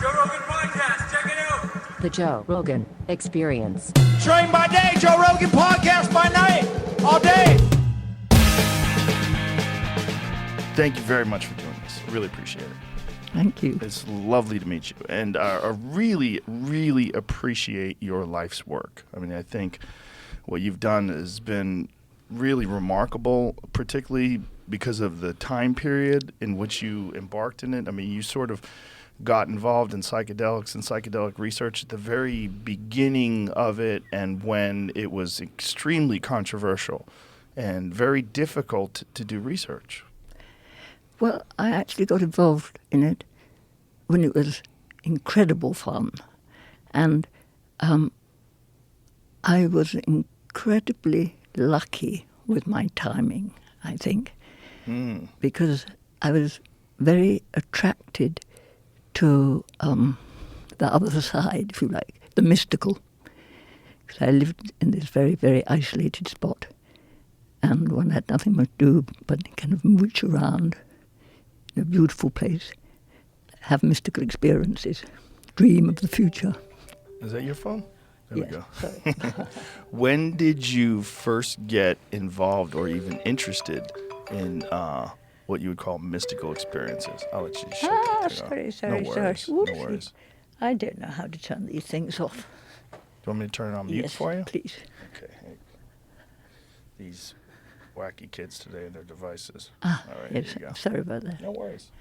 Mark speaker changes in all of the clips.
Speaker 1: Joe Rogan Podcast. Check it out.
Speaker 2: The Joe Rogan Experience.
Speaker 3: Train by day, Joe Rogan Podcast by night, all day.
Speaker 4: Thank you very much for doing this. Really appreciate it.
Speaker 5: Thank you.
Speaker 4: It's lovely to meet you. And I really, really appreciate your life's work. I mean, I think what you've done has been really remarkable, particularly because of the time period in which you embarked in it. I mean, you sort of got involved in psychedelics and psychedelic research at the very beginning of it, and when it was extremely controversial and very difficult to do research.
Speaker 5: Well, I actually got involved in it when it was incredible fun. And I was incredibly lucky with my timing, I think, because I was very attracted to the other side, if you like, the mystical. Because I lived in this very, very isolated spot, and one had nothing much to do but kind of mooch around in a beautiful place, have mystical experiences, dream of the future.
Speaker 4: Is that your phone? There
Speaker 5: Yes,
Speaker 4: we go.
Speaker 5: sorry.
Speaker 4: When did you first get involved or even interested in what you would call mystical experiences? I'll let you shut that thing off.
Speaker 5: sorry.
Speaker 4: No worries. No
Speaker 5: Whoopsie.
Speaker 4: worries.
Speaker 5: I don't know how to turn these things off.
Speaker 4: Do you want me to turn it on mute
Speaker 5: Yes,
Speaker 4: for you?
Speaker 5: please.
Speaker 4: Okay. These wacky kids today and their devices.
Speaker 5: Ah,
Speaker 4: All right,
Speaker 5: yes,
Speaker 4: here you go.
Speaker 5: sorry about that.
Speaker 4: No worries.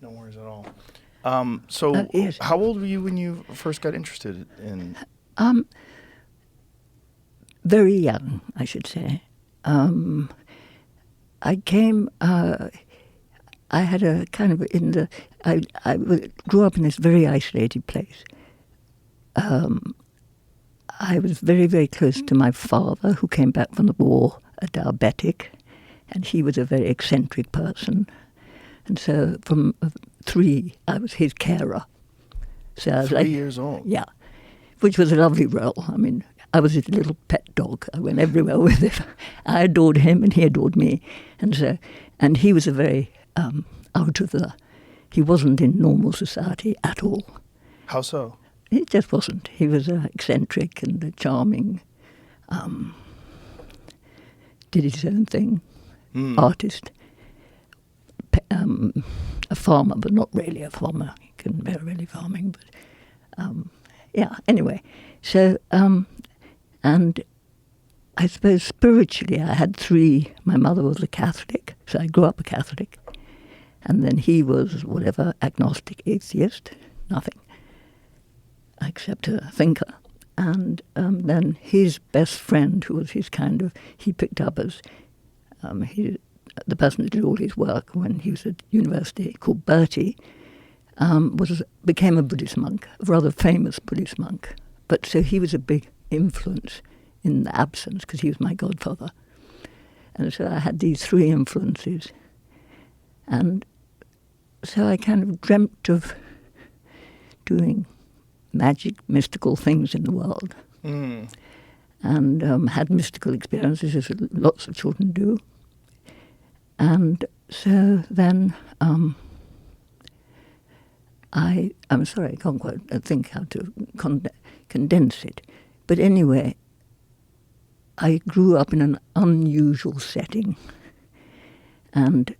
Speaker 4: No worries at all. So,
Speaker 5: yes.
Speaker 4: how old were you when you first got interested in?
Speaker 5: Very young, I should say. I came. I had a kind of grew up in this very isolated place. I was very, very close to my father, who came back from the war a diabetic, and he was a very eccentric person. And so from 3, I was his carer. So I was
Speaker 4: 3 years old?
Speaker 5: Yeah, which was a lovely role. I mean, I was his little pet dog. I went everywhere with him. I adored him and he adored me. And he was a very he wasn't in normal society at all.
Speaker 4: How so?
Speaker 5: He just wasn't. He was eccentric and charming, did his own thing, artist, a farmer, but not really a farmer. He couldn't bear really farming, but yeah, anyway. So, and I suppose spiritually I had 3. My mother was a Catholic, so I grew up a Catholic. And then he was whatever, agnostic, atheist, nothing, except a thinker. And then his best friend, who was his kind of, he picked up as the person who did all his work when he was at university, called Bertie, became a Buddhist monk, a rather famous Buddhist monk. But so he was a big influence in the absence, because he was my godfather. And so I had these 3 influences. And so I kind of dreamt of doing magic, mystical things in the world. And had mystical experiences, as lots of children do. And so then I'm sorry, I can't quite think how to condense it. But anyway, I grew up in an unusual setting, and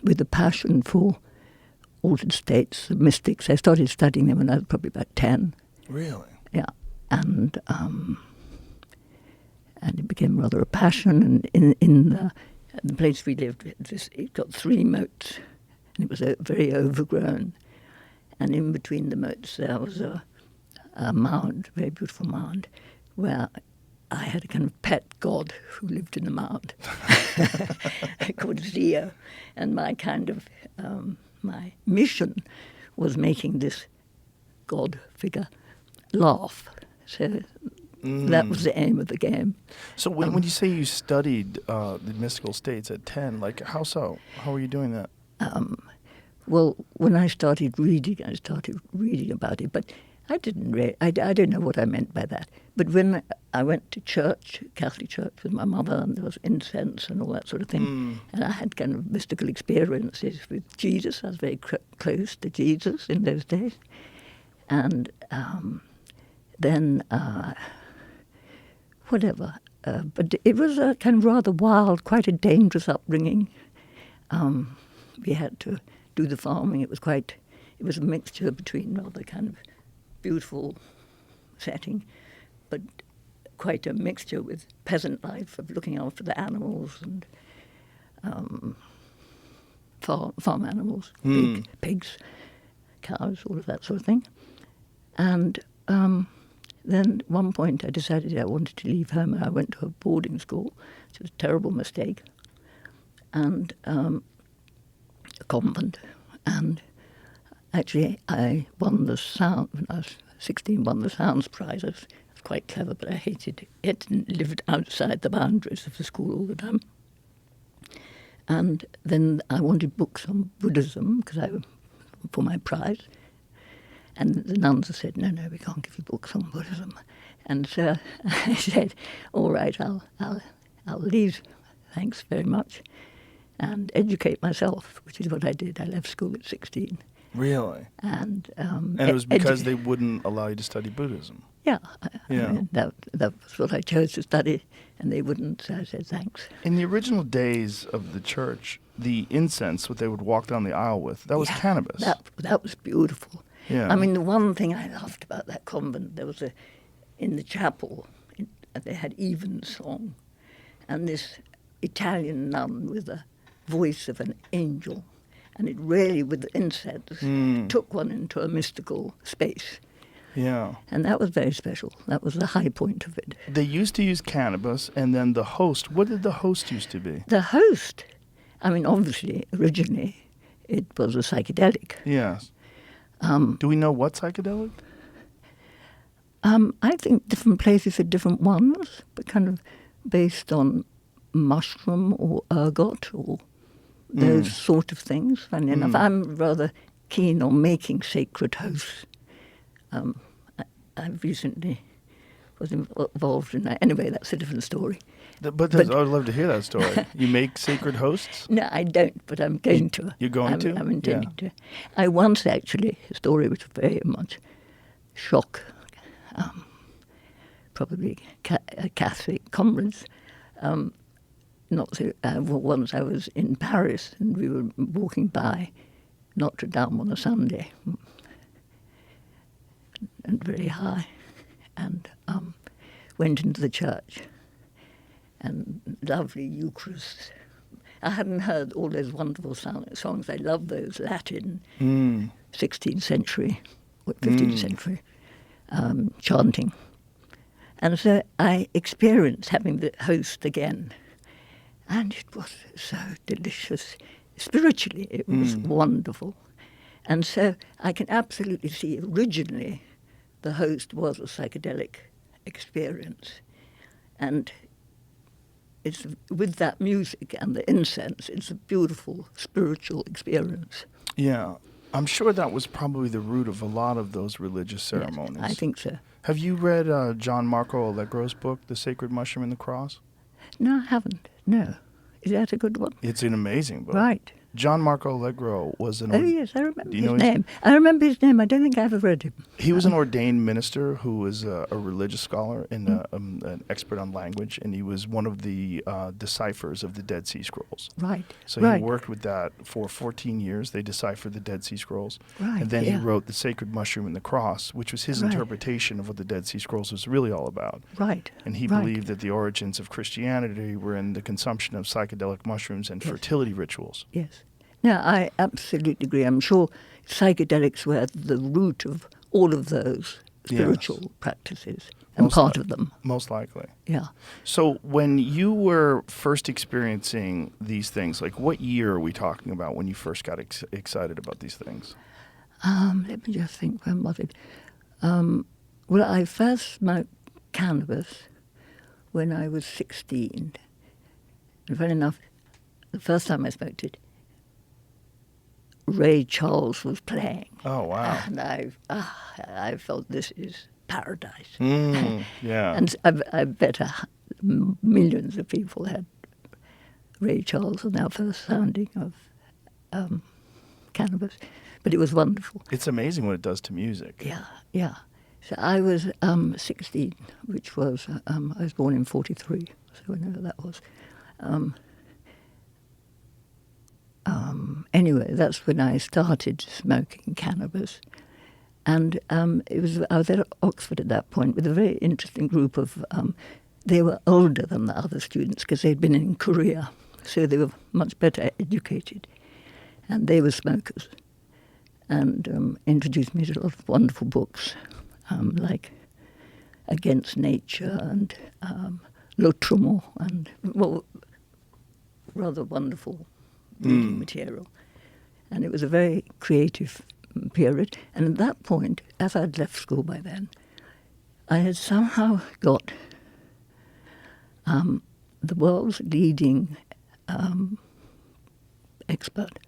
Speaker 5: with a passion for altered states, the mystics. I started studying them when I was probably about 10.
Speaker 4: Really?
Speaker 5: Yeah, and it became rather a passion. And in the place we lived, it got 3 moats, and it was very overgrown. And in between the moats there was a mound, a very beautiful mound, where I had a kind of pet god who lived in the mound called Zio. And my kind of, my mission was making this god figure laugh. So that was the aim of the game.
Speaker 4: So when you say you studied the mystical states at 10, like how so? How were you doing that?
Speaker 5: Well, when I started reading about it. But I didn't really, I don't know what I meant by that. But when I went to church, Catholic church with my mother, and there was incense and all that sort of thing, and I had kind of mystical experiences with Jesus. I was very close to Jesus in those days. And then, whatever. But it was a kind of rather wild, quite a dangerous upbringing. We had to do the farming. It was a mixture between rather kind of beautiful setting, but quite a mixture with peasant life of looking after the animals and farm animals, pigs, cows, all of that sort of thing. And then at one point I decided I wanted to leave home, and I went to a boarding school, which was a terrible mistake, and a convent. And actually I won the sound, when I was 16, won the Sounds Prize. I was quite clever, but I hated it and lived outside the boundaries of the school all the time. And then I wanted books on Buddhism for my prize. And the nuns said, no, we can't give you books on Buddhism. And so I said, all right, I'll leave, thanks very much, and educate myself, which is what I did. I left school at 16.
Speaker 4: Really?
Speaker 5: And
Speaker 4: it was because they wouldn't allow you to study Buddhism?
Speaker 5: Yeah.
Speaker 4: Yeah.
Speaker 5: I mean, that was what I chose to study, and they wouldn't, so I said thanks.
Speaker 4: In the original days of the church, the incense, what they would walk down the aisle with, that was cannabis.
Speaker 5: That was beautiful.
Speaker 4: Yeah.
Speaker 5: I mean, the one thing I loved about that convent, there was in the chapel, they had evensong, and this Italian nun with the voice of an angel, and it really, with the incense, took one into a mystical space.
Speaker 4: Yeah.
Speaker 5: And that was very special. That was the high point of it.
Speaker 4: They used to use cannabis, and then the host, what did the host used to be?
Speaker 5: The host, I mean, obviously, originally, it was a psychedelic.
Speaker 4: Yes. Do we know what psychedelic?
Speaker 5: I think different places had different ones, but kind of based on mushroom or ergot or those sort of things. Funny enough, I'm rather keen on making sacred hosts. I recently was involved in that. Anyway, that's a different story.
Speaker 4: But I'd love to hear that story. You make sacred hosts?
Speaker 5: No, I don't, but I'm going to.
Speaker 4: You're going to?
Speaker 5: I'm intending to. I once actually, a story which was very much shock, probably Catholic comrades. Once I was in Paris and we were walking by Notre Dame on a Sunday, and very high, and went into the church, and lovely Eucharist. I hadn't heard all those wonderful songs. I love those Latin 16th century, 15th century chanting. And so I experienced having the host again, and it was so delicious. Spiritually, it was wonderful. And so I can absolutely see originally the host was a psychedelic experience. And it's with that music and the incense, it's a beautiful spiritual experience.
Speaker 4: Yeah. I'm sure that was probably the root of a lot of those religious ceremonies.
Speaker 5: Yes, I think so.
Speaker 4: Have you read John Marco Allegro's book, The Sacred Mushroom and the Cross?
Speaker 5: No, I haven't. No. Is that a good one?
Speaker 4: It's an amazing book.
Speaker 5: Right.
Speaker 4: John Marco Allegro was an...
Speaker 5: Oh, yes, I remember
Speaker 4: Do you know
Speaker 5: his name. I remember his name. I don't think I ever read him.
Speaker 4: He was an ordained minister who was a religious scholar and an expert on language, and he was one of the deciphers of the Dead Sea Scrolls.
Speaker 5: Right.
Speaker 4: So
Speaker 5: right.
Speaker 4: he worked with that for 14 years. They deciphered the Dead Sea Scrolls.
Speaker 5: Right,
Speaker 4: And then
Speaker 5: yeah.
Speaker 4: he wrote The Sacred Mushroom and the Cross, which was his
Speaker 5: Right.
Speaker 4: interpretation of what the Dead Sea Scrolls was really all about.
Speaker 5: Right.
Speaker 4: And he
Speaker 5: right.
Speaker 4: believed that the origins of Christianity were in the consumption of psychedelic mushrooms and
Speaker 5: Yes.
Speaker 4: fertility rituals.
Speaker 5: Yes. No, I absolutely agree. I'm sure psychedelics were the root of all of those spiritual practices and part of them.
Speaker 4: Most likely.
Speaker 5: Yeah.
Speaker 4: So when you were first experiencing these things, like what year are we talking about when you first got excited about these things?
Speaker 5: Let me just think, when was it? Well, I first smoked cannabis when I was 16. And funny enough, the first time I smoked it, Ray Charles was playing.
Speaker 4: Oh, wow.
Speaker 5: And I felt this is paradise.
Speaker 4: Yeah.
Speaker 5: And I bet millions of people had Ray Charles on their first sounding of Cannabis. But it was wonderful.
Speaker 4: It's amazing what it does to music.
Speaker 5: Yeah, yeah. So I was 16, which was, I was born in 43, so whenever that was. Anyway, that's when I started smoking cannabis. And I was at Oxford at that point with a very interesting group of, they were older than the other students because they'd been in Korea, so they were much better educated. And they were smokers and introduced me to a lot of wonderful books, like Against Nature and L'Autrement, and rather wonderful reading material. And it was a very creative period. And at that point, as I'd left school by then, I had somehow got the world's leading expert,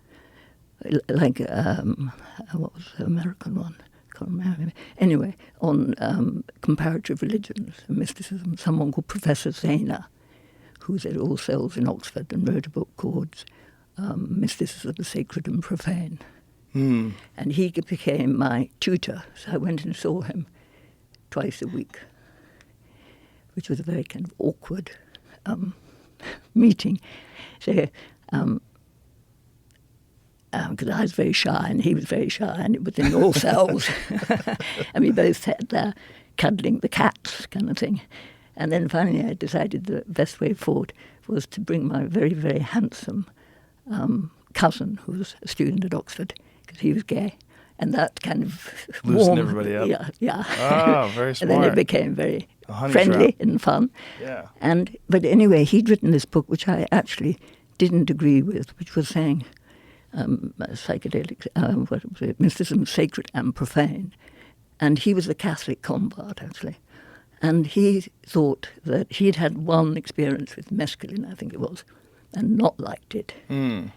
Speaker 5: like, what was the American one? Can't remember. Anyway, on comparative religions and mysticism, someone called Professor Zahner, who's at All Souls in Oxford and wrote a book called Mysticism, Sacred and Profane. And he became my tutor, so I went and saw him twice a week, which was a very kind of awkward meeting. So, because I was very shy and he was very shy, and it was in All Souls. And we both sat there cuddling the cats kind of thing. And then finally I decided the best way forward was to bring my very, very handsome cousin, who was a student at Oxford, because he was gay. And that kind of
Speaker 4: loosened everybody up.
Speaker 5: Yeah, yeah.
Speaker 4: Oh, very smart.
Speaker 5: And then it became very
Speaker 4: honey
Speaker 5: friendly
Speaker 4: trap.
Speaker 5: and fun.
Speaker 4: Yeah.
Speaker 5: But anyway, he'd written this book, which I actually didn't agree with, which was saying psychedelics, what was it, mysticism, sacred and profane. And he was a Catholic convert, actually. And he thought that he'd had one experience with mescaline, I think it was, and not liked it. And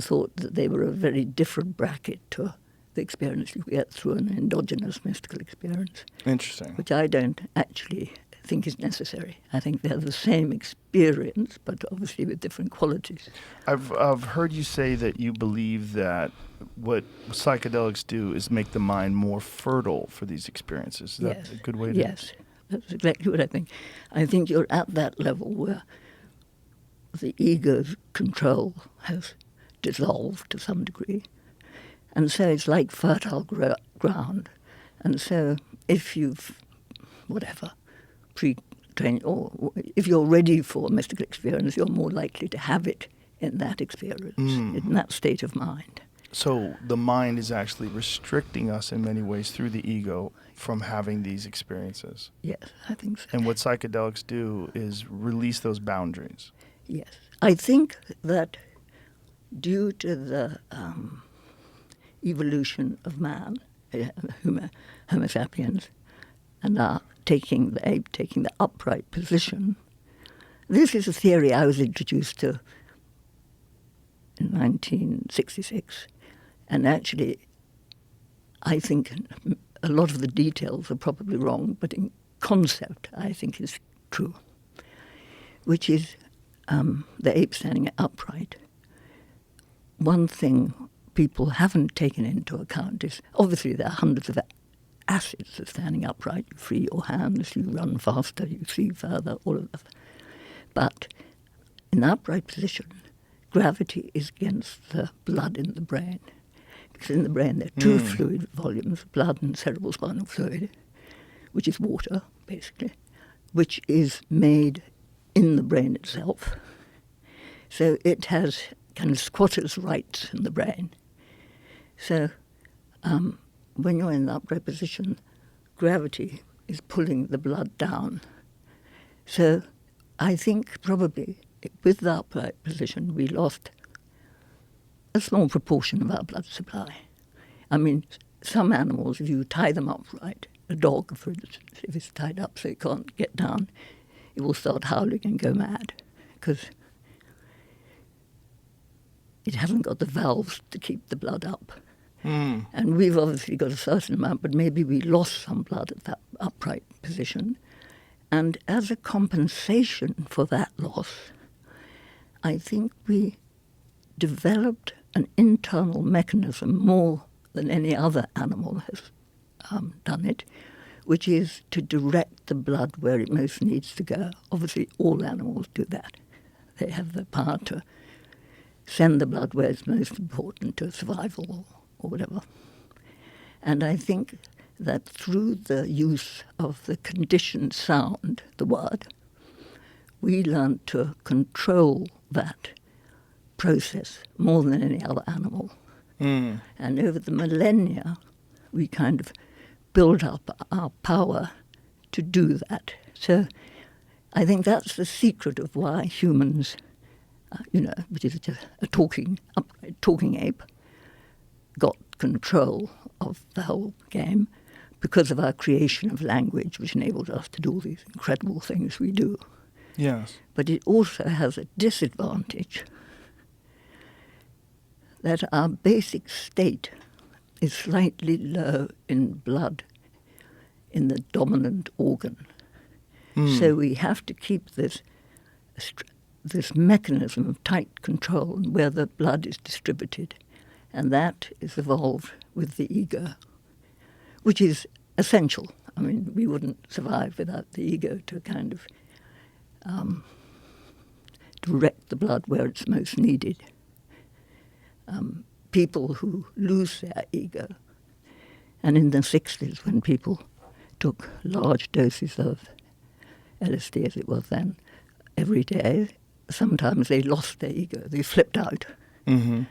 Speaker 5: thought that they were a very different bracket to the experience you get through an endogenous mystical experience.
Speaker 4: Interesting.
Speaker 5: Which I don't actually think is necessary. I think they're the same experience, but obviously with different qualities.
Speaker 4: I've heard you say that you believe that what psychedelics do is make the mind more fertile for these experiences. Is that a good way to...
Speaker 5: Yes, that's exactly what I think. I think you're at that level where the ego's control has dissolved to some degree. And so it's like fertile ground. And so if you've, pre-trained, or if you're ready for a mystical experience, you're more likely to have it in that experience, in that state of mind.
Speaker 4: So the mind is actually restricting us in many ways through the ego from having these experiences.
Speaker 5: Yes, I think so.
Speaker 4: And what psychedelics do is release those boundaries.
Speaker 5: Yes. I think that due to the evolution of man, Homo sapiens, and taking the upright position, this is a theory I was introduced to in 1966. And actually, I think a lot of the details are probably wrong, but in concept, I think is true, which is the ape standing upright. One thing people haven't taken into account is, obviously there are hundreds of acids of standing upright. You free your hands, you run faster, you see further, all of that. But in the upright position, gravity is against the blood in the brain. Because in the brain there are two fluid volumes, blood and cerebrospinal fluid, which is water, basically, which is made in the brain itself. So it has kind of squatter's rights in the brain. So when you're in the upright position, gravity is pulling the blood down. So I think probably with the upright position, we lost a small proportion of our blood supply. I mean, some animals, if you tie them upright, a dog, for instance, if it's tied up so it can't get down, it will start howling and go mad because it hasn't got the valves to keep the blood up. And we've obviously got a certain amount, but maybe we lost some blood at that upright position. And as a compensation for that loss, I think we developed an internal mechanism more than any other animal has done it, which is to direct the blood where it most needs to go. Obviously, all animals do that. They have the power to send the blood where it's most important to survival or whatever. And I think that through the use of the conditioned sound, the word, we learned to control that process more than any other animal. And over the millennia, we kind of built up our power to do that. So I think that's the secret of why humans, which is just a talking ape, got control of the whole game because of our creation of language, which enabled us to do all these incredible things we do.
Speaker 4: Yes.
Speaker 5: But it also has a disadvantage that our basic state is slightly low in blood in the dominant organ. So we have to keep this mechanism of tight control where the blood is distributed. And that is evolved with the ego, which is essential. I mean, we wouldn't survive without the ego to kind of direct the blood where it's most needed. People who lose their ego, and in the 60s when people took large doses of LSD, as it was then, every day, sometimes they lost their ego, they flipped out. And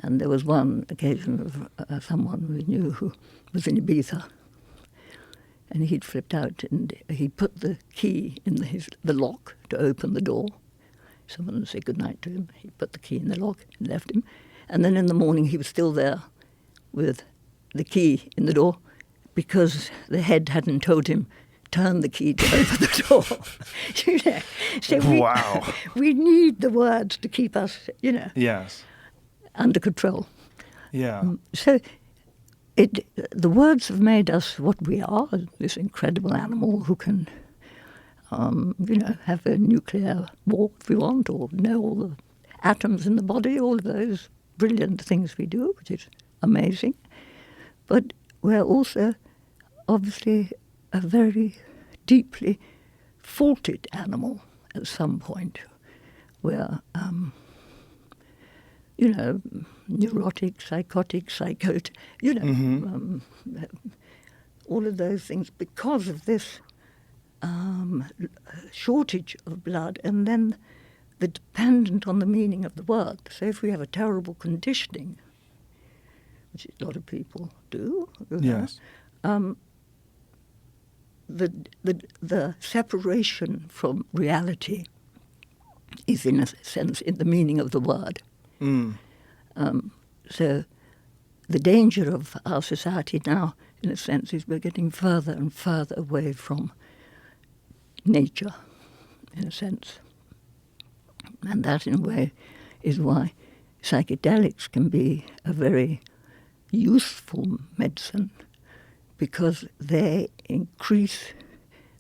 Speaker 5: there was one occasion of someone we knew who was in Ibiza, and he'd flipped out, and he put the key in the lock to open the door. Someone would say goodnight to him. He put the key in the lock and left him. And then in the morning he was still there with the key in the door because the head hadn't told him, turn the key to open the door. So
Speaker 4: Wow.
Speaker 5: we need the words to keep us,
Speaker 4: Yes.
Speaker 5: under control.
Speaker 4: Yeah.
Speaker 5: So the words have made us what we are, this incredible animal who can, have a nuclear war if we want, or know all the atoms in the body, all of those brilliant things we do, which is amazing. But we're also obviously a very deeply faulted animal at some point. We're neurotic, psychotic, psychotic, all of those things because of this shortage of blood, and then the dependent on the meaning of the word. So if we have a terrible conditioning, which a lot of people do,
Speaker 4: Yes.
Speaker 5: the separation from reality is, in a sense, in the meaning of the word. So the danger of our society now, in a sense, is we're getting further and further away from nature, in a sense. And that, in a way, is why psychedelics can be a very useful medicine, because they increase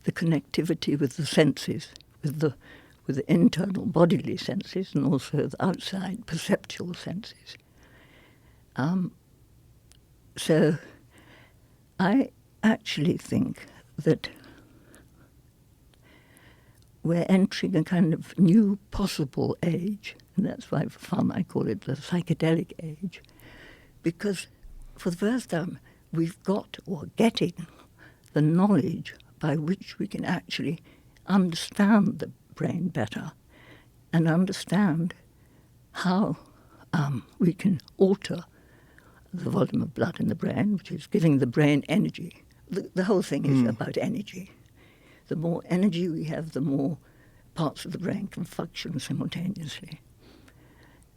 Speaker 5: the connectivity with the senses, with the internal bodily senses and also the outside perceptual senses. So I actually think that we're entering a kind of new possible age, and that's why for fun I call it the psychedelic age, because for the first time we've got, or getting, the knowledge by which we can actually understand the brain better and understand how we can alter the volume of blood in the brain, which is giving the brain energy. The whole thing is about energy. The more energy we have, the more parts of the brain can function simultaneously.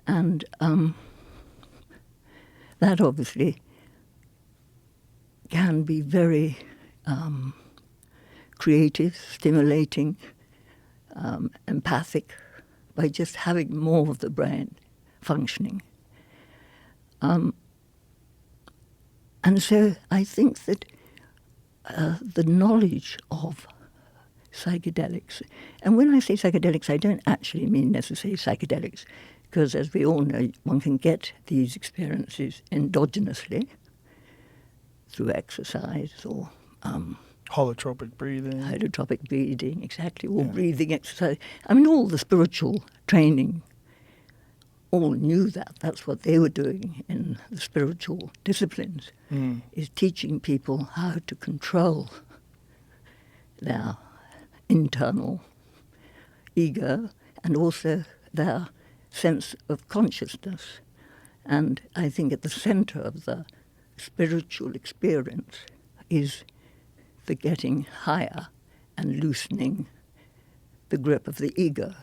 Speaker 5: And that obviously can be very creative, stimulating, empathic, by just having more of the brain functioning. And so I think that the knowledge of psychedelics, and when I say psychedelics, I don't actually mean necessarily psychedelics, because as we all know, one can get these experiences endogenously through exercise or
Speaker 4: holotropic breathing,
Speaker 5: exactly, or breathing exercise. I mean, all the spiritual training all knew that. That's what they were doing in the spiritual disciplines, is teaching people how to control their internal ego and also their sense of consciousness. And I think at the center of the spiritual experience is the getting higher and loosening the grip of the ego.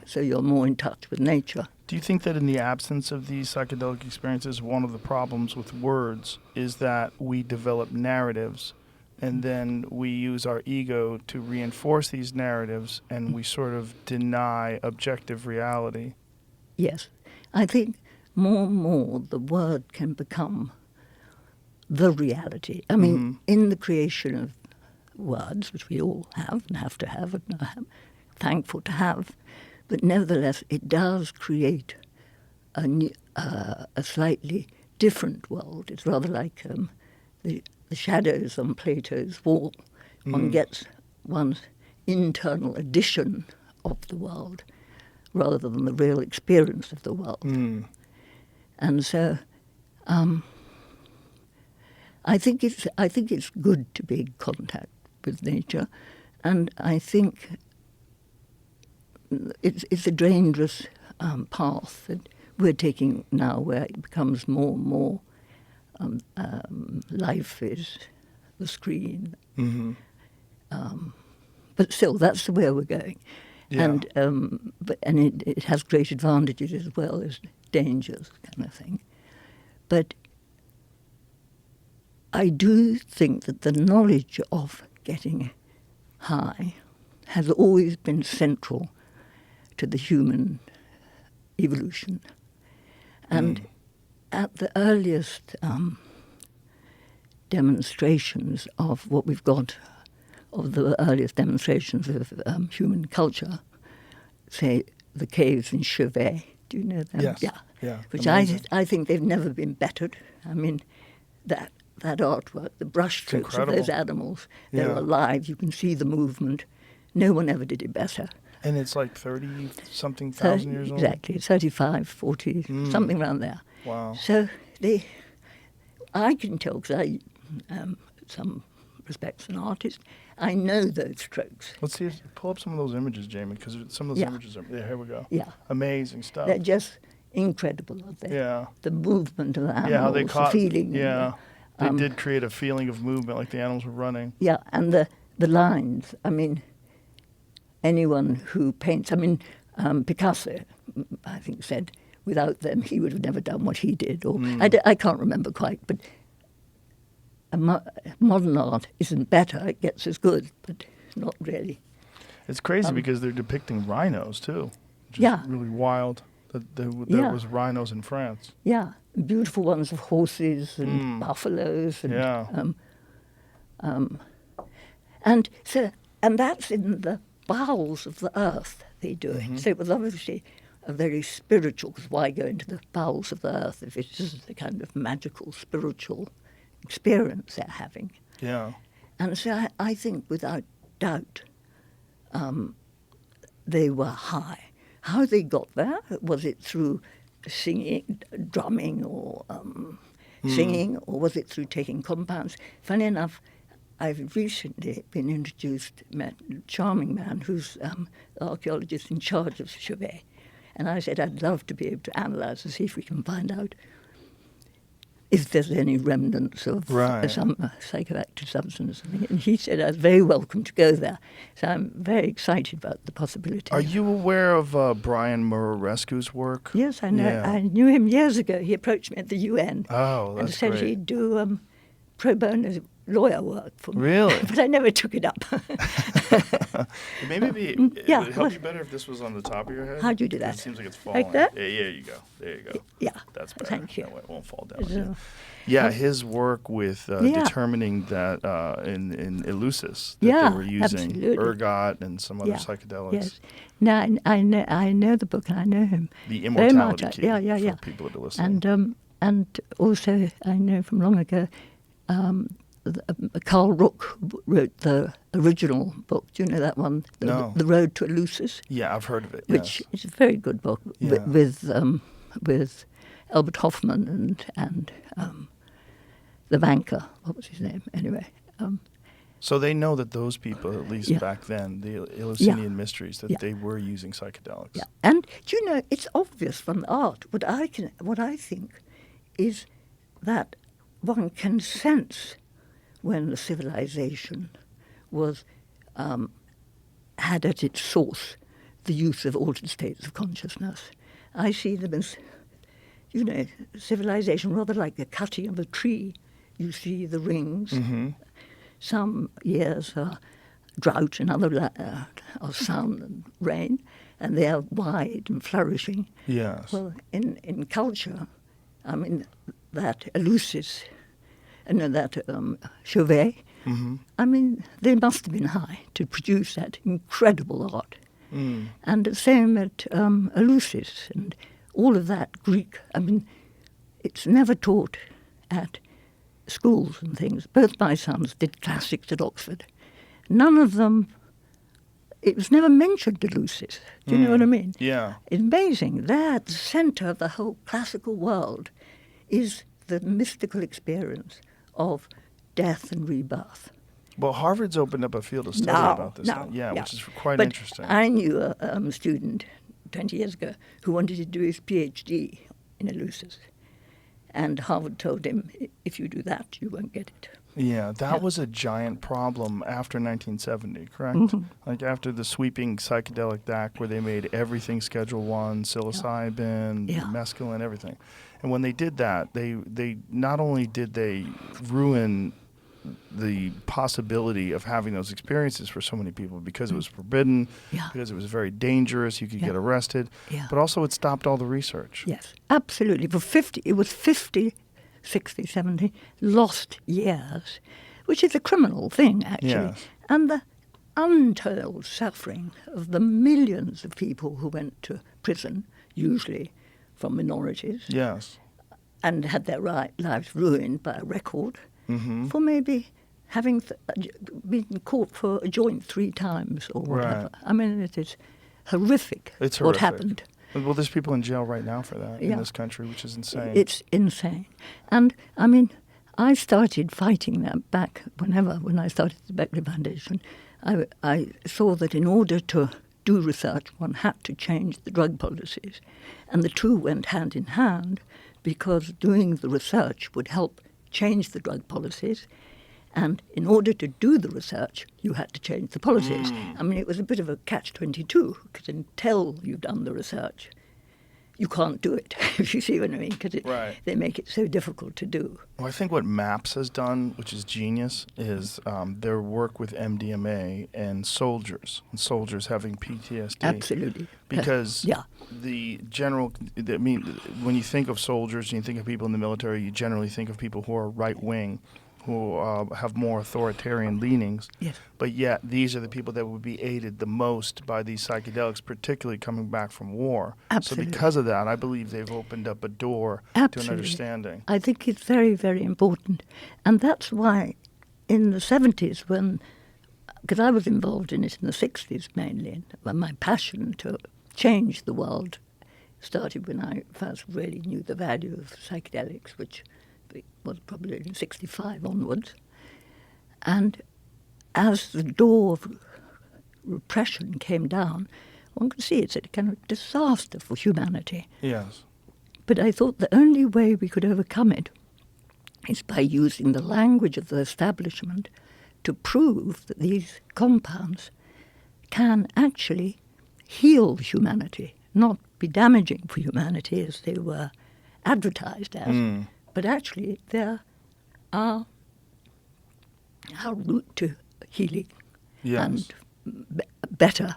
Speaker 5: So you're more in touch with nature.
Speaker 4: Do you think that in the absence of these psychedelic experiences, one of the problems with words is that we develop narratives and then we use our ego to reinforce these narratives and we sort of deny objective reality?
Speaker 5: Yes. I think more and more the word can become the reality. I mean, in the creation of words, which we all have and have to have and are thankful to have, but nevertheless it does create a slightly different world. It's rather like the shadows on Plato's wall. One gets one's internal edition of the world rather than the real experience of the world. And so I think it's good to be in contact with nature, and I think it's a dangerous path that we're taking now, where it becomes more and more life is the screen. But still, that's the way we're going.
Speaker 4: Yeah.
Speaker 5: And it has great advantages as well as dangers, kind of thing. But I do think that the knowledge of getting high has always been central to the human evolution. And at the earliest demonstrations of what we've got, of the earliest demonstrations of human culture, say the caves in Chauvet, do you know them?
Speaker 4: Yes.
Speaker 5: Yeah. Which
Speaker 4: Amazing.
Speaker 5: I think they've never been bettered. I mean, that artwork, the brushstrokes of those animals, they're alive, you can see the movement. No one ever did it better.
Speaker 4: And it's like 30-something thousand years old?
Speaker 5: Exactly, 35, 40, something around there.
Speaker 4: Wow.
Speaker 5: So I can tell, because I am, in some respects, an artist, I know those strokes.
Speaker 4: Let's see, pull up some of those images, Jamie, because some of those
Speaker 5: Yeah.
Speaker 4: images are, here we go.
Speaker 5: Yeah.
Speaker 4: Amazing stuff.
Speaker 5: They're just incredible, aren't they?
Speaker 4: Yeah.
Speaker 5: The movement of the animals,
Speaker 4: Yeah, how they caught,
Speaker 5: the feeling.
Speaker 4: Yeah. They did create a feeling of movement, like the animals were running.
Speaker 5: Yeah, and the lines. I mean, anyone who paints, Picasso, I think, said without them he would have never done what he did. Or I can't remember quite, but modern art isn't better. It gets as good, but not really.
Speaker 4: It's crazy because they're depicting rhinos, too. Which is
Speaker 5: Yeah.
Speaker 4: really wild that there
Speaker 5: Yeah.
Speaker 4: was rhinos in France.
Speaker 5: Yeah, beautiful ones of horses and buffaloes. And,
Speaker 4: Yeah.
Speaker 5: And that's in the bowels of the earth they do it. So it was obviously a very spiritual, because why go into the bowels of the earth if it's just a kind of magical, spiritual experience they're having?
Speaker 4: Yeah.
Speaker 5: And so I think without doubt they were high. How they got there? Was it through singing, drumming, or singing, or was it through taking compounds? Funny enough, I've recently been introduced to a charming man who's an archaeologist in charge of Chauvet. And I said, I'd love to be able to analyse and see if we can find out if there's any remnants of some psychoactive substance. And he said I was very welcome to go there. So I'm very excited about the possibility.
Speaker 4: Are you aware of Brian Murarescu's work?
Speaker 5: Yes, I know.
Speaker 4: Yeah.
Speaker 5: I knew him years ago. He approached me at the UN
Speaker 4: Oh,
Speaker 5: and
Speaker 4: that's
Speaker 5: said
Speaker 4: great.
Speaker 5: he'd do pro bono lawyer work for me.
Speaker 4: Really?
Speaker 5: But I never took it up.
Speaker 4: Maybe it would help you better if this was on the top of your head.
Speaker 5: How do you do that?
Speaker 4: It seems like it's falling.
Speaker 5: Like that?
Speaker 4: Yeah, there you go. There you go.
Speaker 5: Yeah.
Speaker 4: That's better.
Speaker 5: Thank you.
Speaker 4: That way it won't fall down.
Speaker 5: So,
Speaker 4: Yeah, his work with determining that in Eleusis that they were using
Speaker 5: absolutely.
Speaker 4: ergot and some other psychedelics.
Speaker 5: Yes. Now I know the book and I know him.
Speaker 4: The
Speaker 5: very much.
Speaker 4: immortality key for people to listen.
Speaker 5: And also I know from long ago, Carl Rook wrote the original book. Do you know that one?
Speaker 4: No.
Speaker 5: The Road to Eleusis.
Speaker 4: Yeah, I've heard of it.
Speaker 5: Which
Speaker 4: yes.
Speaker 5: is a very good book
Speaker 4: Yeah.
Speaker 5: with Albert Hoffman and the banker. What was his name? Anyway.
Speaker 4: So they know that those people, at least back then, the Eleusinian mysteries, that they were using psychedelics.
Speaker 5: Yeah, and do you know, it's obvious from the art. What I think is that one can sense when the civilization was had at its source the use of altered states of consciousness. I see them as, you know, civilization rather like the cutting of a tree. You see the rings.
Speaker 4: Mm-hmm.
Speaker 5: Some years are drought and other are sun and rain, and they are wide and flourishing.
Speaker 4: Yes.
Speaker 5: Well, in culture, I mean, that Eleusis, and that Chauvet,
Speaker 4: Mm-hmm.
Speaker 5: I mean, they must have been high to produce that incredible art.
Speaker 4: Mm.
Speaker 5: And the same at Eleusis and all of that Greek. I mean, it's never taught at schools and things. Both my sons did classics at Oxford. None of them, it was never mentioned Eleusis. Do you know what I mean?
Speaker 4: Yeah.
Speaker 5: It's amazing. There at the centre of the whole classical world is the mystical experience of death and rebirth.
Speaker 4: Well, Harvard's opened up a field of study about this now. Yeah, which is quite
Speaker 5: but
Speaker 4: interesting.
Speaker 5: I knew a student 20 years ago who wanted to do his PhD in Eleusis. And Harvard told him, if you do that, you won't get it.
Speaker 4: Yeah, that was a giant problem after 1970, correct?
Speaker 5: Mm-hmm.
Speaker 4: Like after the sweeping psychedelic act where they made everything Schedule 1, psilocybin, mescaline, everything. And when they did that, they not only did they ruin the possibility of having those experiences for so many people because it was forbidden, because it was very dangerous, you could get arrested, but also it stopped all the research.
Speaker 5: Yes, absolutely. It was 50, 60, 70 lost years, which is a criminal thing, actually.
Speaker 4: Yes.
Speaker 5: And the untold suffering of the millions of people who went to prison, usually from minorities,
Speaker 4: Yes.
Speaker 5: and had their lives ruined by a record,
Speaker 4: Mm-hmm.
Speaker 5: for maybe having been caught for a joint 3 times or whatever.
Speaker 4: Right.
Speaker 5: I mean, it is horrific,
Speaker 4: It's
Speaker 5: what
Speaker 4: horrific.
Speaker 5: happened.
Speaker 4: Well, there's people in jail right now for that in this country, which is insane.
Speaker 5: It's insane. And, I mean, I started fighting that back when I started the Beckley Foundation. I saw that in order to do research, one had to change the drug policies. And the two went hand in hand because doing the research would help change the drug policies, and in order to do the research, you had to change the policies. I mean, it was a bit of a catch-22, because until you've done the research, you can't do it, if you see what I mean, because they make it so difficult to do.
Speaker 4: Well, I think what MAPS has done, which is genius, is their work with MDMA and soldiers having PTSD.
Speaker 5: Absolutely.
Speaker 4: Because the general, I mean, when you think of soldiers and you think of people in the military, you generally think of people who are right-wing, who have more authoritarian leanings.
Speaker 5: Yes.
Speaker 4: But yet, these are the people that would be aided the most by these psychedelics, particularly coming back from war.
Speaker 5: Absolutely.
Speaker 4: So because of that, I believe they've opened up a door to an understanding.
Speaker 5: I think it's very, very important. And that's why in the 70s, because I was involved in it in the 60s mainly, and when my passion to change the world started when I first really knew the value of psychedelics, which was probably in 65 onwards. And as the door of repression came down, one could see it's a kind of disaster for humanity.
Speaker 4: Yes.
Speaker 5: But I thought the only way we could overcome it is by using the language of the establishment to prove that these compounds can actually heal humanity, not be damaging for humanity as they were advertised as. But actually, there are our route to healing
Speaker 4: Yes.
Speaker 5: and better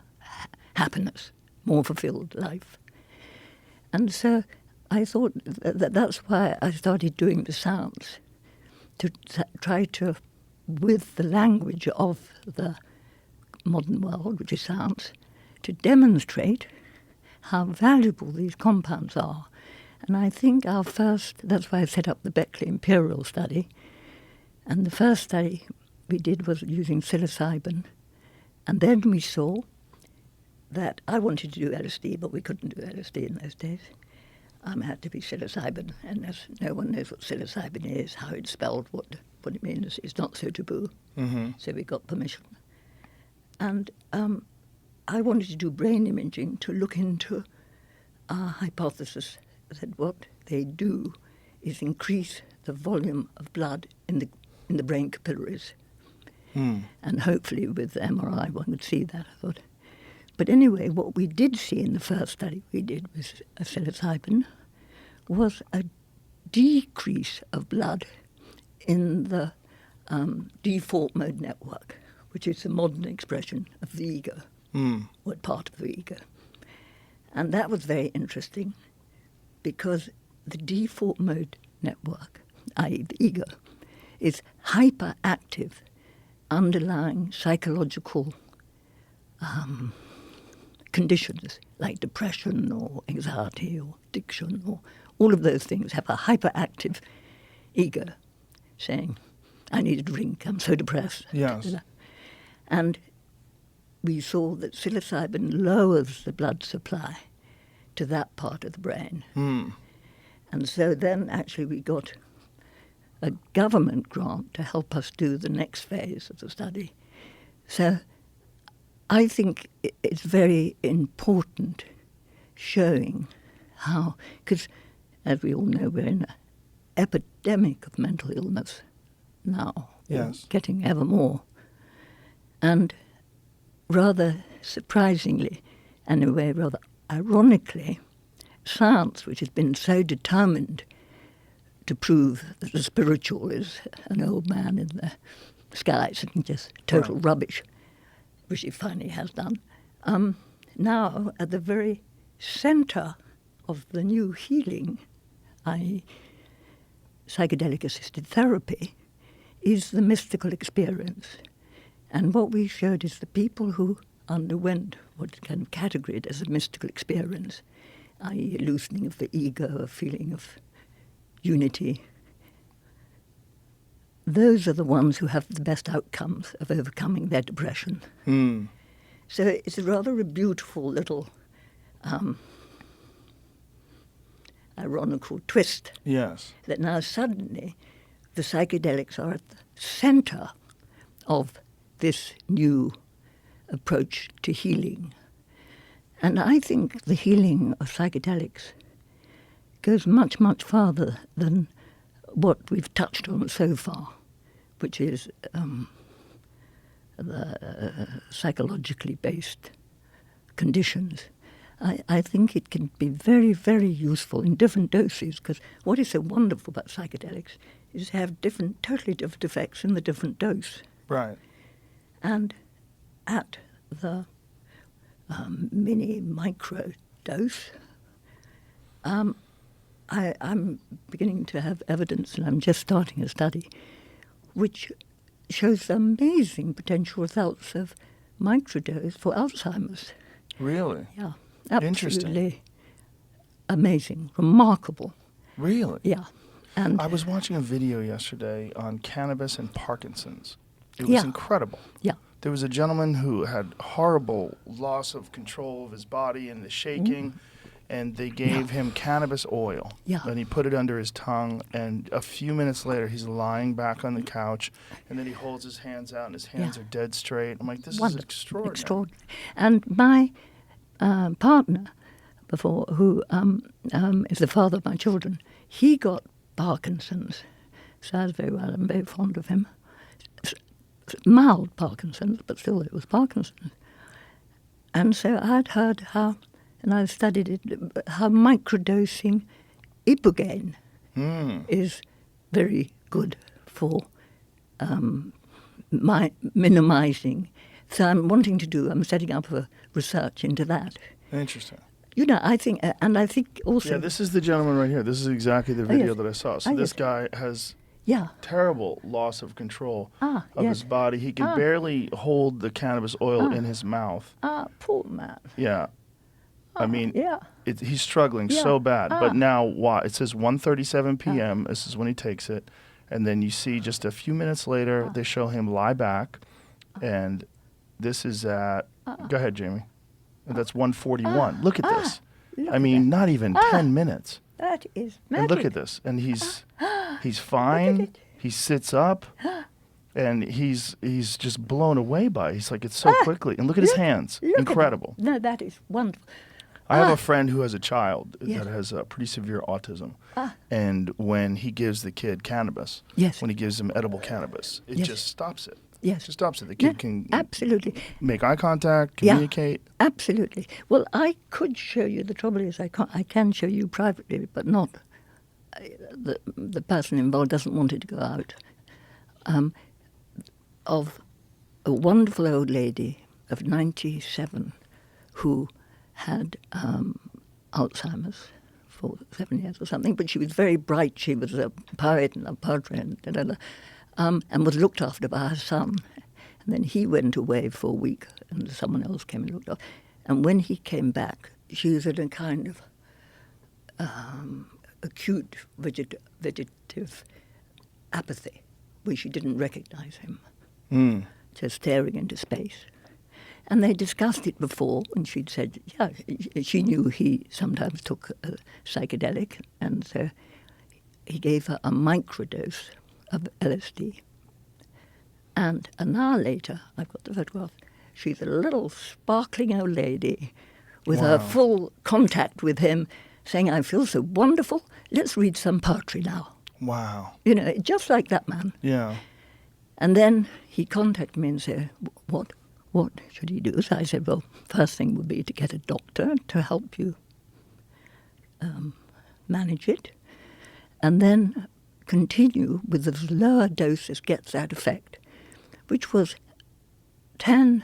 Speaker 5: happiness, more fulfilled life. And so I thought that's why I started doing the sounds, to try to, with the language of the modern world, which is sounds, to demonstrate how valuable these compounds are. And I think that's why I set up the Beckley Imperial study. And the first study we did was using psilocybin. And then we saw that I wanted to do LSD, but we couldn't do LSD in those days. It had to be psilocybin, and as no one knows what psilocybin is, how it's spelled, what it means, it's not so taboo.
Speaker 4: Mm-hmm.
Speaker 5: So we got permission. And I wanted to do brain imaging to look into our hypothesis that what they do is increase the volume of blood in the brain capillaries. And hopefully with the MRI one would see that, I thought. But anyway, what we did see in the first study we did with psilocybin was a decrease of blood in the default mode network, which is the modern expression of the ego, or part of the ego. And that was very interesting because the default mode network, i.e. the ego, is hyperactive underlying psychological conditions like depression or anxiety or addiction, or all of those things have a hyperactive ego saying, I need a drink, I'm so depressed.
Speaker 4: Yes.
Speaker 5: And we saw that psilocybin lowers the blood supply to that part of the brain. And so then actually we got a government grant to help us do the next phase of the study. So I think it's very important showing how, because as we all know, we're in an epidemic of mental illness now,
Speaker 4: Yes.
Speaker 5: getting ever more. And rather surprisingly, and in a way rather ironically, science, which has been so determined to prove that the spiritual is an old man in the skies and just total rubbish, which it finally has done, now at the very centre of the new healing, i.e. psychedelic-assisted therapy, is the mystical experience. And what we showed is the people who underwent what's kind of categorized as a mystical experience, i.e. a loosening of the ego, a feeling of unity, those are the ones who have the best outcomes of overcoming their depression. So it's rather a beautiful little ironical twist.
Speaker 4: Yes.
Speaker 5: That now suddenly the psychedelics are at the centre of this new approach to healing. And I think the healing of psychedelics goes much, much farther than what we've touched on so far, which is the psychologically based conditions. I think it can be very, very useful in different doses, because what is so wonderful about psychedelics is to have totally different effects in the different dose.
Speaker 4: Right.
Speaker 5: And at the micro dose, I'm beginning to have evidence, and I'm just starting a study, which shows amazing potential results of microdose for Alzheimer's.
Speaker 4: Really?
Speaker 5: Yeah,
Speaker 4: Interesting.
Speaker 5: absolutely amazing, remarkable.
Speaker 4: Really?
Speaker 5: Yeah, and
Speaker 4: I was watching a video yesterday on cannabis and Parkinson's. It was incredible.
Speaker 5: Yeah.
Speaker 4: There was a gentleman who had horrible loss of control of his body and the shaking, and they gave him cannabis oil.
Speaker 5: Yeah.
Speaker 4: And he put it under his tongue, and a few minutes later, he's lying back on the couch, and then he holds his hands out, and his hands are dead straight. I'm like, this is extraordinary.
Speaker 5: Extraordinary. And my partner before, who is the father of my children, he got Parkinson's. Sounds very well. I'm very fond of him. Mild Parkinson's, but still it was Parkinson's. And so I'd heard how, and I studied it, how microdosing ibogaine is very good for minimizing. So I'm setting up a research into that.
Speaker 4: Interesting.
Speaker 5: I think, and I think also...
Speaker 4: Yeah, this is the gentleman right here. This is exactly the video that I saw. So this
Speaker 5: yes.
Speaker 4: guy has
Speaker 5: Yeah.
Speaker 4: terrible loss of control of
Speaker 5: yes.
Speaker 4: his body. He can barely hold the cannabis oil in his mouth.
Speaker 5: Poor man.
Speaker 4: Yeah. I mean,
Speaker 5: Yeah.
Speaker 4: he's struggling so bad. But now, it says 1:37 p.m. This is when he takes it. And then you see just a few minutes later, they show him lie back. And this is at... Go ahead, Jamie. That's 1:41. Look at this. I mean, not even 10 minutes.
Speaker 5: That is magic.
Speaker 4: And look at this. And he's fine. He sits up. And he's just blown away by it. He's like, it's so quickly. And look at his hands. Incredible.
Speaker 5: No, that is wonderful.
Speaker 4: I have a friend who has a child that has pretty severe autism. And when he gives the kid cannabis, when he gives him edible cannabis, it just stops it.
Speaker 5: Yes.
Speaker 4: It just stops it. The kid can
Speaker 5: absolutely
Speaker 4: make eye contact, communicate.
Speaker 5: Yeah, absolutely. Well, I could show you. The trouble is I can show you privately, but not... the person involved doesn't want it to go out. Of a wonderful old lady of 97 who had Alzheimer's for 7 years or something, but she was very bright. She was a poet and a poetry and was looked after by her son. And then he went away for a week and someone else came and looked after. And when he came back, she was in a kind of acute vegetative apathy where she didn't recognize him, just staring into space. And they discussed it before, and she'd said, she knew he sometimes took a psychedelic, and so he gave her a microdose of LSD. And an hour later, I've got the photograph, she's a little sparkling old lady with her full contact with him, saying, I feel so wonderful, let's read some poetry now.
Speaker 4: Wow.
Speaker 5: Just like that man.
Speaker 4: Yeah.
Speaker 5: And then he contacted me and said, what should he do? So I said, well, first thing would be to get a doctor to help you manage it, and then continue with as lower dose as gets that effect, which was 10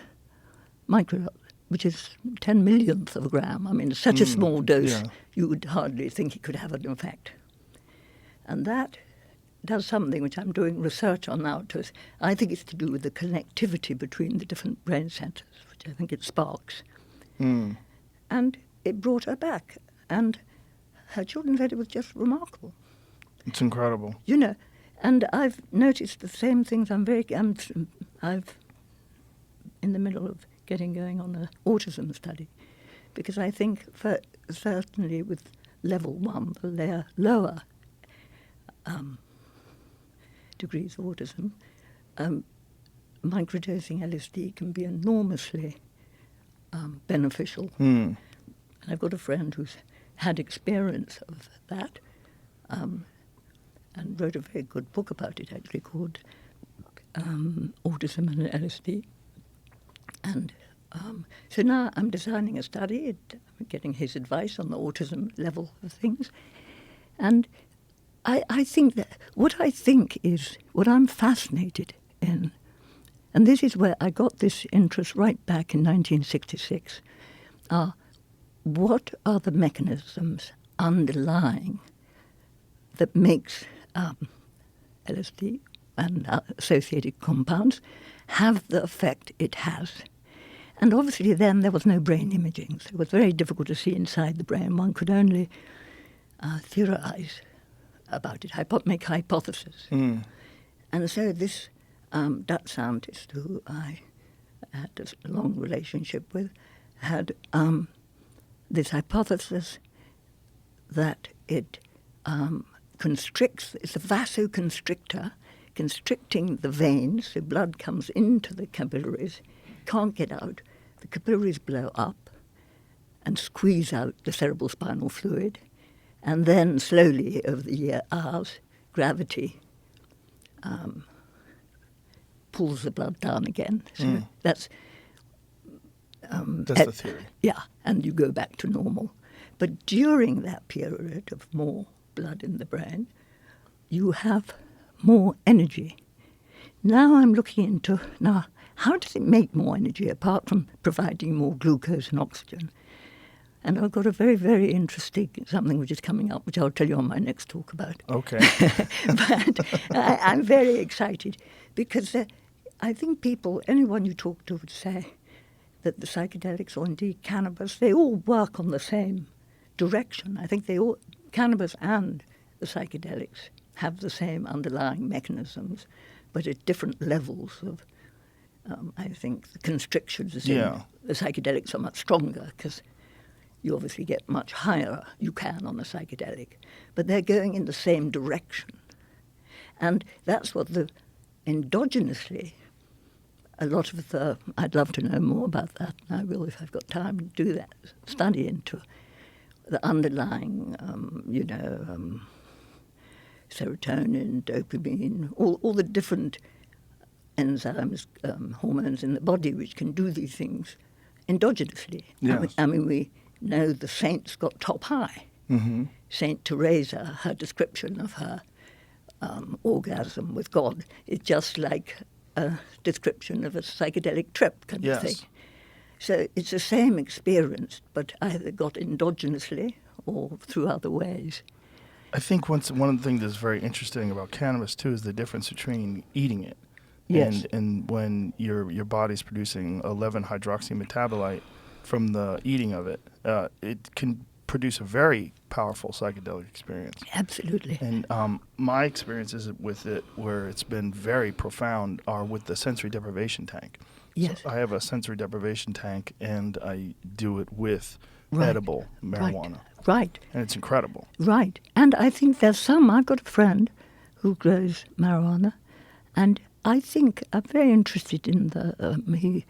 Speaker 5: micro, which is 10 millionth of a gram. I mean, such a small dose, you would hardly think it could have an effect. And that does something which I'm doing research on now. I think it's to do with the connectivity between the different brain centers, which I think it sparks. And it brought her back. And her children said it was just remarkable.
Speaker 4: It's incredible.
Speaker 5: And I've noticed the same things. I'm in the middle of getting going on an autism study, because I think certainly with level 1, the lower degrees of autism, microdosing LSD can be enormously beneficial. And I've got a friend who's had experience of that and wrote a very good book about it, actually, called Autism and LSD. And so now I'm designing a study, I'm getting his advice on the autism level of things. And I think that what I'm fascinated in, and this is where I got this interest right back in 1966, are what are the mechanisms underlying that makes LSD and associated compounds have the effect it has. And obviously then there was no brain imaging, so it was very difficult to see inside the brain. One could only theorize about it, make hypotheses. And so this Dutch scientist who I had a long relationship with had this hypothesis that it constricts, it's a vasoconstrictor, constricting the veins, so blood comes into the capillaries, can't get out, the capillaries blow up and squeeze out the cerebral spinal fluid, and then slowly over the hours, gravity pulls the blood down again. So that's
Speaker 4: the theory.
Speaker 5: Yeah, and you go back to normal. But during that period of more blood in the brain, you have more energy. now I'm looking into, how does it make more energy apart from providing more glucose and oxygen? And I've got a very, very interesting something which is coming up, which I'll tell you on my next talk about.
Speaker 4: Okay.
Speaker 5: But I'm very excited because I think anyone you talk to would say that the psychedelics or indeed cannabis, they all work on the same direction. I think cannabis and the psychedelics have the same underlying mechanisms, but at different levels of, I think, the constrictions in the psychedelics are much stronger because you obviously get much higher you can on a psychedelic, but they're going in the same direction. And that's what endogenously, a lot of I'd love to know more about that, and I will if I've got time to do that, study into the underlying, serotonin, dopamine, all the different enzymes, hormones in the body which can do these things endogenously.
Speaker 4: Yes.
Speaker 5: I mean, we know the saints got top high.
Speaker 4: Mm-hmm.
Speaker 5: Saint Teresa, her description of her orgasm with God is just like a description of a psychedelic trip kind of thing. So it's the same experience, but either got endogenously or through other ways.
Speaker 4: I think one of the things that's very interesting about cannabis too is the difference between eating it, and when your body's producing 11-hydroxy metabolite from the eating of it, it can produce a very powerful psychedelic experience.
Speaker 5: Absolutely.
Speaker 4: And my experiences with it, where it's been very profound, are with the sensory deprivation tank.
Speaker 5: Yes.
Speaker 4: So I have a sensory deprivation tank, and I do it with edible marijuana.
Speaker 5: Right.
Speaker 4: And it's incredible.
Speaker 5: Right. And I think I've got a friend who grows marijuana, and I think I'm very interested in he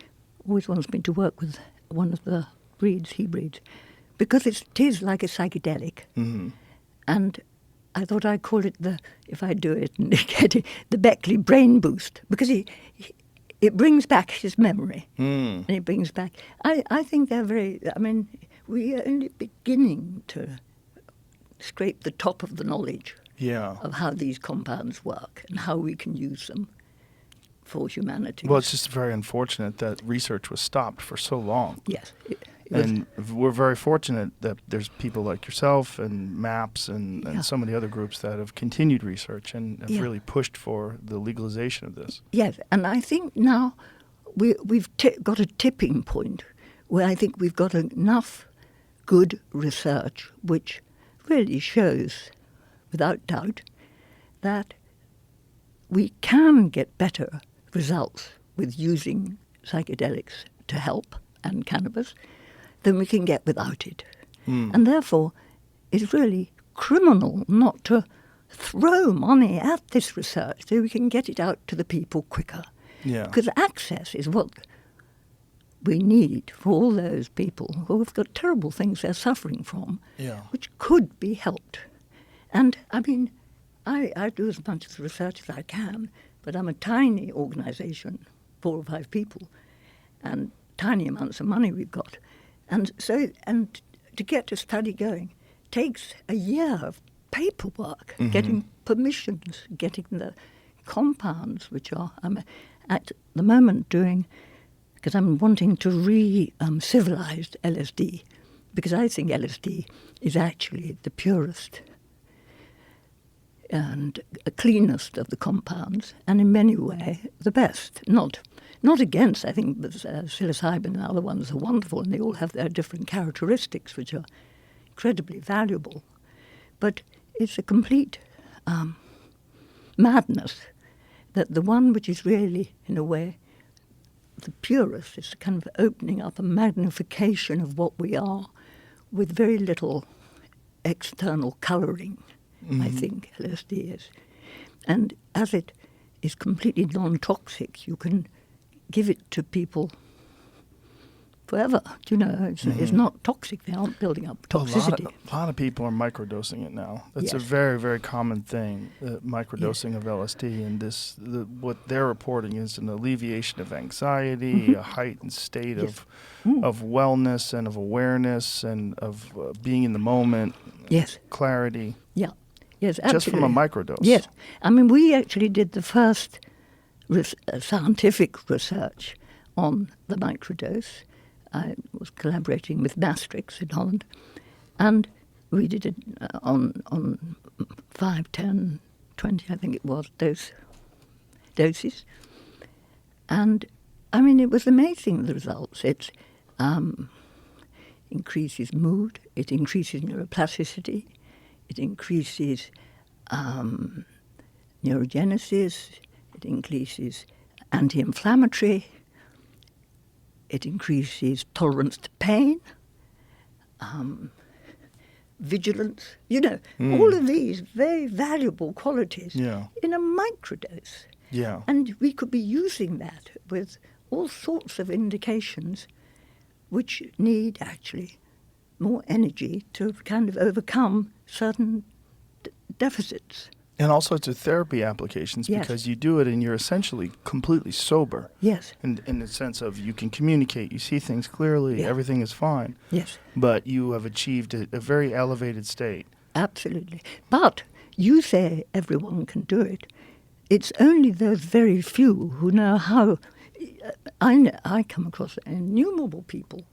Speaker 5: always wants me to work with one of the breeds he breeds, because it is like a psychedelic.
Speaker 4: Mm-hmm.
Speaker 5: And I thought I'd call it if I do it and get it, the Beckley brain boost, because it brings back his memory. And it brings back, I think they're we are only beginning to scrape the top of the knowledge of how these compounds work and how we can use them for humanity.
Speaker 4: Well, it's just very unfortunate that research was stopped for so long.
Speaker 5: Yes.
Speaker 4: And we're very fortunate that there's people like yourself and MAPS and some of the other groups that have continued research and have really pushed for the legalization of this.
Speaker 5: Yes, and I think now we've got a tipping point where I think we've got enough good research which really shows, without doubt, that we can get better results with using psychedelics to help and cannabis than we can get without it. And therefore, it's really criminal not to throw money at this research so we can get it out to the people quicker.
Speaker 4: Yeah.
Speaker 5: Because access is what we need for all those people who have got terrible things they're suffering from, which could be helped. And, I mean, I do as much as research as I can, but I'm a tiny organisation, 4 or 5 people, and tiny amounts of money we've got. And so, to get a study going takes a year of paperwork, getting permissions, getting the compounds, which I'm at the moment doing, because I'm wanting to civilize LSD, because I think LSD is actually the purest and cleanest of the compounds, and in many ways the best. Not against, I think psilocybin and other ones are wonderful, and they all have their different characteristics which are incredibly valuable. But it's a complete madness that the one which is really, in a way, the purest is kind of opening up a magnification of what we are with very little external colouring, I think LSD is. And as it is completely non-toxic, you can give it to people forever. It's not toxic. They aren't building up toxicity.
Speaker 4: A lot of people are microdosing it now. That's a
Speaker 5: Yes.
Speaker 4: very, very common thing, microdosing of LSD. And what they're reporting is an alleviation of anxiety, a heightened state of wellness and of awareness and of being in the moment, clarity.
Speaker 5: Yeah. Yes, absolutely.
Speaker 4: Just from a microdose.
Speaker 5: Yes. I mean, we actually did the first scientific research on the microdose. I was collaborating with Maastricht in Holland, and we did it on 5, 10, 20, I think it was, doses. And, I mean, it was amazing, the results. It increases mood, it increases neuroplasticity, it increases neurogenesis, it increases anti-inflammatory, it increases tolerance to pain, vigilance, all of these very valuable qualities in a microdose.
Speaker 4: Yeah.
Speaker 5: And we could be using that with all sorts of indications which need actually more energy to kind of overcome certain deficits.
Speaker 4: And all sorts of therapy applications,
Speaker 5: Yes.
Speaker 4: because you do it and you're essentially completely sober.
Speaker 5: Yes.
Speaker 4: In the sense of you can communicate, you see things clearly,
Speaker 5: Yeah.
Speaker 4: everything is fine.
Speaker 5: Yes.
Speaker 4: But you have achieved a very elevated state.
Speaker 5: Absolutely. But you say everyone can do it. It's only those very few who know how. I come across innumerable people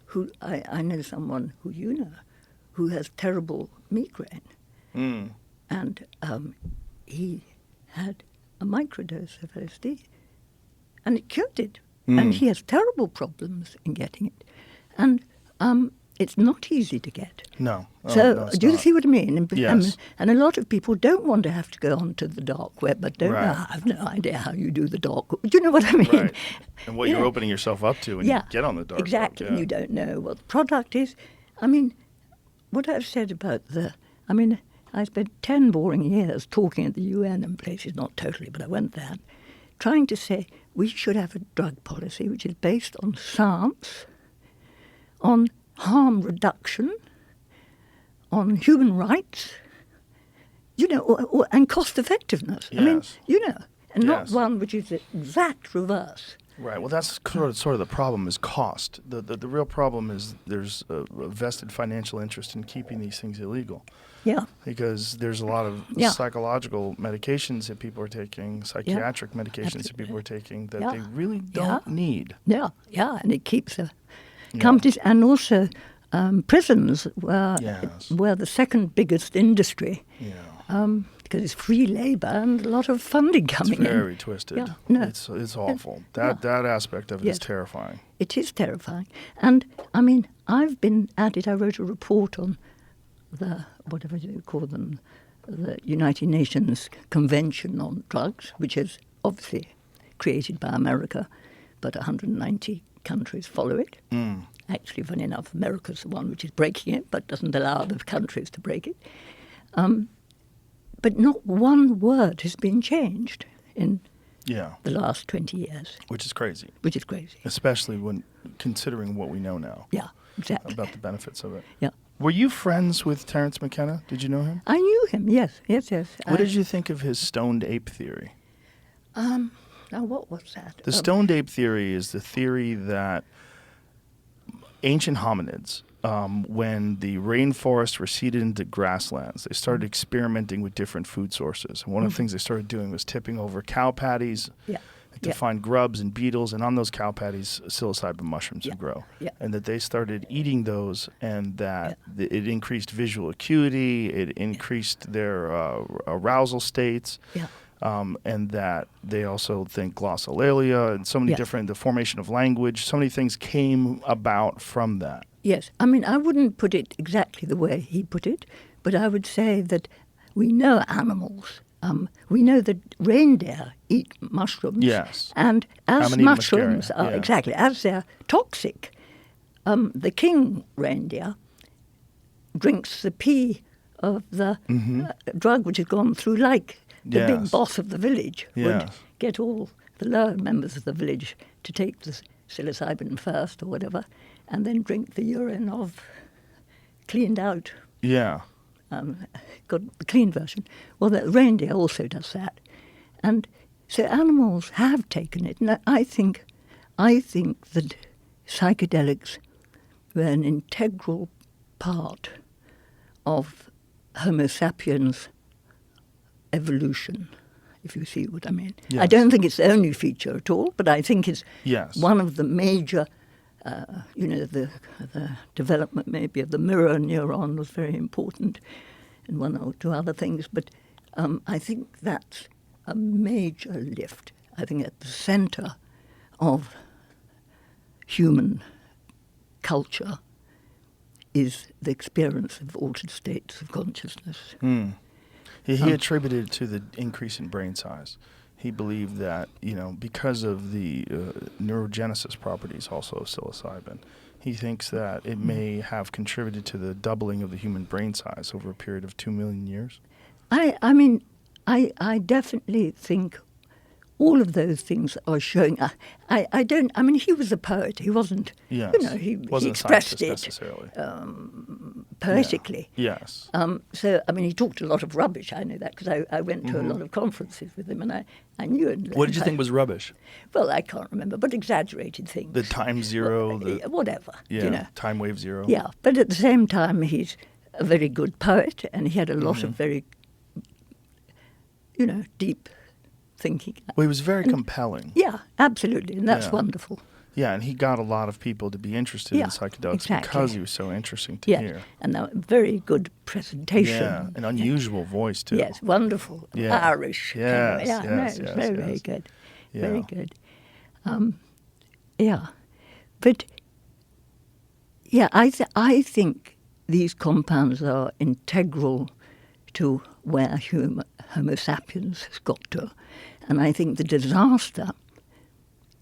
Speaker 5: who I know someone who you know who has terrible migraine.
Speaker 4: Mm.
Speaker 5: And he had a microdose of LSD, and it cured it. And he has terrible problems in getting it. And it's not easy to get.
Speaker 4: No.
Speaker 5: So
Speaker 4: it's
Speaker 5: do you
Speaker 4: not.
Speaker 5: see what I mean?
Speaker 4: Yes.
Speaker 5: And a lot of people don't want to have to go onto the dark web, but don't
Speaker 4: Right.
Speaker 5: know, I have no idea how you do the dark web. Do you know what I mean?
Speaker 4: Right. And what
Speaker 5: You
Speaker 4: you're
Speaker 5: know,
Speaker 4: opening yourself up to when you get on the dark web.
Speaker 5: Exactly.
Speaker 4: Yeah.
Speaker 5: And you don't know what the product is. I mean, what I've said about I spent 10 boring years talking at the UN and places, not totally, but I went there, trying to say we should have a drug policy which is based on science, on harm reduction, on human rights, and cost effectiveness.
Speaker 4: Yes.
Speaker 5: And not
Speaker 4: Yes.
Speaker 5: one which is the exact reverse.
Speaker 4: Right. Well, that's sort of the problem is cost. The real problem is there's a vested financial interest in keeping these things illegal.
Speaker 5: Yeah.
Speaker 4: Because there's a lot of
Speaker 5: Yeah.
Speaker 4: psychological medications that people are taking, psychiatric medications that people are taking that they really don't need.
Speaker 5: Yeah, and it keeps companies and also prisons were
Speaker 4: Yes.
Speaker 5: the second biggest industry because it's free labor and a lot of funding coming
Speaker 4: It's
Speaker 5: in.
Speaker 4: very twisted.
Speaker 5: Yeah, no.
Speaker 4: It's awful. That aspect of it is
Speaker 5: Yes.
Speaker 4: terrifying.
Speaker 5: It is terrifying. And, I mean, I've been at it. I wrote a report on the, whatever you call them, the United Nations Convention on Drugs, which is obviously created by America, but 190 countries follow it.
Speaker 4: Mm.
Speaker 5: Actually, funny enough, America's the one which is breaking it, but doesn't allow other countries to break it. But not one word has been changed in the last 20 years.
Speaker 4: Which is crazy.
Speaker 5: Which is crazy.
Speaker 4: Especially when considering what we know now.
Speaker 5: Yeah, exactly.
Speaker 4: About the benefits of it.
Speaker 5: Yeah.
Speaker 4: Were you friends with Terence McKenna? Did you know him?
Speaker 5: I knew him, yes.
Speaker 4: What did you think of his stoned ape theory?
Speaker 5: Now, what was that?
Speaker 4: The stoned ape theory is the theory that ancient hominids, when the rainforests receded into grasslands, they started experimenting with different food sources. And one of the things they started doing was tipping over cow patties to find grubs and beetles, and on those cow patties, psilocybin mushrooms would grow.
Speaker 5: Yeah.
Speaker 4: And that they started eating those, and that it increased visual acuity, it increased their arousal states.
Speaker 5: Yeah.
Speaker 4: And that they also think glossolalia and so many different, the formation of language, so many things came about from that.
Speaker 5: Yes. I mean, I wouldn't put it exactly the way he put it, but I would say that we know animals. We know that reindeer eat mushrooms.
Speaker 4: Yes.
Speaker 5: And as
Speaker 4: Amanita
Speaker 5: mushrooms
Speaker 4: muscaria,
Speaker 5: are, exactly, as they're toxic, the king reindeer drinks the pee of the drug which has gone through, like the big boss of the village would get all the lower members of the village to take the psilocybin first or whatever, and then drink the urine of cleaned out.
Speaker 4: Yeah.
Speaker 5: Got the clean version. Well, the reindeer also does that. And so animals have taken it. And I think that psychedelics were an integral part of Homo sapiens' evolution. if you see what I mean.
Speaker 4: Yes.
Speaker 5: I don't think it's the only feature at all, but I think it's
Speaker 4: Yes.
Speaker 5: one of the major, the development maybe of the mirror neuron was very important, and one or two other things. But I think that's a major lift. I think at the centre of human culture is the experience of altered states of consciousness.
Speaker 4: He attributed it to the increase in brain size. He believed that, because of the neurogenesis properties also of psilocybin, he thinks that it may have contributed to the doubling of the human brain size over a period of 2 million years.
Speaker 5: I definitely think all of those things are showing. He was a poet. He wasn't,
Speaker 4: Yes.
Speaker 5: he
Speaker 4: Wasn't
Speaker 5: expressed
Speaker 4: a scientist
Speaker 5: it
Speaker 4: necessarily.
Speaker 5: poetically.
Speaker 4: Yeah. Yes.
Speaker 5: He talked a lot of rubbish. I know that because I went to a lot of conferences with him, and I knew it.
Speaker 6: What did you think was rubbish?
Speaker 5: Well, I can't remember, but exaggerated things.
Speaker 4: The time zero,
Speaker 5: whatever.
Speaker 4: time wave zero.
Speaker 5: Yeah, but at the same time, he's a very good poet, and he had a lot of very, deep thinking.
Speaker 4: Well, he was very compelling.
Speaker 5: Yeah, absolutely, and that's
Speaker 4: Yeah.
Speaker 5: wonderful.
Speaker 4: Yeah, and he got a lot of people to be interested in psychedelics
Speaker 5: exactly.
Speaker 4: because he was so interesting to
Speaker 5: Yeah,
Speaker 4: hear.
Speaker 5: and a very good presentation.
Speaker 4: Yeah, an unusual voice too.
Speaker 5: Yes, wondrul.
Speaker 4: Yeah.
Speaker 5: Irish.
Speaker 4: Yes,
Speaker 5: Yeah,
Speaker 4: yes,
Speaker 5: it was
Speaker 4: yes,
Speaker 5: very,
Speaker 4: yes.
Speaker 5: very good.
Speaker 4: Yeah.
Speaker 5: Very good. But I think these compounds are integral to where Homo sapiens has got to. And I think the disaster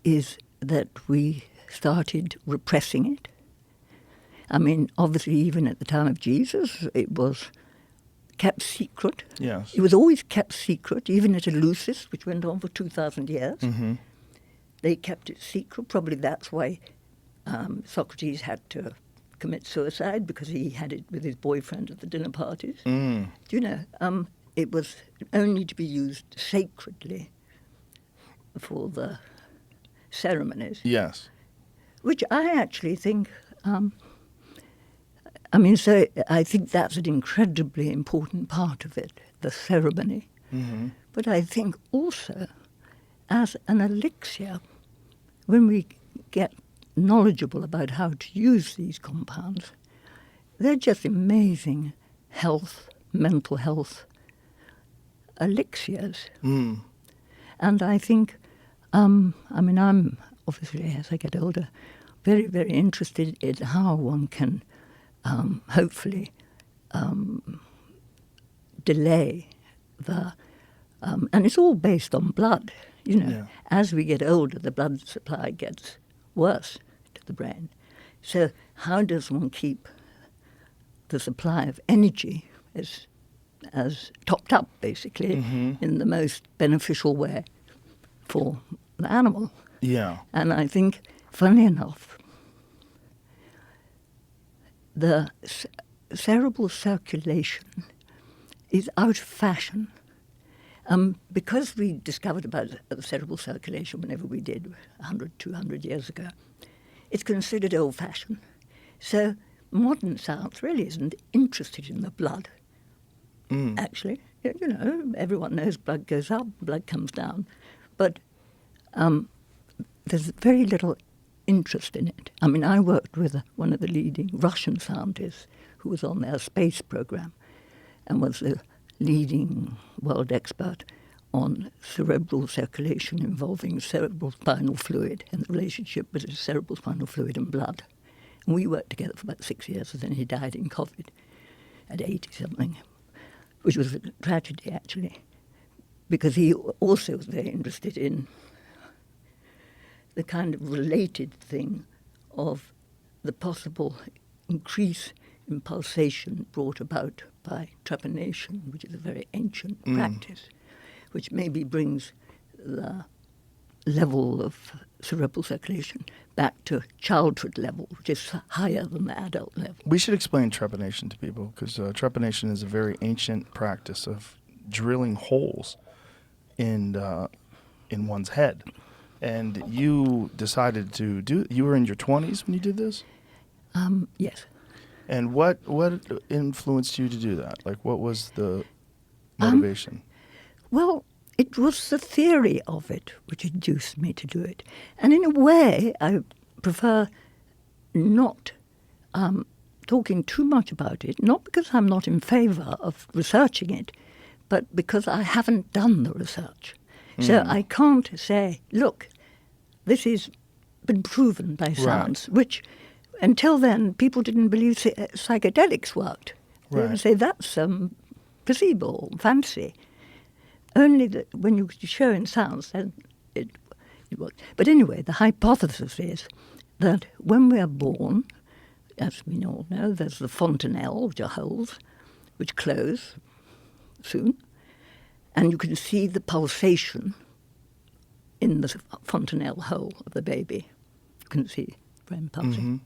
Speaker 5: is that we started repressing it. Obviously, even at the time of Jesus, it was kept secret.
Speaker 4: Yes.
Speaker 5: It was always kept secret, even at Eleusis, which went on for 2,000 years.
Speaker 4: Mm-hmm.
Speaker 5: They kept it secret. Probably that's why Socrates had to commit suicide, because he had it with his boyfriend at the dinner parties.
Speaker 4: Mm.
Speaker 5: Do you know? It was only to be used sacredly for the ceremonies.
Speaker 4: Yes.
Speaker 5: Which I actually think, so I think that's an incredibly important part of it, the ceremony.
Speaker 4: Mm-hmm.
Speaker 5: But I think also, as an elixir, when we get knowledgeable about how to use these compounds, they're just amazing mental health elixirs.
Speaker 4: Mm.
Speaker 5: And I think, I'm obviously, as I get older, very, very interested in how one can hopefully delay the, and it's all based on blood.
Speaker 4: Yeah.
Speaker 5: As we get older, the blood supply gets worse to the brain. So how does one keep the supply of energy as topped up, basically, in the most beneficial way for the animal?
Speaker 4: Yeah.
Speaker 5: And I think, funnily enough, the cerebral circulation is out of fashion. Because we discovered about the cerebral circulation whenever we did, 100, 200 years ago, it's considered old-fashioned. So modern science really isn't interested in the blood, actually. Everyone knows blood goes up, blood comes down. But there's very little interest in it. I worked with one of the leading Russian scientists who was on their space program and was the leading world expert on cerebral circulation involving cerebral spinal fluid and the relationship between cerebral spinal fluid and blood. And we worked together for about 6 years, and then he died in COVID at 80-something, which was a tragedy, actually, because he also was very interested in the kind of related thing of the possible increase in pulsation brought about by trepanation, which is a very ancient practice, which maybe brings the level of cerebral circulation back to childhood level, which is higher than the adult level.
Speaker 4: We should explain trepanation to people, because trepanation is a very ancient practice of drilling holes in one's head. And you decided to you were in your 20s when you did this?
Speaker 5: Yes.
Speaker 4: And what influenced you to do that? Like, what was the motivation?
Speaker 5: Well, it was the theory of it which induced me to do it. And in a way, I prefer not talking too much about it, not because I'm not in favour of researching it, but because I haven't done the research. So I can't say, look, this has been proven by science, which until then people didn't believe psychedelics worked. They would say that's placebo, fancy. Only that when you show in science, then it works. But anyway, the hypothesis is that when we are born, as we all know, there's the fontanelle, which are holes, which close soon, and you can see the pulsation in the fontanelle hole of the baby. You can see brain pulsing.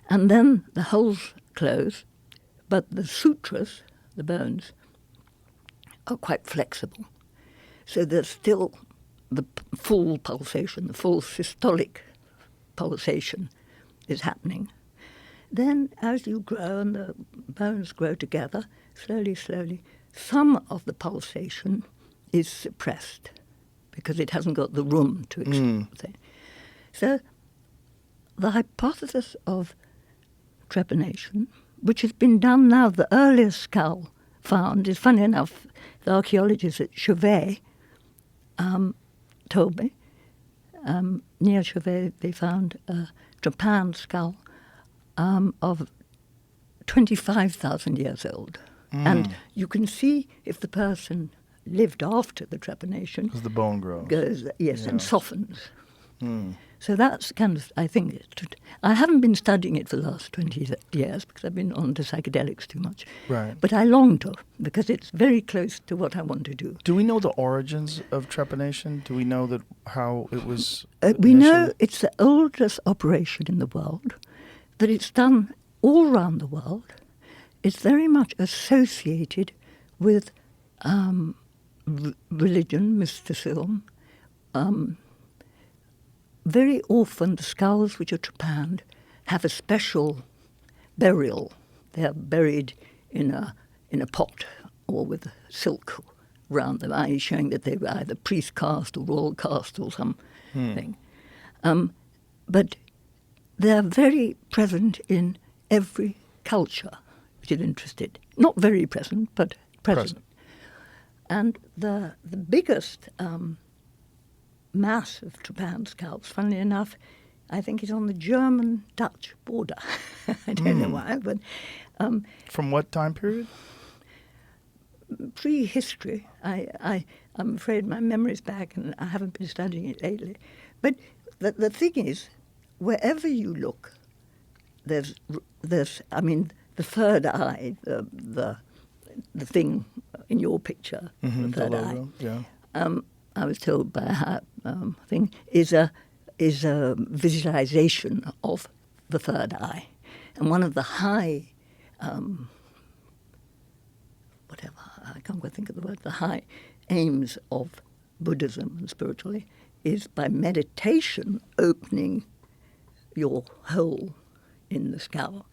Speaker 5: And then the holes close, but the sutras, the bones, are quite flexible. So there's still the full pulsation, the full systolic pulsation is happening. Then as you grow and the bones grow together, slowly, slowly, some of the pulsation is suppressed because it hasn't got the room to explain. So the hypothesis of trepanation, which has been done now, the earliest skull found is, funny enough, the archaeologists at Chauvet told me, near Chauvet they found a trepan skull of 25,000 years old. And you can see if the person lived after the trepanation.
Speaker 4: Because the bone grows.
Speaker 5: And softens. So that's kind of, I think, I haven't been studying it for the last 20 years because I've been on to psychedelics too much.
Speaker 4: Right.
Speaker 5: But I long to, because it's very close to what I want to do.
Speaker 4: Do we know the origins of trepanation? Do we know that how it was
Speaker 5: We know it's the oldest operation in the world, that it's done all around the world. It's very much associated with religion, mysticism. Very often the skulls which are trepanned have a special burial. They are buried in a pot or with silk around them, i.e. showing that they were either priest caste or royal caste or something. But they are very present in every culture which is interested. Not very present, but present. And the biggest mass of trepan skulls, funnily enough, I think is on the German-Dutch border. I don't know why, but...
Speaker 4: From what time period?
Speaker 5: Prehistory. I'm afraid my memory's back and I haven't been studying it lately. But the thing is, wherever you look, there's I mean, the third eye, the thing in your picture, the third eye.
Speaker 4: Yeah.
Speaker 5: I was told by a thing is a visualization of the third eye, and one of the high, whatever, I can't quite think of the word, the high aims of Buddhism and spiritually is by meditation opening your hole in the skull,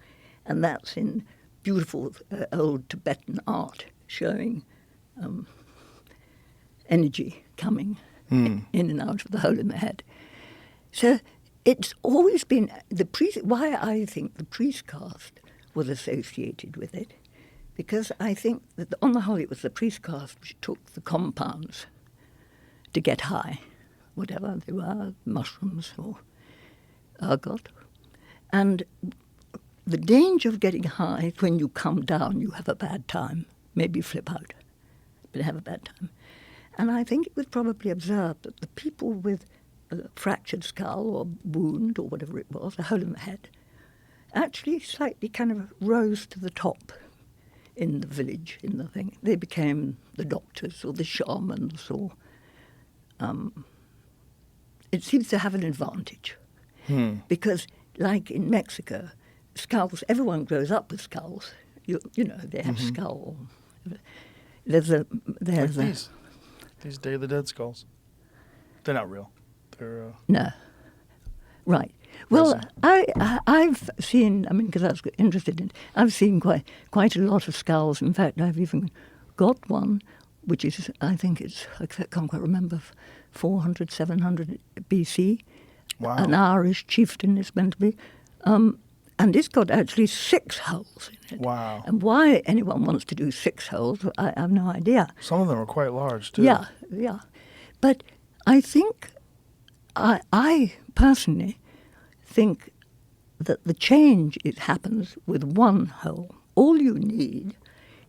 Speaker 5: and that's in beautiful old Tibetan art showing energy coming in and out of the hole in the head. So it's always been why I think the priest caste was associated with it, because I think that on the whole it was the priest caste which took the compounds to get high, whatever they were, mushrooms or ergot. And the danger of getting high is when you come down, you have a bad time, maybe flip out, but have a bad time. And I think it was probably observed that the people with a fractured skull or wound or whatever it was, a hole in the head, actually slightly kind of rose to the top in the village, in the thing. They became the doctors or the shamans or... it seems to have an advantage. Because, like in Mexico, skulls, everyone grows up with skulls. You know, they have skull. There's
Speaker 4: These Day of the Dead skulls. They're not real. They're
Speaker 5: no, right. Well, I've seen. I mean, because I was interested in. I've seen quite a lot of skulls. In fact, I've even got one which is, I think I can't quite remember, 400, 700 BC.
Speaker 4: Wow.
Speaker 5: An Irish chieftain is meant to be. And it's got actually 6 holes in it.
Speaker 4: Wow.
Speaker 5: And why anyone wants to do 6 holes, I have no idea.
Speaker 4: Some of them are quite large, too.
Speaker 5: Yeah. But I think, I personally think that the change, it happens with 1 hole. All you need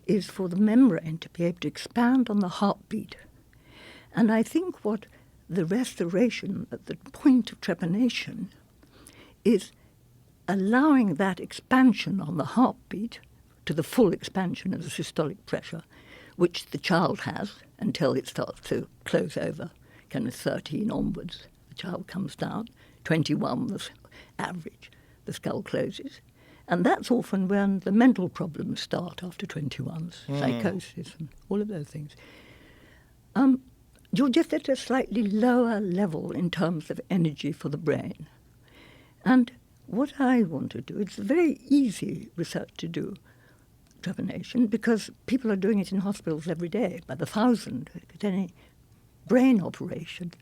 Speaker 5: is for the membrane to be able to expand on the heartbeat. And I think what the restoration at the point of trepanation is allowing that expansion on the heartbeat to the full expansion of the systolic pressure, which the child has until it starts to close over, kind of 13 onwards. The child comes down, 21 the average, the skull closes. And that's often when the mental problems start after 21, psychosis and all of those things. You're just at a slightly lower level in terms of energy for the brain. And what I want to do, it's very easy research to do, trepanation, because people are doing it in hospitals every day by the thousand. At any brain operation,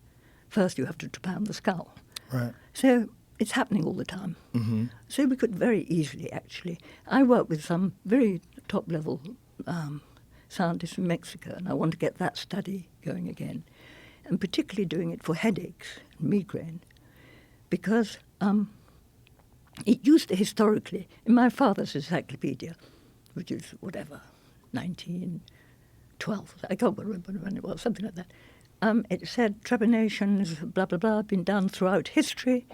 Speaker 5: first you have to trepan the skull.
Speaker 4: Right.
Speaker 5: So it's happening all the time.
Speaker 4: Mm-hmm.
Speaker 5: So we could very easily, actually. I work with some very top-level scientists in Mexico, and I want to get that study going again, and particularly doing it for headaches and migraine, because it used to historically, in my father's encyclopedia, which is whatever, 1912, I can't remember when it was, something like that, it said trepanation is blah, blah, blah, been done throughout history,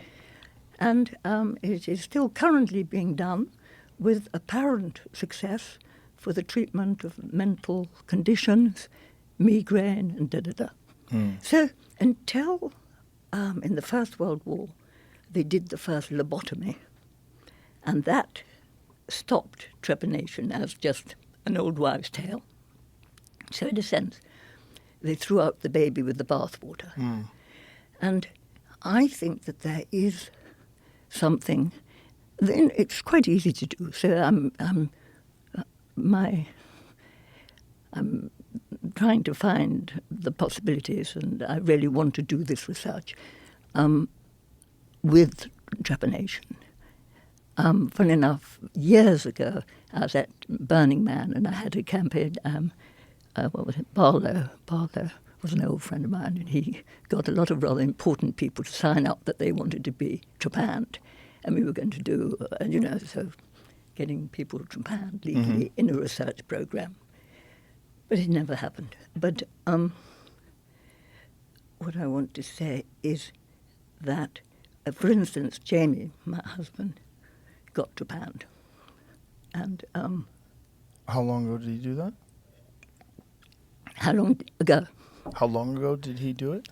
Speaker 5: and it is still currently being done with apparent success for the treatment of mental conditions, migraine, and da-da-da. So until in the First World War, they did the first lobotomy, and that stopped trepanation as just an old wives' tale. So in a sense, they threw out the baby with the bathwater. And I think that there is something, then it's quite easy to do. So I'm trying to find the possibilities, and I really want to do this research with trepanation. Funny enough, years ago, I was at Burning Man, and I had a campaign. What was it? Barlow was an old friend of mine, and he got a lot of rather important people to sign up that they wanted to be trepanned, and we were going to do, so getting people trepanned legally in a research program. But it never happened. But what I want to say is that, for instance, Jamie, my husband, got trepanned. And
Speaker 4: How long ago did he do that?
Speaker 5: how long ago?
Speaker 4: How long ago did he do it?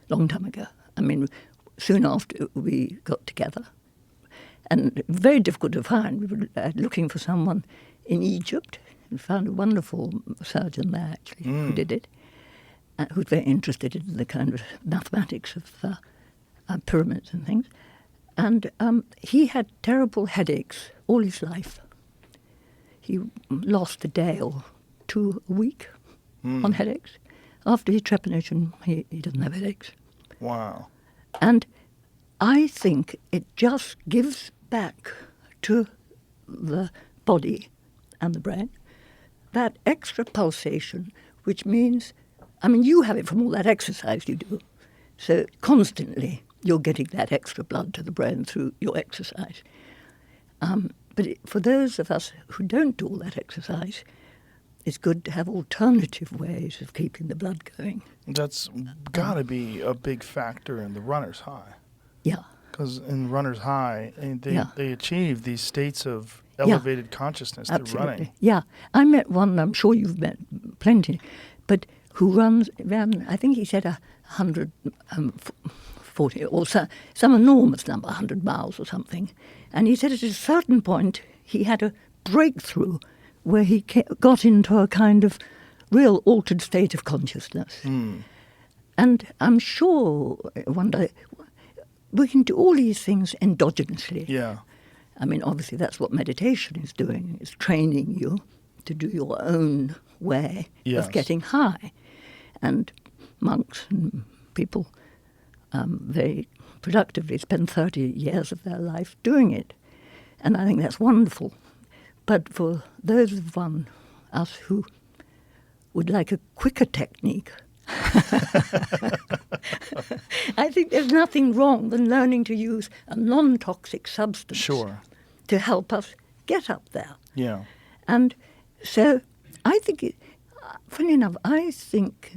Speaker 5: Long time ago. I mean, soon after we got together. And very difficult to find. We were looking for someone in Egypt and found a wonderful surgeon there, actually, who did it, who's very interested in the kind of mathematics of pyramids and things. And he had terrible headaches all his life. He lost a day or 2 a week on headaches. After his trepanation, he doesn't have headaches.
Speaker 4: Wow.
Speaker 5: And I think it just gives back to the body and the brain that extra pulsation, which means, I mean, you have it from all that exercise you do. So constantly you're getting that extra blood to the brain through your exercise. But for those of us who don't do all that exercise, it's good to have alternative ways of keeping the blood going.
Speaker 4: That's got to be a big factor in the runner's high.
Speaker 5: Yeah.
Speaker 4: Because in runner's high, they achieve these states of elevated consciousness through running.
Speaker 5: Yeah. I met one, I'm sure you've met plenty, but who ran, I think he said 140 or some enormous number, 100 miles or something. And he said at a certain point he had a breakthrough where he got into a kind of real altered state of consciousness. And I'm sure one day we can do all these things endogenously.
Speaker 4: Yeah.
Speaker 5: I mean, obviously that's what meditation is doing. It's training you to do your own way
Speaker 4: Yes.
Speaker 5: of getting high. And monks and people very productively spend 30 years of their life doing it. And I think that's wonderful. But for those of us who would like a quicker technique, I think there's nothing wrong than learning to use a non-toxic substance
Speaker 4: Sure.
Speaker 5: to help us get up there.
Speaker 4: Yeah.
Speaker 5: And so I think, funny enough, I think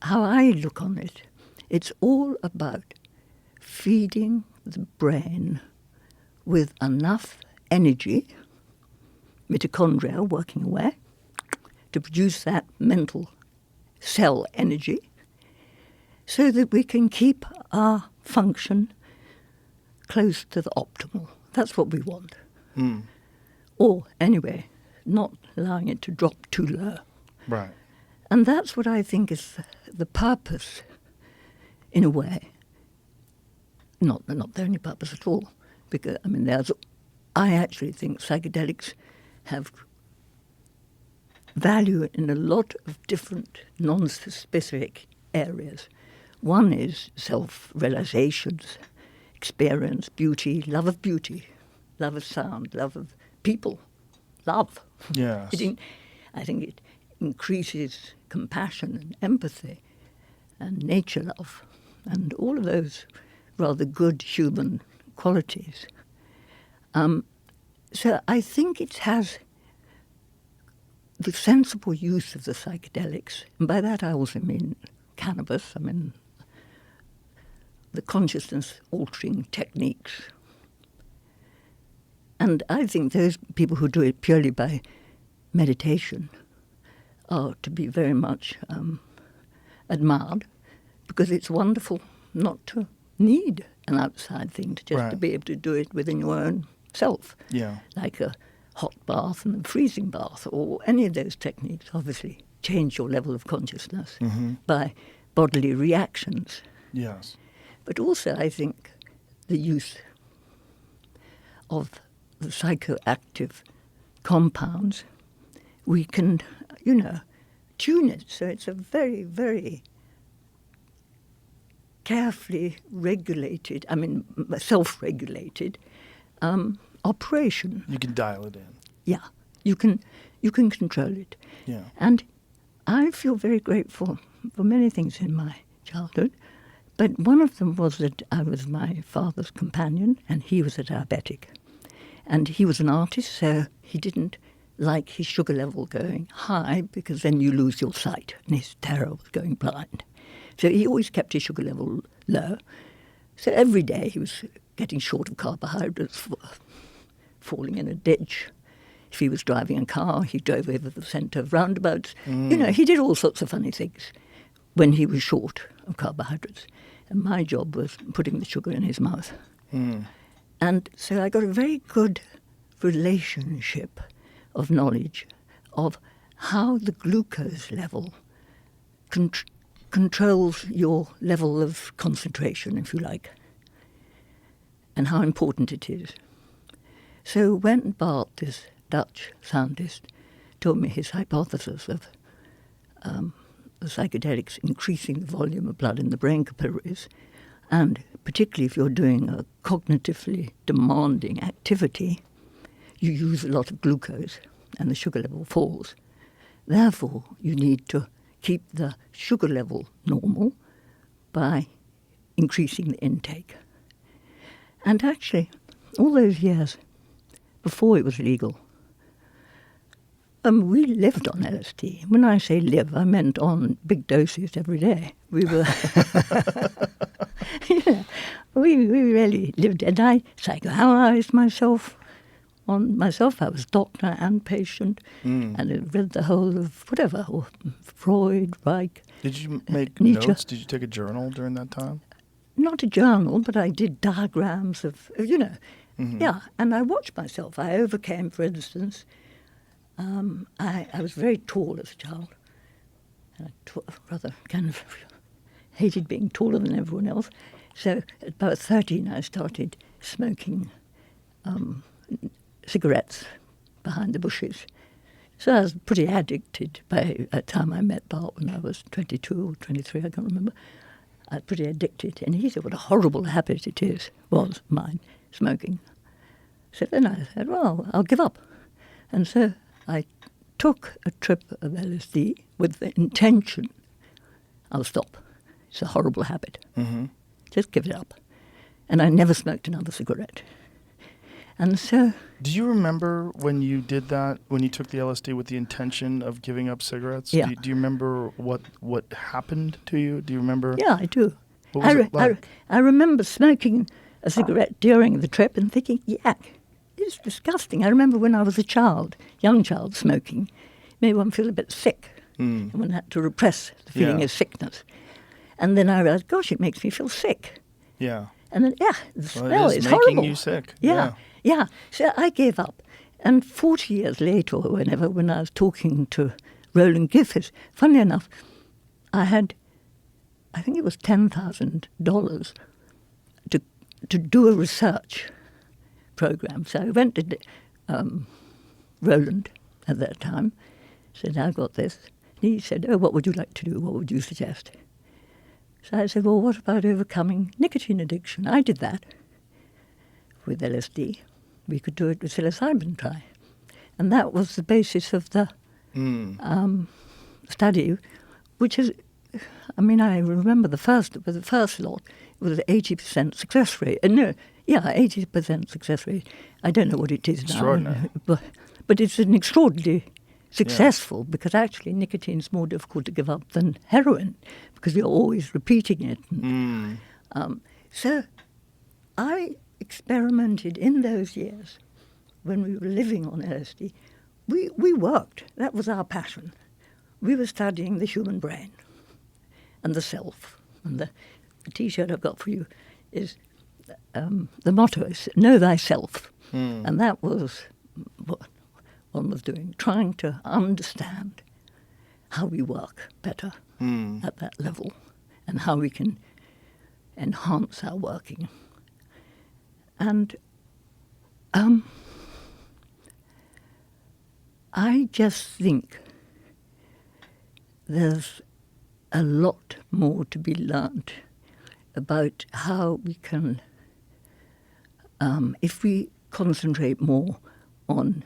Speaker 5: how I look on it, it's all about feeding the brain with enough energy, mitochondria working away, to produce that mental cell energy, so that we can keep our function close to the optimal. That's what we want. Or, anyway, not allowing it to drop too low.
Speaker 4: Right.
Speaker 5: And that's what I think is the purpose, in a way. Not the only purpose at all. Because, I actually think psychedelics have value in a lot of different non-specific areas. One is self-realizations, experience, beauty, love of sound, love of people, love.
Speaker 4: Yes.
Speaker 5: I think it increases compassion and empathy and nature love and all of those rather good human qualities. So I think it has the sensible use of the psychedelics, and by that I also mean cannabis, the consciousness-altering techniques. And I think those people who do it purely by meditation are to be very much admired, because it's wonderful not to need an outside thing, to just to be able to do it within your own self.
Speaker 4: Yeah.
Speaker 5: Like a hot bath and a freezing bath, or any of those techniques obviously change your level of consciousness by bodily reactions.
Speaker 4: Yes.
Speaker 5: But also I think the use of the psychoactive compounds, we can, tune it. So it's a very, very carefully regulated, self-regulated operation.
Speaker 4: You can dial it in.
Speaker 5: Yeah, you can control it.
Speaker 4: Yeah.
Speaker 5: And I feel very grateful for many things in my childhood, but one of them was that I was my father's companion, and he was a diabetic. And he was an artist, so he didn't like his sugar level going high, because then you lose your sight, and his terror was going blind. So he always kept his sugar level low. So every day he was getting short of carbohydrates, falling in a ditch. If he was driving a car, he drove over the centre of roundabouts. He did all sorts of funny things when he was short of carbohydrates. And my job was putting the sugar in his mouth. And so I got a very good relationship of knowledge of how the glucose level controls your level of concentration, if you like, and how important it is. So when Bart, this Dutch scientist, told me his hypothesis of the psychedelics increasing the volume of blood in the brain capillaries, and particularly if you're doing a cognitively demanding activity, you use a lot of glucose and the sugar level falls. Therefore, you need to keep the sugar level normal by increasing the intake. And actually, all those years before it was legal, we lived on LSD. When I say live, I meant on big doses every day. We were, we really lived. And I psychoanalyzed myself. I was doctor and patient, and I read the whole of whatever, or Freud, Reich.
Speaker 4: Did you make
Speaker 5: Nietzsche.
Speaker 4: notes? Did you take a journal during that time?
Speaker 5: Not a journal, but I did diagrams of, yeah, and I watched myself. I overcame, for instance, I was very tall as a child. And I rather kind of hated being taller than everyone else. So at about 13, I started smoking cigarettes, behind the bushes. So I was pretty addicted by the time I met Bart when I was 22 or 23, I can't remember. I was pretty addicted. And he said, what a horrible habit it was mine, smoking. So then I said, well, I'll give up. And so I took a trip of LSD with the intention, I'll stop. It's a horrible habit.
Speaker 4: Mm-hmm.
Speaker 5: Just give it up. And I never smoked another cigarette. And so...
Speaker 4: Do you remember when you did that, when you took the LSD with the intention of giving up cigarettes?
Speaker 5: Yeah.
Speaker 4: Do you remember what happened to you? Do you remember?
Speaker 5: Yeah, I do.
Speaker 4: What was it like?
Speaker 5: I remember smoking a cigarette during the trip and thinking, yuck, it's disgusting. I remember when I was a child, young child, smoking, made one feel a bit sick. And one had to repress the feeling of sickness. And then I realized, gosh, it makes me feel sick.
Speaker 4: Yeah.
Speaker 5: And then, the smell
Speaker 4: it is
Speaker 5: is
Speaker 4: making
Speaker 5: horrible.
Speaker 4: you sick.
Speaker 5: Yeah. So I gave up. And 40 years later, or whenever, when I was talking to Roland Griffiths, funnily enough, I think it was $10,000 to do a research program. So I went to Roland at that time, said, I've got this. And he said, oh, what would you like to do? What would you suggest? So I said, well, what about overcoming nicotine addiction? I did that with LSD. We could do it with psilocybin try. And that was the basis of the study, which is, I mean, I remember the first lot, it was 80% success rate. 80% success rate. I don't know what it is
Speaker 4: Extraordinary.
Speaker 5: now. But it's an extraordinarily successful because actually nicotine is more difficult to give up than heroin because you're always repeating it. So I experimented in those years when we were living on LSD. We worked. That was our passion. We were studying the human brain and the self. And the T-shirt I've got for you is, the motto is, know thyself. And that was what one was doing, trying to understand how we work better at that level and how we can enhance our working. And I just think there's a lot more to be learned about how we can, if we concentrate more on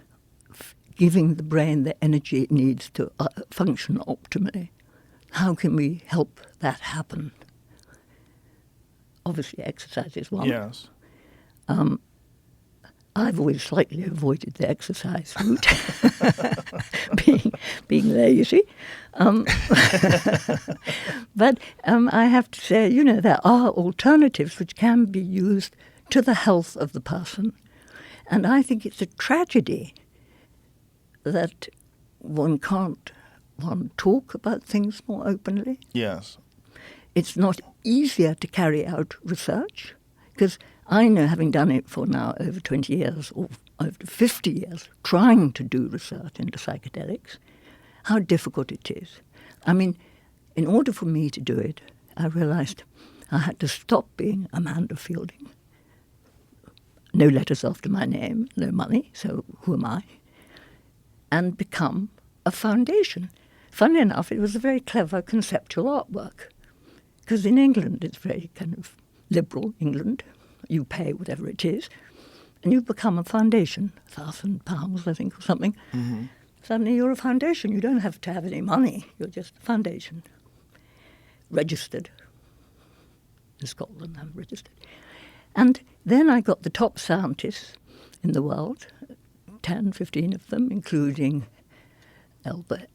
Speaker 5: giving the brain the energy it needs to function optimally, how can we help that happen? Obviously, exercise is one.
Speaker 4: Yes.
Speaker 5: I've always slightly avoided the exercise route, being lazy. But I have to say, there are alternatives which can be used to the health of the person. And I think it's a tragedy that one can't talk about things more openly.
Speaker 4: Yes.
Speaker 5: It's not easier to carry out research because I know, having done it for now over 20 years or over 50 years, trying to do research into psychedelics, how difficult it is. I mean, in order for me to do it, I realized I had to stop being Amanda Feilding. No letters after my name, no money, so who am I? And become a foundation. Funnily enough, it was a very clever conceptual artwork. Because in England, it's very kind of liberal, England. You pay whatever it is, and you become a foundation, £1,000, I think, or something.
Speaker 4: Mm-hmm.
Speaker 5: Suddenly you're a foundation. You don't have to have any money. You're just a foundation. Registered. In Scotland, I'm registered. And then I got the top scientists in the world, 10, 15 of them, including Albert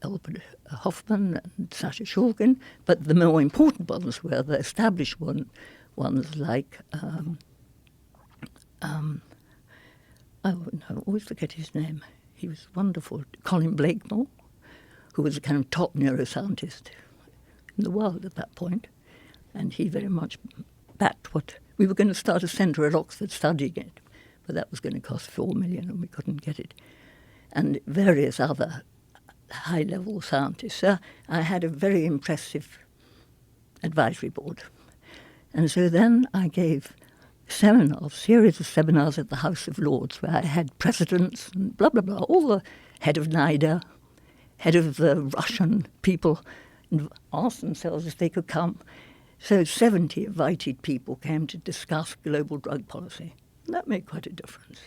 Speaker 5: Hoffman and Sasha Shulgin, but the more important ones were the established ones like, I always forget his name. He was wonderful. Colin Blakemore, who was a kind of top neuroscientist in the world at that point, and he very much backed what we were going to start a centre at Oxford studying it, but that was going to cost $4 million and we couldn't get it, and various other high-level scientists. So I had a very impressive advisory board. And so then I gave seminars, series of seminars at the House of Lords, where I had presidents and blah, blah, blah, all the head of NIDA, head of the Russian people, and asked themselves if they could come. So 70 invited people came to discuss global drug policy. And that made quite a difference.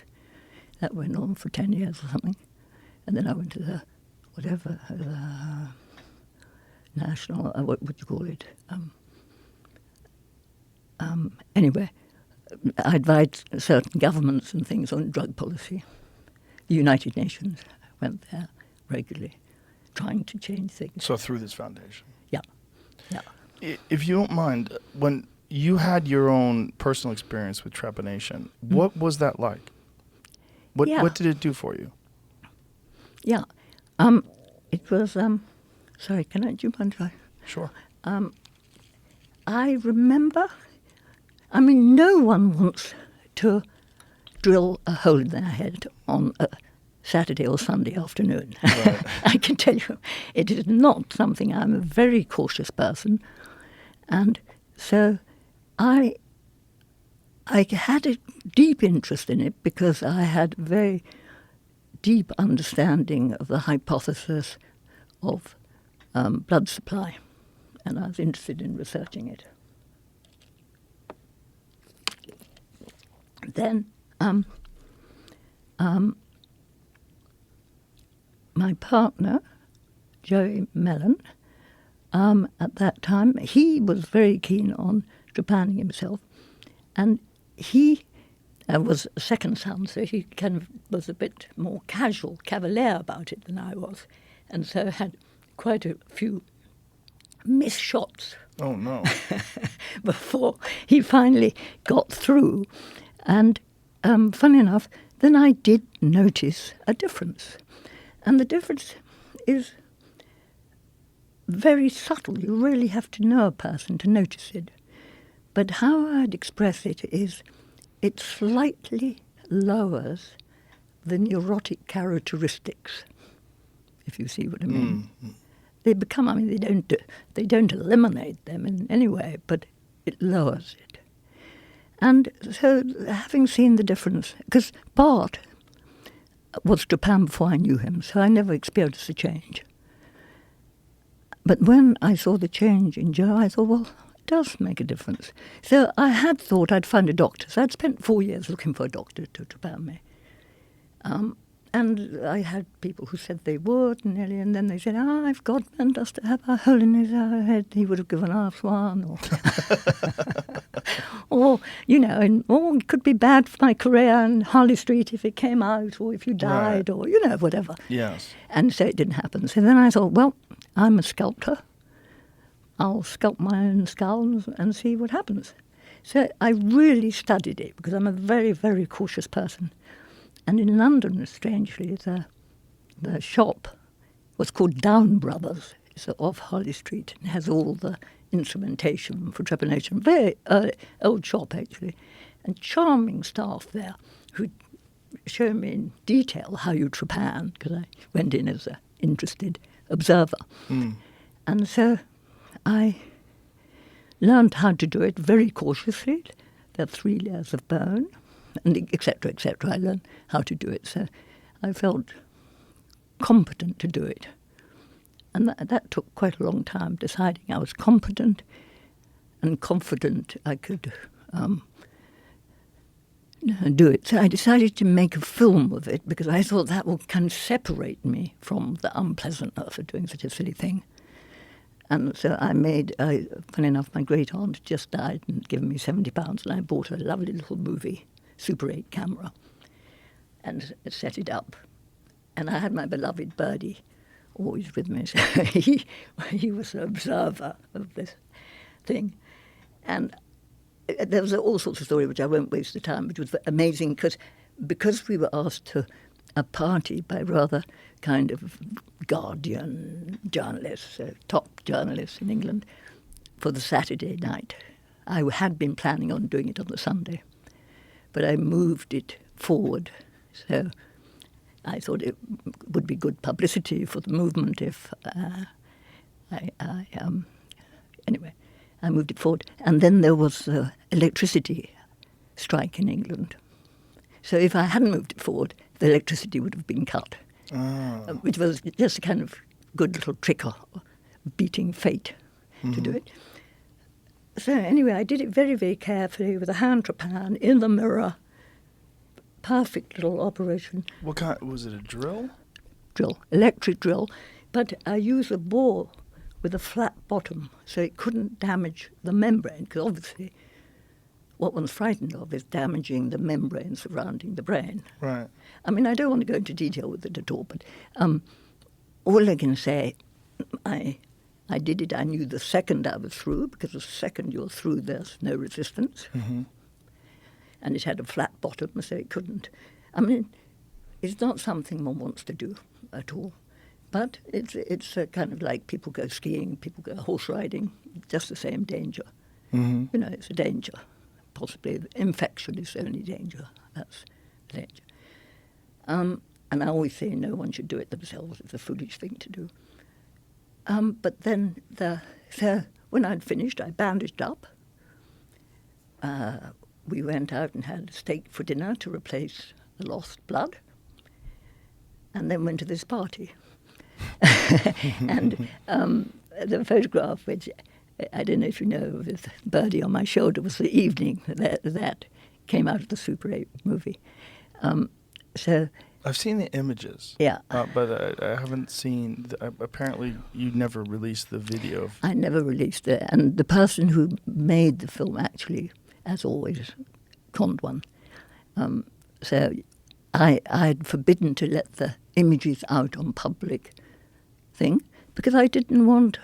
Speaker 5: That went on for 10 years or something. And then I went to the, national, what would you call it? Anyway, I advised certain governments and things on drug policy. The United Nations, I went there regularly, trying to change things.
Speaker 4: So through this foundation?
Speaker 5: Yeah.
Speaker 4: If you don't mind, when you had your own personal experience with trepanation, what was that like? What did it do for you?
Speaker 5: Yeah. It was, sorry, do you mind if I?
Speaker 4: Sure.
Speaker 5: I remember, no one wants to drill a hole in their head on a Saturday or Sunday afternoon.
Speaker 4: Right.
Speaker 5: I can tell you, it is not something. I'm a very cautious person. And so I had a deep interest in it because I had very deep understanding of the hypothesis of blood supply, and I was interested in researching it. Then my partner, Joey Mellon, at that time, he was very keen on trepanning himself, and he was a second son, so he kind of was a bit more cavalier about it than I was, and so had quite a few missed shots.
Speaker 4: Oh, no.
Speaker 5: Before he finally got through. And funny enough, then I did notice a difference. And the difference is very subtle. You really have to know a person to notice it. But how I'd express it is it slightly lowers the neurotic characteristics, if you see what I mean. They become, they don't eliminate them in any way, but it lowers it. And so having seen the difference, because Bart was Japan before I knew him, so I never experienced the change. But when I saw the change in Joe, I thought, well, it does make a difference. So I had thought I'd find a doctor. So I'd spent 4 years looking for a doctor to Japan me. And I had people who said they would, and then they said, I've got man does to have a hole in his head. He would have given us one. Or, it could be bad for my career in Harley Street if it came out, or if you died, or, whatever.
Speaker 4: Yes.
Speaker 5: And so it didn't happen. So then I thought, well, I'm a sculptor. I'll sculpt my own skull and see what happens. So I really studied it because I'm a very, very cautious person. And in London, strangely, the shop was called Down Brothers. It's off Harley Street and has all the instrumentation for trepanation. Very old shop, actually. And charming staff there who show me in detail how you trepan, because I went in as an interested observer. And so I learned how to do it very cautiously. There are 3 layers of bone, and et cetera, et cetera. I learned how to do it. So I felt competent to do it. And that took quite a long time, deciding I was competent and confident I could do it. So I decided to make a film of it because I thought that would kind of separate me from the unpleasantness of doing such a silly thing. And so I made, funny enough, my great aunt just died and given me £70, and I bought a lovely little movie Super 8 camera and set it up. And I had my beloved Birdie always with me. So he was an observer of this thing. And there was all sorts of stories which I won't waste the time, which was amazing because we were asked to a party by rather kind of Guardian journalists, top journalists in England, for the Saturday night. I had been planning on doing it on the Sunday, but I moved it forward. So I thought it would be good publicity for the movement if anyway, I moved it forward. And then there was electricity strike in England. So if I hadn't moved it forward, the electricity would have been cut, which was just a kind of good little trick of beating fate to do it. So anyway, I did it very, very carefully with a hand trepan in the mirror. Perfect little operation.
Speaker 4: What kind? Was it a drill?
Speaker 5: Drill, electric drill. But I used a bore with a flat bottom so it couldn't damage the membrane, because obviously what one's frightened of is damaging the membrane surrounding the brain.
Speaker 4: Right.
Speaker 5: I mean, I don't want to go into detail with it at all, but all I can say, I did it. I knew the second I was through, because the second you're through, there's no resistance.
Speaker 4: Mm-hmm.
Speaker 5: And it had a flat bottom, so it couldn't. I mean, it's not something one wants to do at all. But it's kind of like people go skiing, people go horse riding, just the same danger.
Speaker 4: Mm-hmm.
Speaker 5: You know, it's a danger. Possibly infection is the only danger. That's the danger. And I always say no one should do it themselves. It's a foolish thing to do. But then, so when I'd finished, I bandaged up. We went out and had steak for dinner to replace the lost blood, and then went to this party. And the photograph, which I don't know if you know, with Birdie on my shoulder, was the evening that came out of the Super 8 movie. So
Speaker 4: I've seen the images.
Speaker 5: Yeah.
Speaker 4: But I haven't seen. Apparently, you never released the video.
Speaker 5: I never released it, and the person who made the film actually, as always, conned one. So I'd forbidden to let the images out on public thing because I didn't want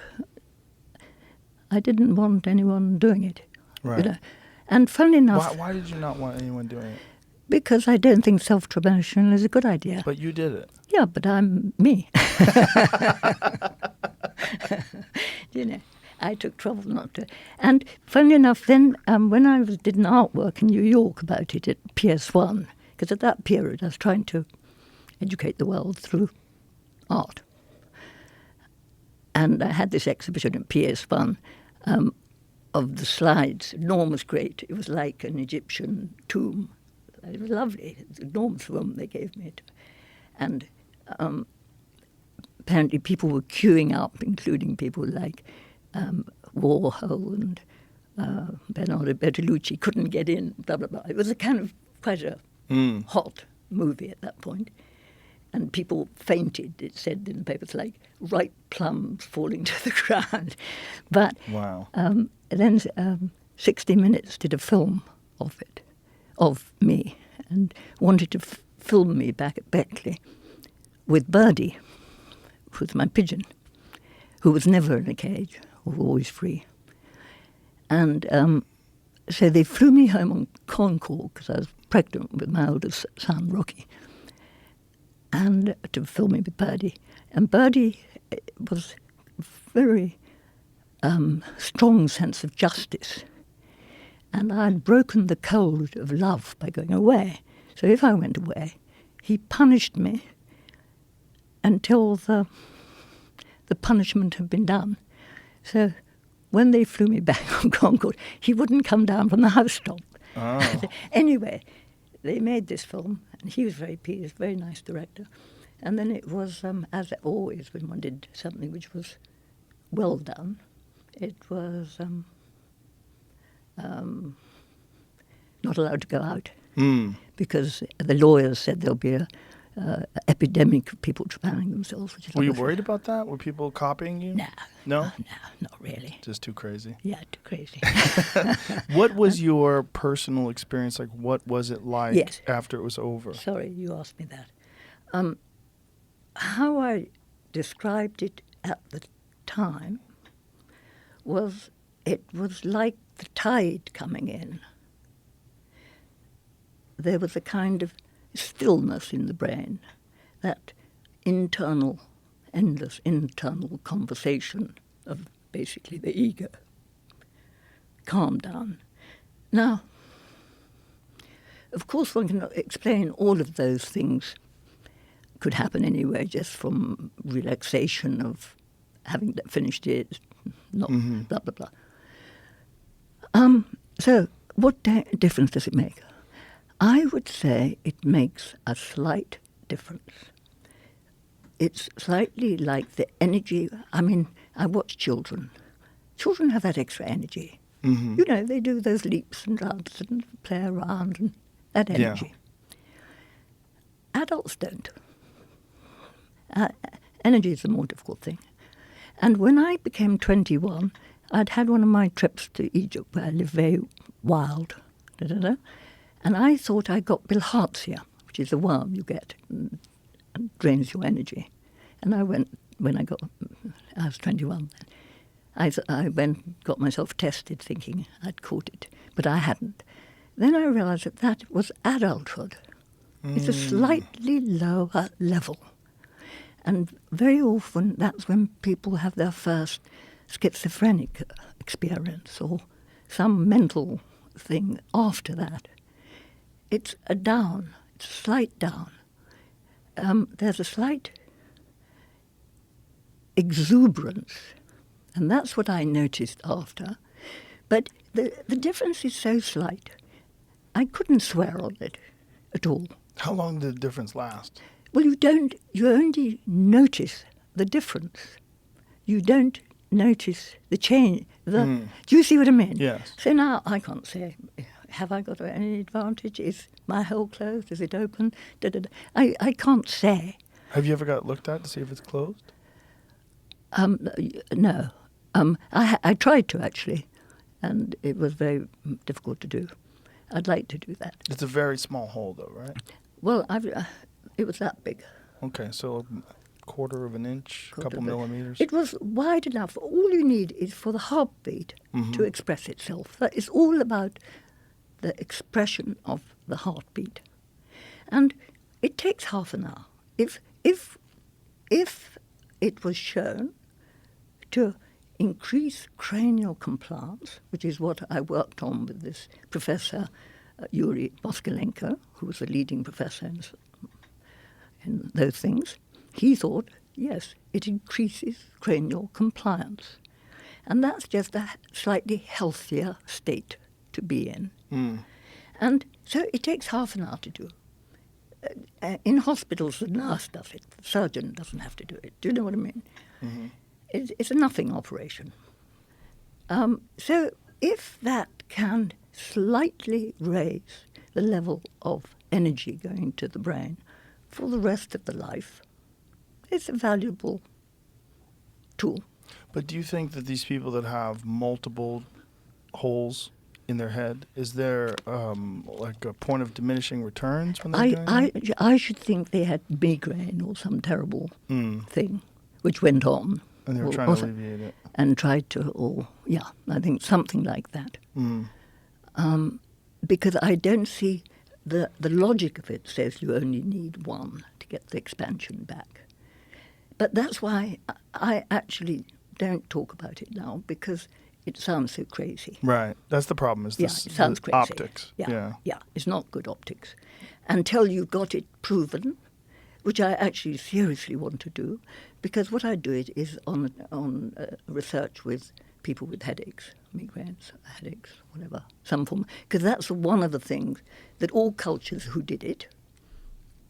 Speaker 5: anyone doing it.
Speaker 4: Right.
Speaker 5: You know? And funnily enough,
Speaker 4: Why did you not want anyone doing it?
Speaker 5: because I don't think self-promotion is a good idea.
Speaker 4: But you did it.
Speaker 5: Yeah, but I'm me. You know, I took trouble not to. And funnily enough, then when I did an artwork in New York about it at PS1, because at that period I was trying to educate the world through art. And I had this exhibition at PS1 of the slides, enormous great. It was like an Egyptian tomb. It was lovely. It was an enormous room they gave me. And apparently people were queuing up, including people like Warhol and Bernardo Bertolucci couldn't get in, blah, blah, blah. It was a kind of quite a hot movie at that point. And people fainted, it said in the papers, like ripe plums falling to the ground. But
Speaker 4: Wow.
Speaker 5: then 60 Minutes did a film of it, of me, and wanted to film me back at Beckley with Birdie, who was my pigeon, who was never in a cage, always free. And so they flew me home on Concorde because I was pregnant with my oldest son, Rocky, and to film me with Birdie. And Birdie was a very strong sense of justice. And I'd broken the code of love by going away. So if I went away, he punished me until the punishment had been done. So when they flew me back on Concorde, he wouldn't come down from the housetop.
Speaker 4: Oh.
Speaker 5: Anyway, they made this film, and he was very pleased, very nice director. And then it was, as always, when one did something which was well done, it was not allowed to go out because the lawyers said there'll be a epidemic of people trepanning themselves. Which is
Speaker 4: Were you
Speaker 5: obviously-
Speaker 4: worried about that? Were people copying you?
Speaker 5: No.
Speaker 4: No?
Speaker 5: No, not really.
Speaker 4: Just too crazy.
Speaker 5: Yeah, too crazy.
Speaker 4: What was your personal experience like? What was it like
Speaker 5: Yes.
Speaker 4: after it was over?
Speaker 5: Sorry, you asked me that. How I described it at the time was it was like the tide coming in. There was a kind of stillness in the brain, that internal, endless internal conversation of basically the ego. Calm down. Now, of course one can explain all of those things could happen anyway, just from relaxation of having finished it, not blah, blah, blah. So what difference does it make? I would say it makes a slight difference. It's slightly like the energy. I mean, I watch children. Children have that extra energy.
Speaker 4: Mm-hmm.
Speaker 5: You know, they do those leaps and runs and play around and that energy. Adults don't. Energy is the more difficult thing. And when I became 21, I'd had one of my trips to Egypt where I live very wild. And I thought I got bilharzia, which is a worm you get and drains your energy. And I went, I was 21 then. I went, got myself tested thinking I'd caught it, but I hadn't. Then I realised that was adulthood. It's a slightly lower level. And very often that's when people have their first schizophrenic experience or some mental thing after that. It's a down, it's a slight down. There's a slight exuberance, and that's what I noticed after. But the difference is so slight. I couldn't swear on it at all.
Speaker 4: How long did the difference last?
Speaker 5: Well, you only notice the difference. You don't notice the change. Do you see what I mean?
Speaker 4: Yes.
Speaker 5: So now I can't say, have I got any advantage? Is my hole closed? Is it open? I can't say.
Speaker 4: Have you ever got looked at to see if it's closed?
Speaker 5: No. I tried to, actually, and it was very difficult to do. I'd like to do that.
Speaker 4: It's a very small hole, though, right?
Speaker 5: Well, it was that big.
Speaker 4: Okay, so a quarter of an inch, a couple millimeters.
Speaker 5: It was wide enough. All you need is for the heartbeat to express itself. That is all about the expression of the heartbeat. And it takes half an hour. If it was shown to increase cranial compliance, which is what I worked on with this professor, Yuri Moskalenko, who was a leading professor in those things, he thought, yes, it increases cranial compliance. And that's just a slightly healthier state to be in. And so it takes half an hour to do. In hospitals, the nurse does it. The surgeon doesn't have to do it. Do you know what I mean? Mm-hmm. It's a nothing operation. So if that can slightly raise the level of energy going to the brain for the rest of the life, it's a valuable tool.
Speaker 4: But do you think that these people that have multiple holes in their head, is there like a point of diminishing returns when they're doing that?
Speaker 5: I should think they had migraine or some terrible thing, which went on.
Speaker 4: And they were trying to alleviate it.
Speaker 5: And tried to, I think something like that. Because I don't see the logic of it says you only need one to get the expansion back. But that's why I actually don't talk about it now, because it sounds so crazy.
Speaker 4: Right. That's the problem, is this,
Speaker 5: it sounds crazy.
Speaker 4: optics.
Speaker 5: Yeah, it's not good optics. Until you've got it proven, which I actually seriously want to do, because what I do it is on research with people with headaches, migraines, headaches, whatever, some form. Because that's one of the things that all cultures who did it,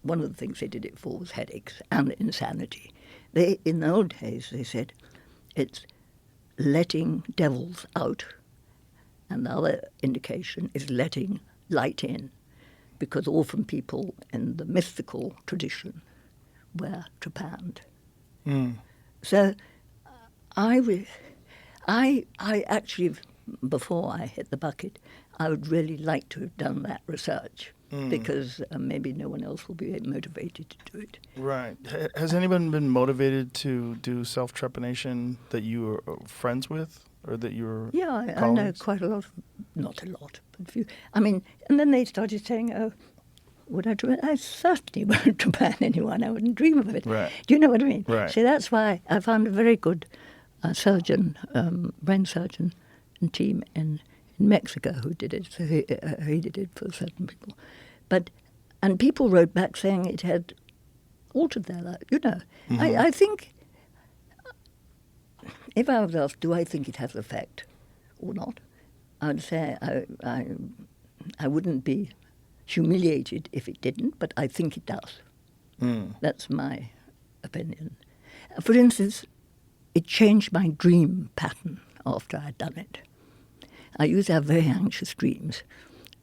Speaker 5: one of the things they did it for was headaches and insanity. In the old days, they said it's letting devils out, and the other indication is letting light in, because often people in the mystical tradition were trepanned. So I actually, before I hit the bucket, I would really like to have done that research, because maybe no one else will be motivated to do it.
Speaker 4: Right. Has anyone been motivated to do self-trepanation that you are friends with, or that you're
Speaker 5: Yeah, I know quite a lot. Not a lot, but a few. I mean, and then they started saying, oh, would I trepan? I certainly won't trepan anyone. I wouldn't dream of it.
Speaker 4: Right.
Speaker 5: Do you know what I mean?
Speaker 4: Right.
Speaker 5: So that's why I found a very good surgeon, brain surgeon and team in Mexico who did it. So he did it for certain people. And people wrote back saying it had altered their life. You know, I think, if I was asked, do I think it has effect or not, I'd say I wouldn't be humiliated if it didn't, but I think it does. That's my opinion. For instance, it changed my dream pattern after I'd done it. I used to have very anxious dreams,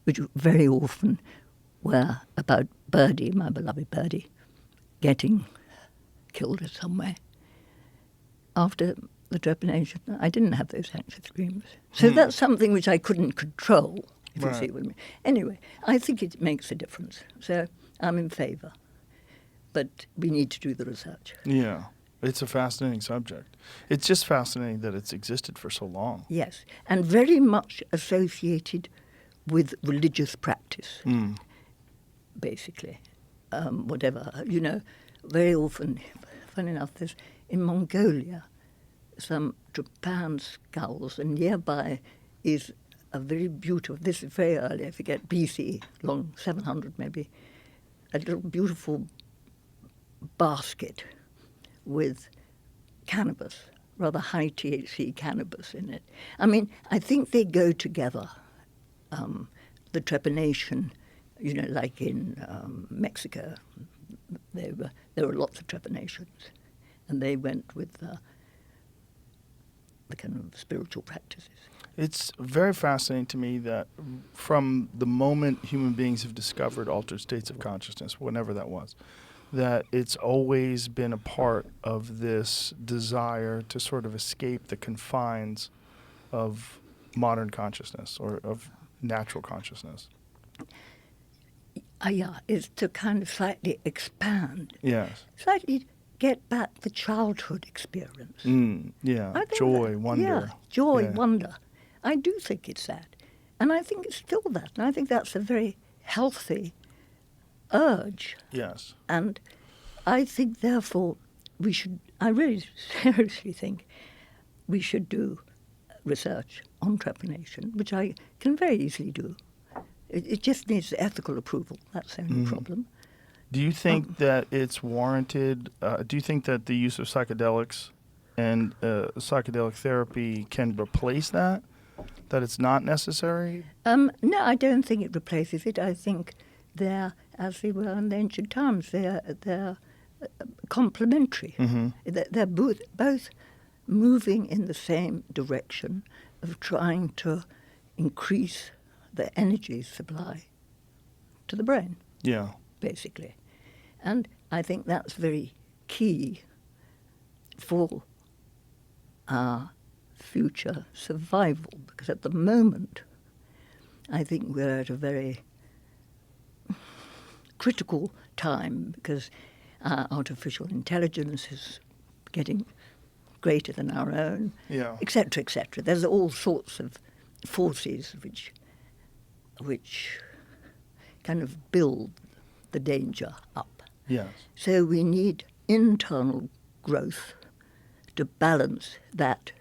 Speaker 5: which very often were about Birdie, my beloved Birdie, getting killed somewhere. After the trepanation, I didn't have those anxious dreams. So that's something which I couldn't control, if you see what I mean. Anyway, I think it makes a difference. So I'm in favour. But we need to do the research.
Speaker 4: Yeah. It's a fascinating subject. It's just fascinating that it's existed for so long.
Speaker 5: Yes, and very much associated with religious practice, basically. Whatever, very often, funny enough, there's in Mongolia some Japan skulls, and nearby is a very beautiful, this is very early, I forget, BC, long 700 maybe, a little beautiful basket with cannabis, rather high THC cannabis in it. I mean, I think they go together. The trepanation, like in Mexico, there were lots of trepanations, and they went with the kind of spiritual practices.
Speaker 4: It's very fascinating to me that from the moment human beings have discovered altered states of consciousness, whenever that was, that it's always been a part of this desire to sort of escape the confines of modern consciousness or of natural consciousness.
Speaker 5: Yeah, is to kind of slightly expand.
Speaker 4: Yes.
Speaker 5: Slightly get back the childhood experience.
Speaker 4: Yeah,
Speaker 5: I think
Speaker 4: joy, wonder.
Speaker 5: Yeah, joy,
Speaker 4: Yeah.
Speaker 5: wonder. I do think it's that. And I think it's still that. And I think that's a very healthy urge.
Speaker 4: Yes.
Speaker 5: And I think, therefore, I really seriously think we should do research on trepanation, which I can very easily do. It just needs ethical approval. That's the only problem.
Speaker 4: Do you think that it's warranted? Do you think that the use of psychedelics and psychedelic therapy can replace that? That it's not necessary?
Speaker 5: No, I don't think it replaces it. I think they're, as they were in the ancient times, they're complementary. They're both moving in the same direction of trying to increase the energy supply to the brain.
Speaker 4: Yeah.
Speaker 5: Basically. And I think that's very key for our future survival, because at the moment I think we're at a very critical time because our artificial intelligence is getting greater than our own, et cetera, et cetera. There's all sorts of forces which kind of build the danger up.
Speaker 4: Yes.
Speaker 5: So we need internal growth to balance that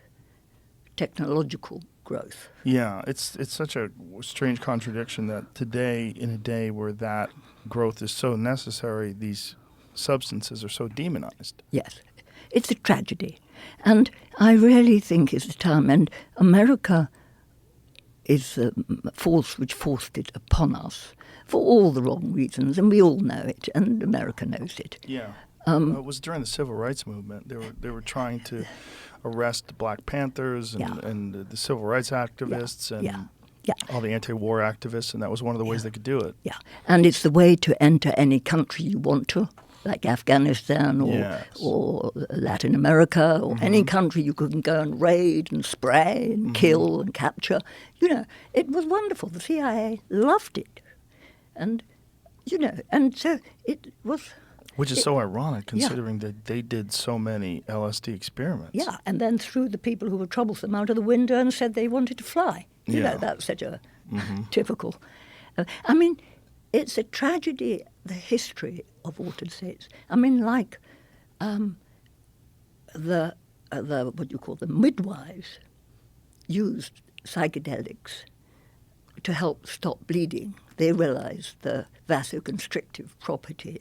Speaker 5: technological growth.
Speaker 4: Yeah, it's such a strange contradiction that today, in a day where that growth is so necessary, these substances are so demonized.
Speaker 5: Yes, it's a tragedy. And I really think it's a time, and America is a force which forced it upon us for all the wrong reasons, and we all know it, and America knows it.
Speaker 4: Yeah. It was during the Civil Rights Movement. They were trying to arrest the Black Panthers and the Civil Rights activists and all the anti-war activists, and that was one of the ways they could do it.
Speaker 5: Yeah, and it's the way to enter any country you want to, like Afghanistan or Latin America or any country you can go and raid and spray and kill and capture. It was wonderful. The CIA loved it. And, and so it was...
Speaker 4: Which is so ironic, considering that they did so many LSD experiments.
Speaker 5: Yeah, and then threw the people who were troublesome out of the window and said they wanted to fly. That's such a typical... I mean, it's a tragedy, the history of altered states. I mean, like the what you call the midwives used psychedelics to help stop bleeding. They realized the vasoconstrictive property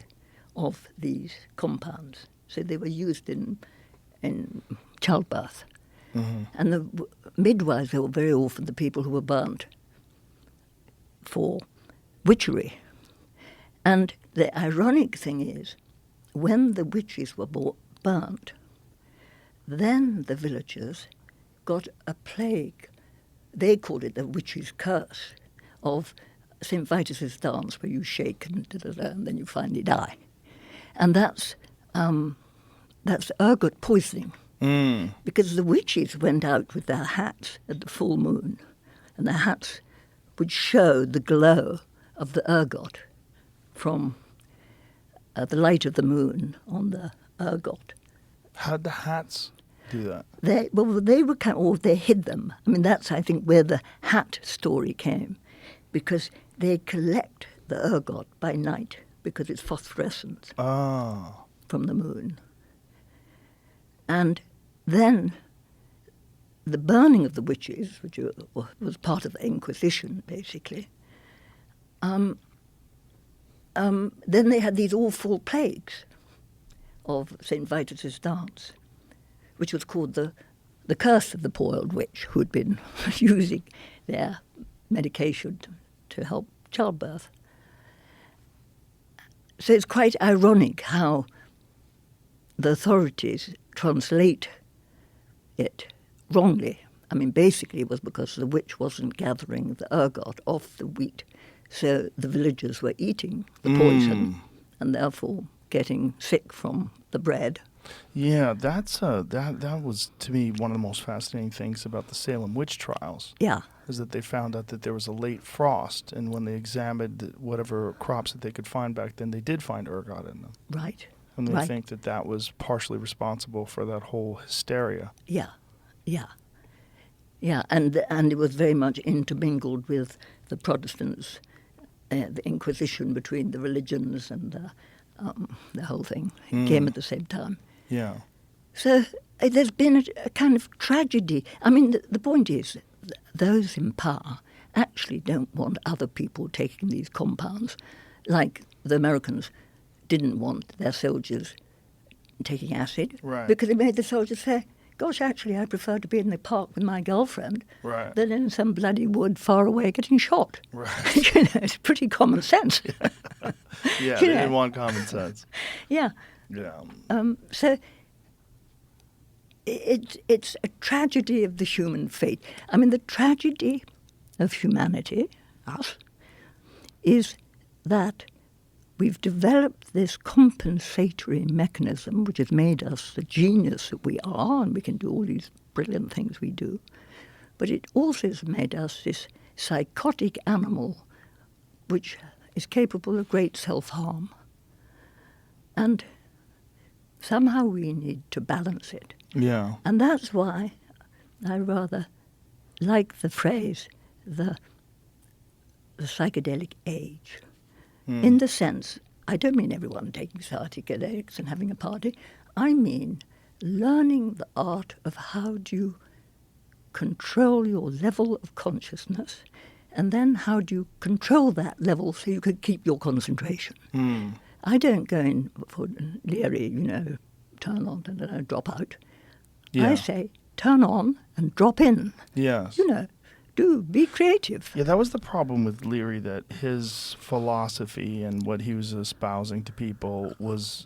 Speaker 5: of these compounds. So they were used in childbirth. And the midwives were very often the people who were burnt for witchery. And the ironic thing is, when the witches were burnt, then the villagers got a plague. They called it the witch's curse of St. Vitus's dance, where you shake and and then you finally die. And that's ergot poisoning. Because the witches went out with their hats at the full moon, and their hats would show the glow of the ergot from the light of the moon on the ergot.
Speaker 4: How'd the hats do that?
Speaker 5: They hid them. I mean, that's, I think, where the hat story came, because they collect the ergot by night because it's phosphorescent from the moon. And then the burning of the witches, which was part of the Inquisition, basically, then they had these awful plagues of St. Vitus's dance, which was called the curse of the poor old witch who had been using their medication to help childbirth. So it's quite ironic how the authorities translate it wrongly. I mean, basically it was because the witch wasn't gathering the ergot off the wheat, so the villagers were eating the poison and therefore getting sick from the bread.
Speaker 4: Yeah, that was, to me, one of the most fascinating things about the Salem witch trials.
Speaker 5: Yeah.
Speaker 4: Is that they found out that there was a late frost, and when they examined whatever crops that they could find back then, they did find ergot in them.
Speaker 5: Right.
Speaker 4: And they
Speaker 5: right.
Speaker 4: think that was partially responsible for that whole hysteria.
Speaker 5: Yeah, and it was very much intermingled with the Protestants, the Inquisition between the religions and the whole thing came at the same time.
Speaker 4: Yeah.
Speaker 5: So there's been a kind of tragedy. I mean, the point is, those in power actually don't want other people taking these compounds, like the Americans didn't want their soldiers taking acid,
Speaker 4: right.
Speaker 5: because it made the soldiers say, gosh, actually, I prefer to be in the park with my girlfriend
Speaker 4: right.
Speaker 5: than in some bloody wood far away getting shot.
Speaker 4: Right.
Speaker 5: It's pretty common sense.
Speaker 4: Yeah, they didn't want common sense.
Speaker 5: Yeah.
Speaker 4: Yeah.
Speaker 5: So it's a tragedy of the human fate. I mean, the tragedy of humanity, us, is that we've developed this compensatory mechanism which has made us the genius that we are, and we can do all these brilliant things we do. But it also has made us this psychotic animal which is capable of great self-harm. And somehow we need to balance it.
Speaker 4: Yeah.
Speaker 5: And that's why I rather like the phrase, the psychedelic age. In the sense, I don't mean everyone taking psychedelics and having a party. I mean learning the art of how do you control your level of consciousness, and then how do you control that level so you can keep your concentration. I don't go in for Leary, turn on and drop out.
Speaker 4: Yeah.
Speaker 5: I say turn on and drop in.
Speaker 4: Yes.
Speaker 5: Be creative.
Speaker 4: Yeah, that was the problem with Leary, that his philosophy and what he was espousing to people was,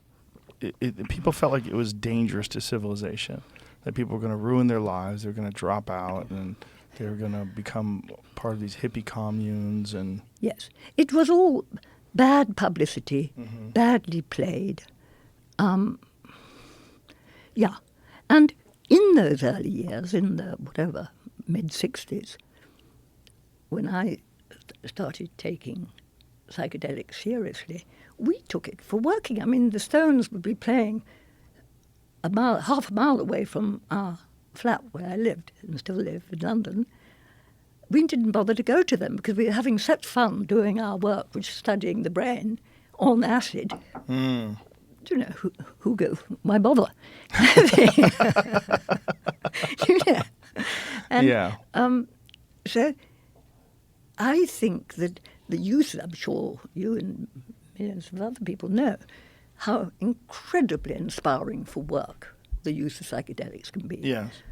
Speaker 4: people felt like it was dangerous to civilization, that people were going to ruin their lives, they were going to drop out, and they were going to become part of these hippie communes. And
Speaker 5: yes, it was all bad publicity, badly played. Yeah, and in those early years, in the mid-60s, when I started taking psychedelics seriously, we took it for working. I mean, the Stones would be playing half a mile away from our flat where I lived and still live in London. We didn't bother to go to them because we were having such fun doing our work, which is studying the brain on acid. Who go? Why bother? And,
Speaker 4: yeah.
Speaker 5: So I think that the use, I'm sure you and millions of other people know, how incredibly inspiring for work the use of psychedelics can be.
Speaker 4: Yes.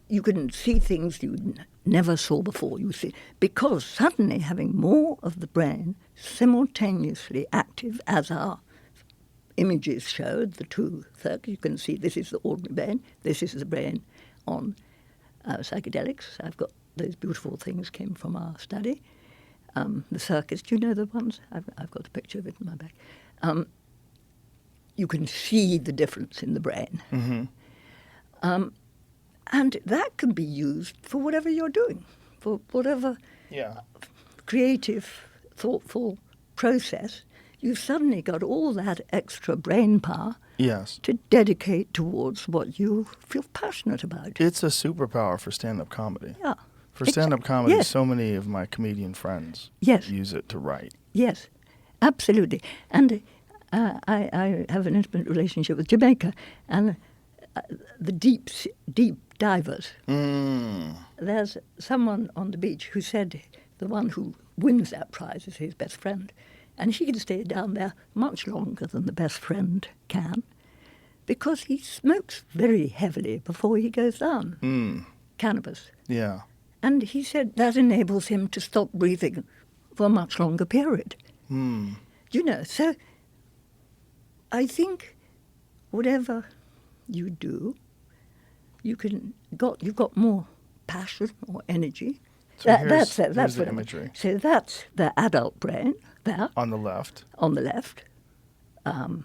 Speaker 5: you can see things you never saw before. You see, because suddenly having more of the brain simultaneously active, as our images showed, the two circuits, you can see this is the ordinary brain, this is the brain on psychedelics. I've got those beautiful things came from our study. The circuits, do you know the ones? I've got a picture of it in my bag. You can see the difference in the brain.
Speaker 4: Mm-hmm.
Speaker 5: And that can be used for whatever you're doing, for whatever creative, thoughtful process. You've suddenly got all that extra brain power
Speaker 4: Yes.
Speaker 5: to dedicate towards what you feel passionate about.
Speaker 4: It's a superpower for stand-up comedy.
Speaker 5: Yeah.
Speaker 4: For stand-up comedy,
Speaker 5: yes.
Speaker 4: so many of my comedian friends
Speaker 5: Yes.
Speaker 4: use it to write.
Speaker 5: Yes, absolutely. And I have an intimate relationship with Jamaica, and the deep divers. There's someone on the beach who said the one who wins that prize is his best friend, and he can stay down there much longer than the best friend can, because he smokes very heavily before he goes down. Cannabis.
Speaker 4: Yeah.
Speaker 5: And he said that enables him to stop breathing for a much longer period. You know, so I think whatever you do, you've got more passion or energy.
Speaker 4: So
Speaker 5: That's
Speaker 4: here's
Speaker 5: what
Speaker 4: the imagery.
Speaker 5: So that's the adult brain there
Speaker 4: On the left.
Speaker 5: on the left.
Speaker 4: And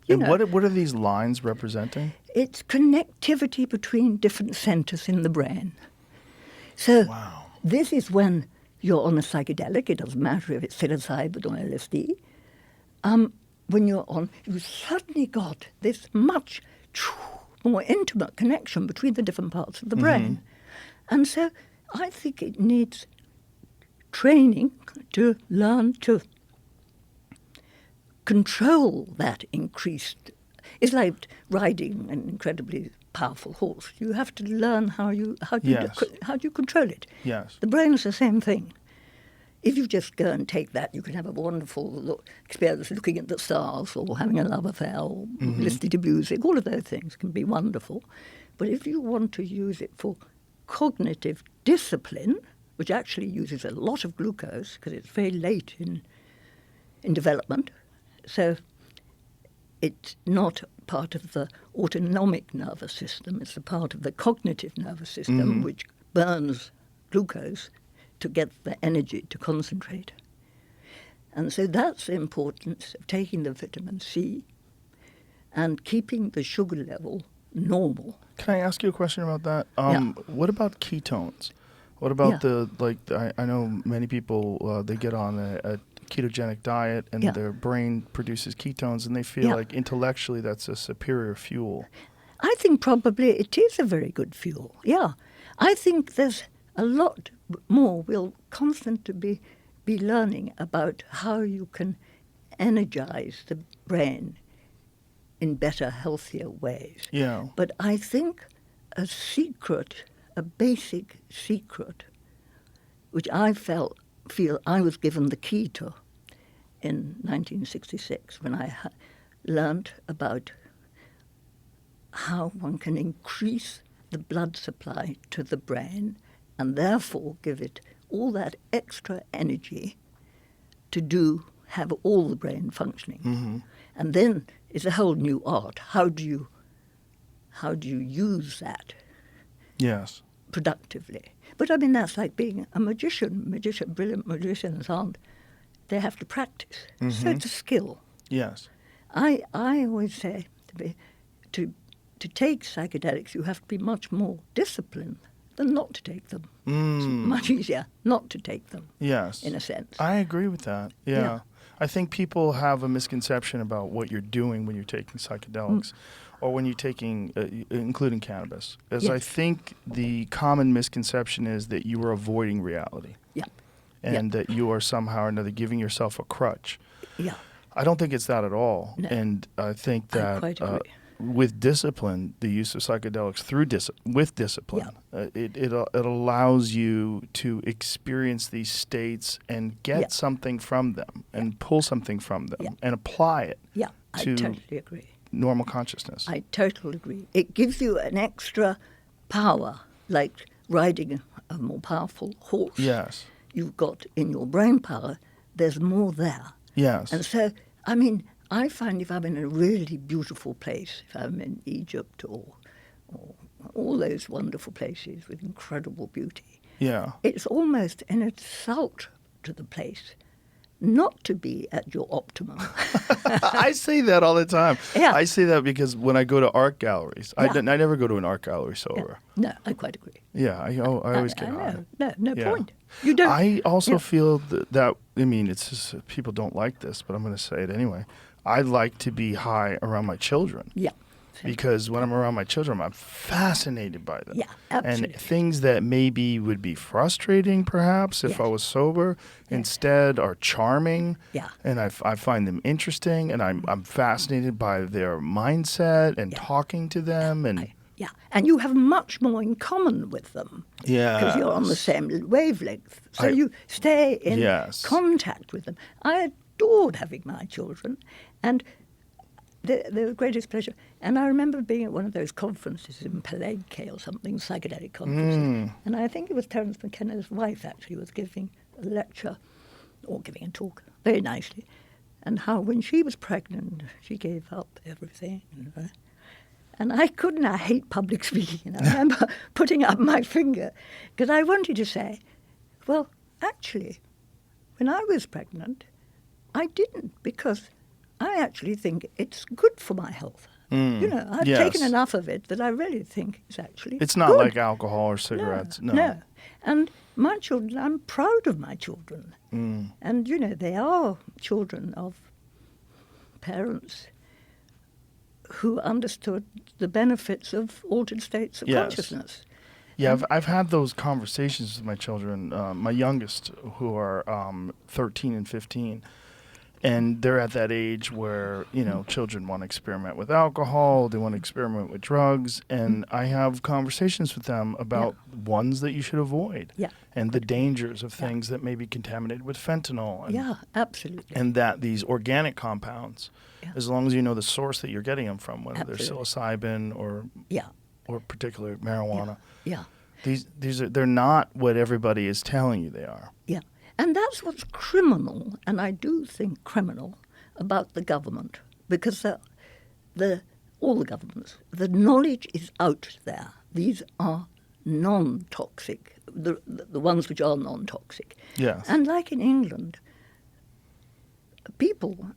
Speaker 5: know.
Speaker 4: what are these lines representing?
Speaker 5: It's connectivity between different centers in the brain. So
Speaker 4: Wow.
Speaker 5: this is when you're on a psychedelic. It doesn't matter if it's psilocybin or LSD. When you're on, you suddenly got this much more intimate connection between the different parts of the brain. And so I think it needs training to learn to control that increased. It's like riding an incredibly powerful horse. You have to learn how do you control it.
Speaker 4: Yes.
Speaker 5: The brain is the same thing. If you just go and take that, you can have a wonderful experience looking at the stars or having a love affair or listening to music. All of those things can be wonderful. But if you want to use it for cognitive discipline, which actually uses a lot of glucose because it's very late in development, so it's not part of the autonomic nervous system, it's a part of the cognitive nervous system, which burns glucose to get the energy to concentrate. And so that's the importance of taking the vitamin C and keeping the sugar level normal.
Speaker 4: Can I ask you a question about that?
Speaker 5: Yeah.
Speaker 4: What about ketones? What about
Speaker 5: Yeah.
Speaker 4: I know many people, they get on a ketogenic diet and
Speaker 5: Yeah.
Speaker 4: their brain produces ketones and they feel
Speaker 5: Yeah.
Speaker 4: like intellectually that's a superior fuel.
Speaker 5: I think probably it is a very good fuel, yeah. I think there's a lot more we'll constantly be learning about how you can energize the brain in better, healthier ways.
Speaker 4: Yeah.
Speaker 5: But I think a basic secret, which I feel I was given the key to in 1966 when I learned about how one can increase the blood supply to the brain and therefore give it all that extra energy to have all the brain functioning. And then it's a whole new art. How do you use that
Speaker 4: Yes.
Speaker 5: productively? But I mean, that's like being a magician. Brilliant magicians aren't. They have to practice. So it's a skill.
Speaker 4: Yes.
Speaker 5: I always say to take psychedelics, you have to be much more disciplined than not to take them. It's much easier not to take them.
Speaker 4: Yes.
Speaker 5: In a sense.
Speaker 4: I agree with that. Yeah.
Speaker 5: Yeah.
Speaker 4: I think people have a misconception about what you're doing when you're taking psychedelics or when you're taking, including cannabis. As I
Speaker 5: Yes.
Speaker 4: think the common misconception is that you are avoiding reality
Speaker 5: Yeah.
Speaker 4: and that you are somehow or another giving yourself a crutch.
Speaker 5: Yeah.
Speaker 4: I don't think it's that at all.
Speaker 5: No.
Speaker 4: And I think
Speaker 5: I
Speaker 4: that
Speaker 5: quite agree.
Speaker 4: with discipline, the use of psychedelics with discipline, it allows you to experience these states and get something from them and pull something from them and apply it
Speaker 5: Yeah, I
Speaker 4: to
Speaker 5: totally agree.
Speaker 4: normal consciousness.
Speaker 5: I totally agree. It gives you an extra power like riding a more powerful horse.
Speaker 4: Yes.
Speaker 5: You've got in your brain power, there's more there.
Speaker 4: Yes.
Speaker 5: And so, I mean, I find if I'm in a really beautiful place, if I'm in Egypt or all those wonderful places with incredible beauty,
Speaker 4: Yeah.
Speaker 5: it's almost an insult to the place not to be at your optimum.
Speaker 4: I say that all the time.
Speaker 5: Yeah.
Speaker 4: I say that because when I go to art galleries, I
Speaker 5: Yeah.
Speaker 4: never go to an art gallery sober.
Speaker 5: No, I quite agree.
Speaker 4: Yeah, I always get
Speaker 5: I
Speaker 4: high.
Speaker 5: know. No
Speaker 4: Yeah.
Speaker 5: point. You don't.
Speaker 4: I also
Speaker 5: Yeah.
Speaker 4: feel that, I mean, it's just people don't like this, but I'm going to say it anyway. I like to be high around my children.
Speaker 5: Yeah.
Speaker 4: Because when I'm around my children, I'm fascinated by them.
Speaker 5: Yeah, absolutely.
Speaker 4: And things that maybe would be frustrating, perhaps, if
Speaker 5: Yes.
Speaker 4: I was sober, instead are charming.
Speaker 5: Yeah.
Speaker 4: And I find them interesting, and I'm fascinated by their mindset and talking to them. And
Speaker 5: Yeah, and you have much more in common with them.
Speaker 4: yeah,
Speaker 5: Because you're on the same wavelength. So
Speaker 4: I-
Speaker 5: you stay in
Speaker 4: Yes.
Speaker 5: contact with them. I adored having my children, and they're the greatest pleasure. And I remember being at one of those conferences in Palenque or something, psychedelic conferences. And I think it was Terence McKenna's wife actually was giving a lecture or giving a talk very nicely. And how when she was pregnant, she gave up everything. And I couldn't. I hate public speaking. And I remember putting up my finger because I wanted to say, well, actually, when I was pregnant, I didn't because I actually think it's good for my health. You know, I've
Speaker 4: yes.
Speaker 5: taken enough of it that I really think it's actually
Speaker 4: It's not
Speaker 5: good.
Speaker 4: like alcohol or cigarettes. No.
Speaker 5: And my children, I'm proud of my children. And, you know, they are children of parents who understood the benefits of altered states of
Speaker 4: Yes.
Speaker 5: consciousness.
Speaker 4: Yeah, I've had those conversations with my children, my youngest, who are 13 and 15. And they're at that age where, you know, children want to experiment with alcohol, they want to experiment with drugs, and I have conversations with them about ones that you should avoid
Speaker 5: Yeah.
Speaker 4: and the dangers of things that may be contaminated with fentanyl. And,
Speaker 5: Yeah, absolutely.
Speaker 4: and that these organic compounds,
Speaker 5: Yeah.
Speaker 4: as long as you know the source that you're getting them from, whether they're
Speaker 5: Absolutely.
Speaker 4: psilocybin or
Speaker 5: Yeah,
Speaker 4: particular marijuana,
Speaker 5: yeah,
Speaker 4: they're not what everybody is telling you they are.
Speaker 5: yeah. And that's what's criminal, and I do think criminal, about the government, because all the governments, the knowledge is out there. These are non-toxic, the ones which are non-toxic.
Speaker 4: Yes.
Speaker 5: And like in England, people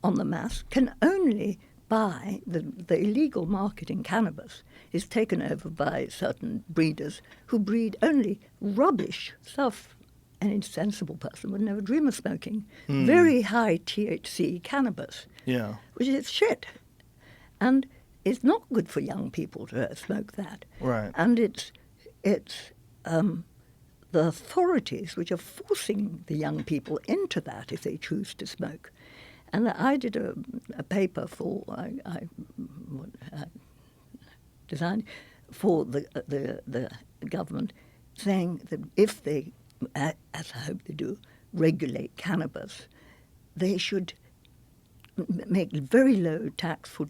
Speaker 5: on the mass can only buy the illegal market in cannabis is taken over by certain breeders who breed only rubbish stuff. An insensible person would never dream of smoking. Very high THC cannabis,
Speaker 4: Yeah.
Speaker 5: which is shit. And it's not good for young people to smoke that.
Speaker 4: Right.
Speaker 5: And it's the authorities which are forcing the young people into that if they choose to smoke. And I did a paper for I designed for the government, saying that if they, as I hope they do, regulate cannabis, they should make very low tax for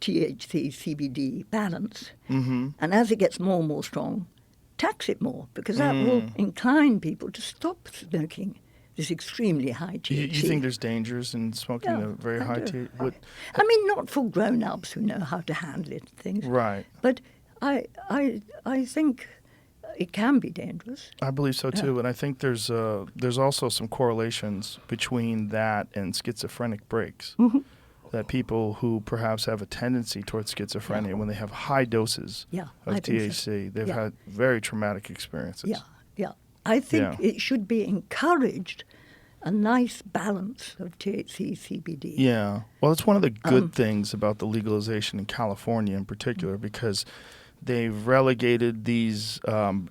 Speaker 5: THC, CBD balance. Mm-hmm. And as it gets more and more strong, tax it more, because that will incline people to stop smoking this extremely high THC.
Speaker 4: You think there's dangers in smoking
Speaker 5: Yeah,
Speaker 4: a very
Speaker 5: I
Speaker 4: high
Speaker 5: do.
Speaker 4: THC?
Speaker 5: I mean, not for grown-ups who know how to handle it and things.
Speaker 4: Right.
Speaker 5: But I think it can be dangerous.
Speaker 4: I believe so too, and I think there's also some correlations between that and schizophrenic breaks.
Speaker 5: Mm-hmm.
Speaker 4: That people who perhaps have a tendency towards schizophrenia, when they have high doses
Speaker 5: Yeah,
Speaker 4: of
Speaker 5: I think so.
Speaker 4: THC, they've
Speaker 5: Yeah.
Speaker 4: had very traumatic experiences.
Speaker 5: Yeah. I think
Speaker 4: Yeah.
Speaker 5: it should be encouraged, a nice balance of THC, CBD.
Speaker 4: Yeah. Well, it's one of the good things about the legalization in California in particular, because they've relegated these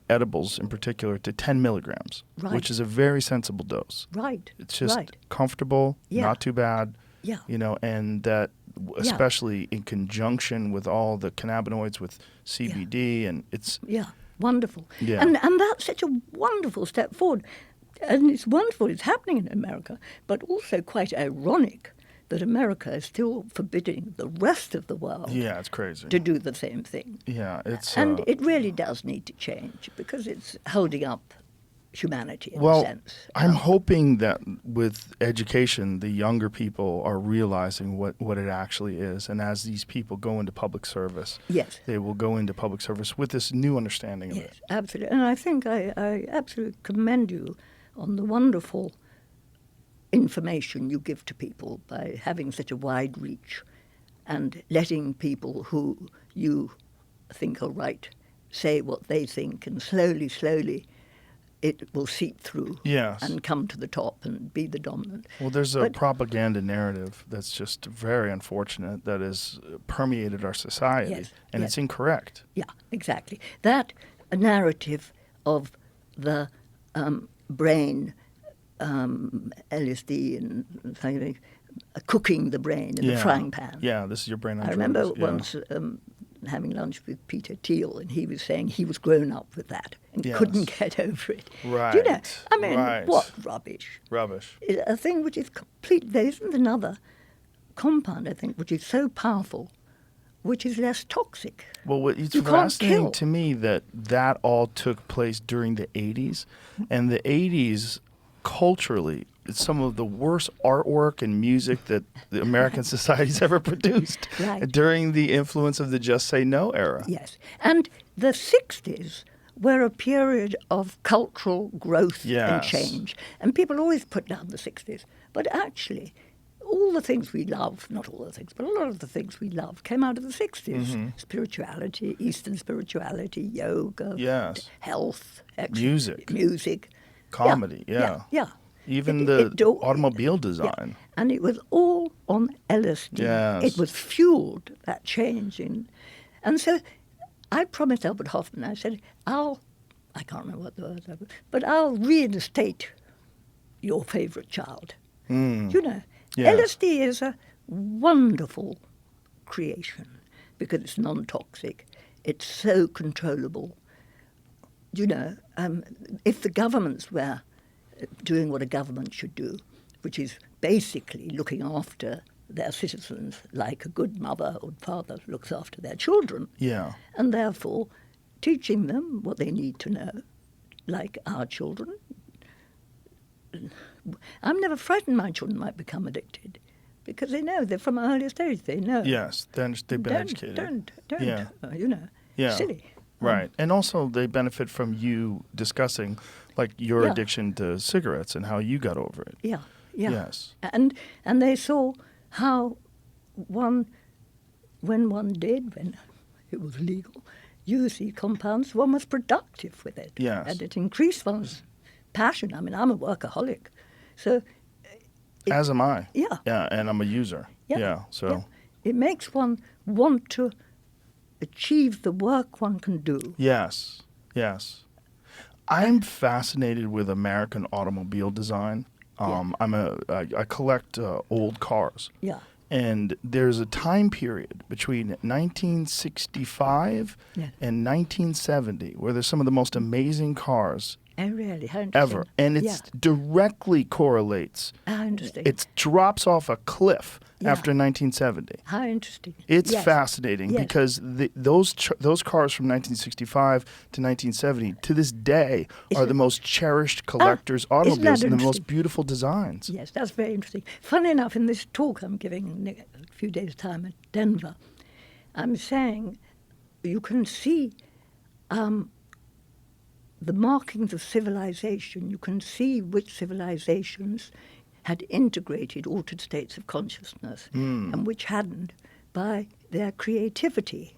Speaker 4: edibles in particular to 10 milligrams,
Speaker 5: Right.
Speaker 4: which is a very sensible dose.
Speaker 5: Right.
Speaker 4: It's just
Speaker 5: right.
Speaker 4: comfortable,
Speaker 5: Yeah.
Speaker 4: not too bad.
Speaker 5: Yeah.
Speaker 4: You know, and that especially in conjunction with all the cannabinoids with CBD, and it's
Speaker 5: Yeah, wonderful.
Speaker 4: Yeah.
Speaker 5: And that's such a wonderful step forward. And it's wonderful it's happening in America, but also quite ironic that America is still forbidding the rest of the world
Speaker 4: Yeah, it's crazy.
Speaker 5: to do the same thing.
Speaker 4: Yeah, it's
Speaker 5: And it really does need to change because it's holding up humanity in a
Speaker 4: well,
Speaker 5: sense.
Speaker 4: I'm hoping that with education, the younger people are realizing what it actually is, and as these people go into public service,
Speaker 5: Yes.
Speaker 4: they will go into public service with this new understanding of
Speaker 5: Yes,
Speaker 4: it.
Speaker 5: absolutely. And I think I absolutely commend you on the wonderful information you give to people by having such a wide reach and letting people who you think are right say what they think, and slowly it will seep through
Speaker 4: Yes.
Speaker 5: and come to the top and be the dominant.
Speaker 4: Well, there's a
Speaker 5: But-
Speaker 4: propaganda narrative that's just very unfortunate that has permeated our society,
Speaker 5: Yes,
Speaker 4: and
Speaker 5: yes.
Speaker 4: it's incorrect.
Speaker 5: Yeah, exactly. That narrative of the brain, LSD and something, cooking the brain in the frying pan.
Speaker 4: Yeah, this is your brain on
Speaker 5: I remember
Speaker 4: drugs. Yeah.
Speaker 5: once having lunch with Peter Thiel, and he was saying he was grown up with that and
Speaker 4: Yes.
Speaker 5: couldn't get over it.
Speaker 4: Right.
Speaker 5: You know, I mean,
Speaker 4: right.
Speaker 5: what rubbish.
Speaker 4: Rubbish.
Speaker 5: A thing which is complete. There isn't another compound, I think, which is so powerful, which is less toxic.
Speaker 4: Well, it's
Speaker 5: You can't
Speaker 4: fascinating
Speaker 5: kill.
Speaker 4: to me that all took place during the 80s. And the 80s, culturally, it's some of the worst artwork and music that the American society's ever produced
Speaker 5: Right.
Speaker 4: during the influence of the Just Say No era.
Speaker 5: Yes. And the 60s were a period of cultural growth and
Speaker 4: Yes.
Speaker 5: change. And people always put down the 60s. But actually, all the things we love, not all the things, but a lot of the things we love came out of the 60s.
Speaker 4: Mm-hmm.
Speaker 5: Spirituality, Eastern spirituality, yoga,
Speaker 4: Yes.
Speaker 5: health,
Speaker 4: Music. Comedy, yeah.
Speaker 5: Yeah.
Speaker 4: Even
Speaker 5: It-
Speaker 4: the
Speaker 5: it do-
Speaker 4: automobile
Speaker 5: Yeah.
Speaker 4: design.
Speaker 5: And it was all on LSD.
Speaker 4: Yes.
Speaker 5: It was fueled, that change in. And so I promised Albert Hoffman, I said, I can't remember what the words were, but I'll reinstate your favourite child. You know,
Speaker 4: Yeah.
Speaker 5: LSD is a wonderful creation because it's non-toxic. It's so controllable. You know, if the governments were doing what a government should do, which is basically looking after their citizens like a good mother or father looks after their children,
Speaker 4: Yeah.
Speaker 5: and therefore teaching them what they need to know, like our children. I'm never frightened my children might become addicted because they know, they're from an early stage, they know.
Speaker 4: Yes, they've been educated.
Speaker 5: Don't,
Speaker 4: Yeah.
Speaker 5: you know,
Speaker 4: Yeah.
Speaker 5: silly.
Speaker 4: Right. And also they benefit from you discussing like your
Speaker 5: Yeah.
Speaker 4: addiction to cigarettes and how you got over it.
Speaker 5: Yeah, yeah.
Speaker 4: Yes.
Speaker 5: And they saw how when it was legal, use these compounds, one was productive with it.
Speaker 4: Yes.
Speaker 5: And it increased one's passion. I mean, I'm a workaholic. So,
Speaker 4: As am I.
Speaker 5: Yeah.
Speaker 4: Yeah, and I'm a user.
Speaker 5: yeah.
Speaker 4: So
Speaker 5: yeah. It makes one want to achieve the work one can do.
Speaker 4: yes. Yes. I'm fascinated with American automobile design. I collect old cars.
Speaker 5: Yeah.
Speaker 4: And there's a time period between 1965
Speaker 5: Yeah.
Speaker 4: and 1970 where there's some of the most amazing cars
Speaker 5: Oh, really? How interesting.
Speaker 4: ever. And it
Speaker 5: yeah.
Speaker 4: directly correlates.
Speaker 5: How interesting.
Speaker 4: It drops off a cliff
Speaker 5: Yeah.
Speaker 4: after 1970.
Speaker 5: How interesting.
Speaker 4: It's
Speaker 5: Yes.
Speaker 4: fascinating
Speaker 5: Yes.
Speaker 4: because those cars from 1965 to 1970 to this day are the most cherished collectors'
Speaker 5: isn't that
Speaker 4: automobiles and the most
Speaker 5: interesting?
Speaker 4: beautiful designs.
Speaker 5: Yes, that's very interesting. Funny enough, in this talk I'm giving in a few days' time at Denver, I'm saying you can see the markings of civilization. You can see which civilizations had integrated altered states of consciousness and which hadn't by their creativity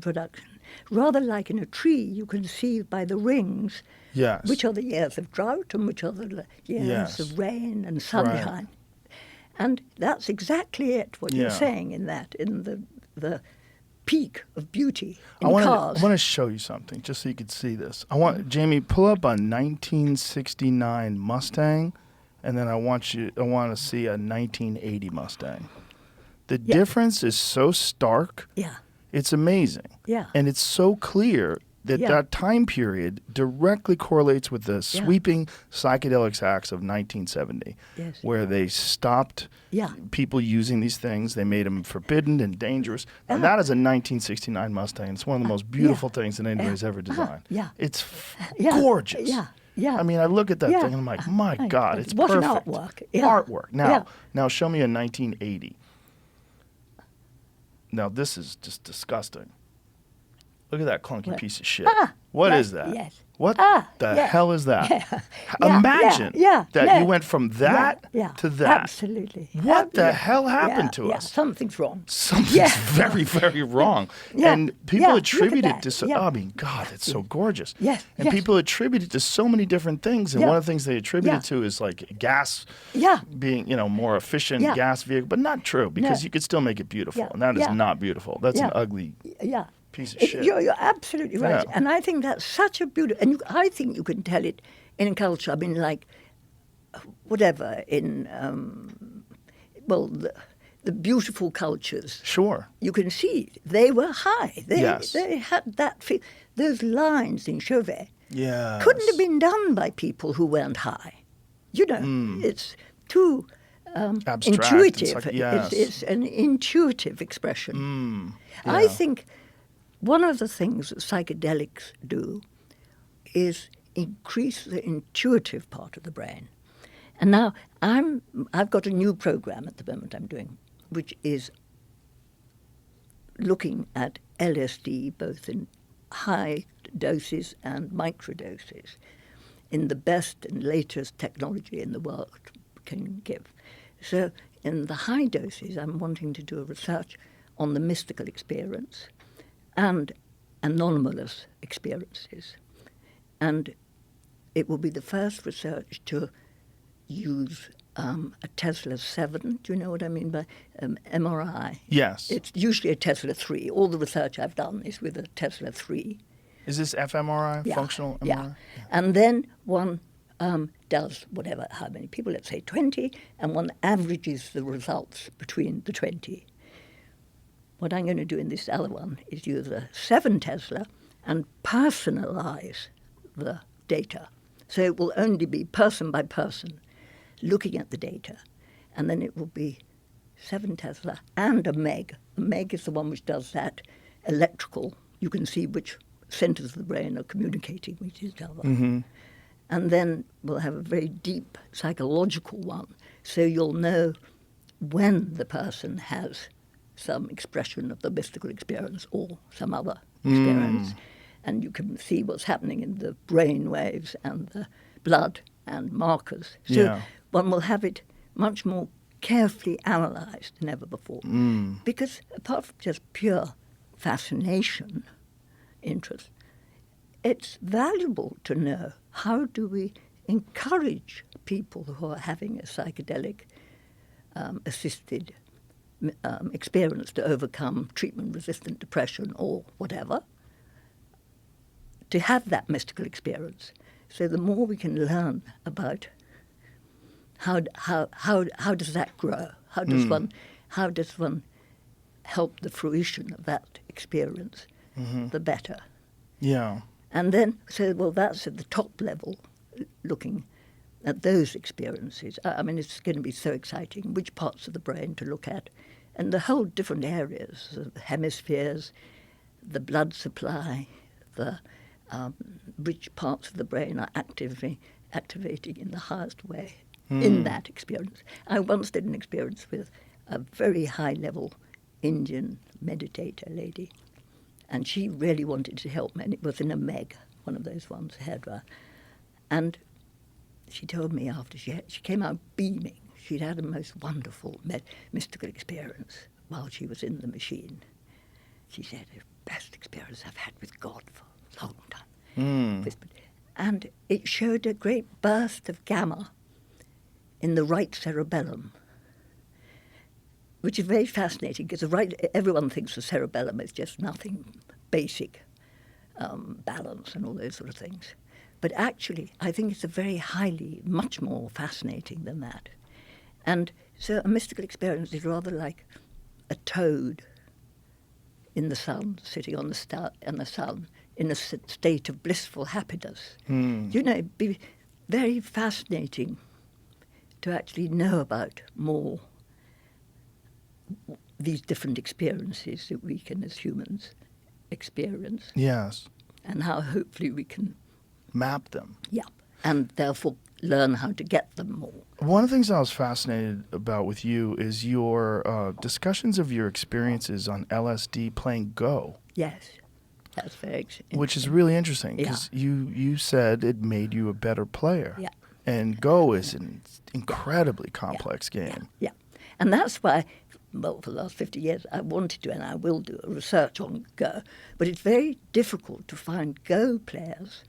Speaker 5: production. Rather like in a tree, you can see by the rings
Speaker 4: Yes.
Speaker 5: which are the years of drought and which are the years
Speaker 4: Yes.
Speaker 5: of rain and sunshine. And that's exactly it, what
Speaker 4: Yeah.
Speaker 5: you're saying in the peak of beauty in
Speaker 4: I
Speaker 5: cars.
Speaker 4: want to show you something just so you could see this. I want Jamie pull up a 1969 Mustang, and then I want to see a 1980 Mustang. The
Speaker 5: Yeah.
Speaker 4: difference is so stark.
Speaker 5: Yeah,
Speaker 4: It's amazing.
Speaker 5: Yeah.
Speaker 4: And it's so clear that time period directly correlates with the sweeping psychedelics acts of 1970, where they stopped people using these things. They made them forbidden and dangerous. And that is a 1969 Mustang. It's one of the most beautiful things that anybody's ever designed. It's gorgeous. I mean, I look at that thing and I'm like, my God, it's
Speaker 5: what
Speaker 4: perfect.
Speaker 5: An artwork.
Speaker 4: Artwork. Now show me a 1980. Now this is just disgusting. Look at that clunky piece of shit. What is that?
Speaker 5: Yes.
Speaker 4: What the hell is that? Imagine that you went from that to that.
Speaker 5: Absolutely.
Speaker 4: What the hell happened to us?
Speaker 5: Something's wrong.
Speaker 4: Something's very, very wrong. And people attribute
Speaker 5: look at
Speaker 4: it to
Speaker 5: that.
Speaker 4: I mean, God, it's so gorgeous.
Speaker 5: And
Speaker 4: people attribute it to so many different things. And one of the things they attribute it to is like gas being, more efficient gas vehicle. But not true, because you could still make it beautiful. And that is not beautiful. That's an ugly piece of shit.
Speaker 5: You're absolutely right. And I think that's such a beautiful... And I think you can tell it in culture. I mean, like, whatever, in, the beautiful cultures.
Speaker 4: Sure.
Speaker 5: You can see they were high. They had that feel. Those lines in Chauvet couldn't have been done by people who weren't high. It's too...
Speaker 4: abstract.
Speaker 5: Intuitive.
Speaker 4: It's
Speaker 5: It's an intuitive expression. I think one of the things that psychedelics do is increase the intuitive part of the brain. And now I've got a new program at the moment I'm doing, which is looking at LSD both in high doses and microdoses in the best and latest technology in the world can give. So in the high doses, I'm wanting to do a research on the mystical experience and anomalous experiences. And it will be the first research to use a Tesla 7. Do you know what I mean by MRI?
Speaker 4: Yes.
Speaker 5: It's usually a Tesla 3. All the research I've done is with a Tesla 3.
Speaker 4: Is this fMRI, functional MRI?
Speaker 5: Yeah. And then one does whatever, how many people, let's say 20, and one averages the results between the 20. What I'm going to do in this other one is use a 7 Tesla and personalize the data. So it will only be person by person looking at the data. And then it will be 7 Tesla and a MEG. A MEG is the one which does that electrical. You can see which centers of the brain are communicating with each other.
Speaker 4: Mm-hmm.
Speaker 5: And then we'll have a very deep psychological one. So you'll know when the person has some expression of the mystical experience or some other experience. And you can see what's happening in the brain waves and the blood and markers. So one will have it much more carefully analysed than ever before. Because apart from just pure fascination, interest, it's valuable to know how do we encourage people who are having a psychedelic assisted experience to overcome treatment-resistant depression or whatever, to have that mystical experience. So the more we can learn about how does that grow? How does one help the fruition of that experience, the better.
Speaker 4: Yeah.
Speaker 5: And then, that's at the top level, looking at those experiences. I mean, it's going to be so exciting, which parts of the brain to look at, and the whole different areas, the hemispheres, the blood supply, the which parts of the brain are activating in the highest way in that experience. I once did an experience with a very high-level Indian meditator lady, and she really wanted to help me, and it was in a MEG, one of those ones, a hairdryer. And she told me after she came out beaming. She'd had a most wonderful mystical experience while she was in the machine. She said, the best experience I've had with God for a long time. And it showed a great burst of gamma in the right cerebellum, which is very fascinating because everyone thinks the cerebellum is just nothing basic, balance and all those sort of things. But actually, I think it's much more fascinating than that. And so a mystical experience is rather like a toad in the sun, sitting on the sun, in a state of blissful happiness. You know, it'd be very fascinating to actually know about more these different experiences that we can, as humans, experience,
Speaker 4: Yes.
Speaker 5: and how hopefully we can,
Speaker 4: Map them.
Speaker 5: and therefore learn how to get them more.
Speaker 4: One of the things I was fascinated about with you is your discussions of your experiences on LSD playing Go,
Speaker 5: Yes, that's very interesting.
Speaker 4: which is really interesting because you said it made you a better player.
Speaker 5: Yeah.
Speaker 4: And Go is an incredibly complex game.
Speaker 5: Yeah, and that's why, well, for the last 50 years, I wanted to, and I will do, a research on Go. But it's very difficult to find Go players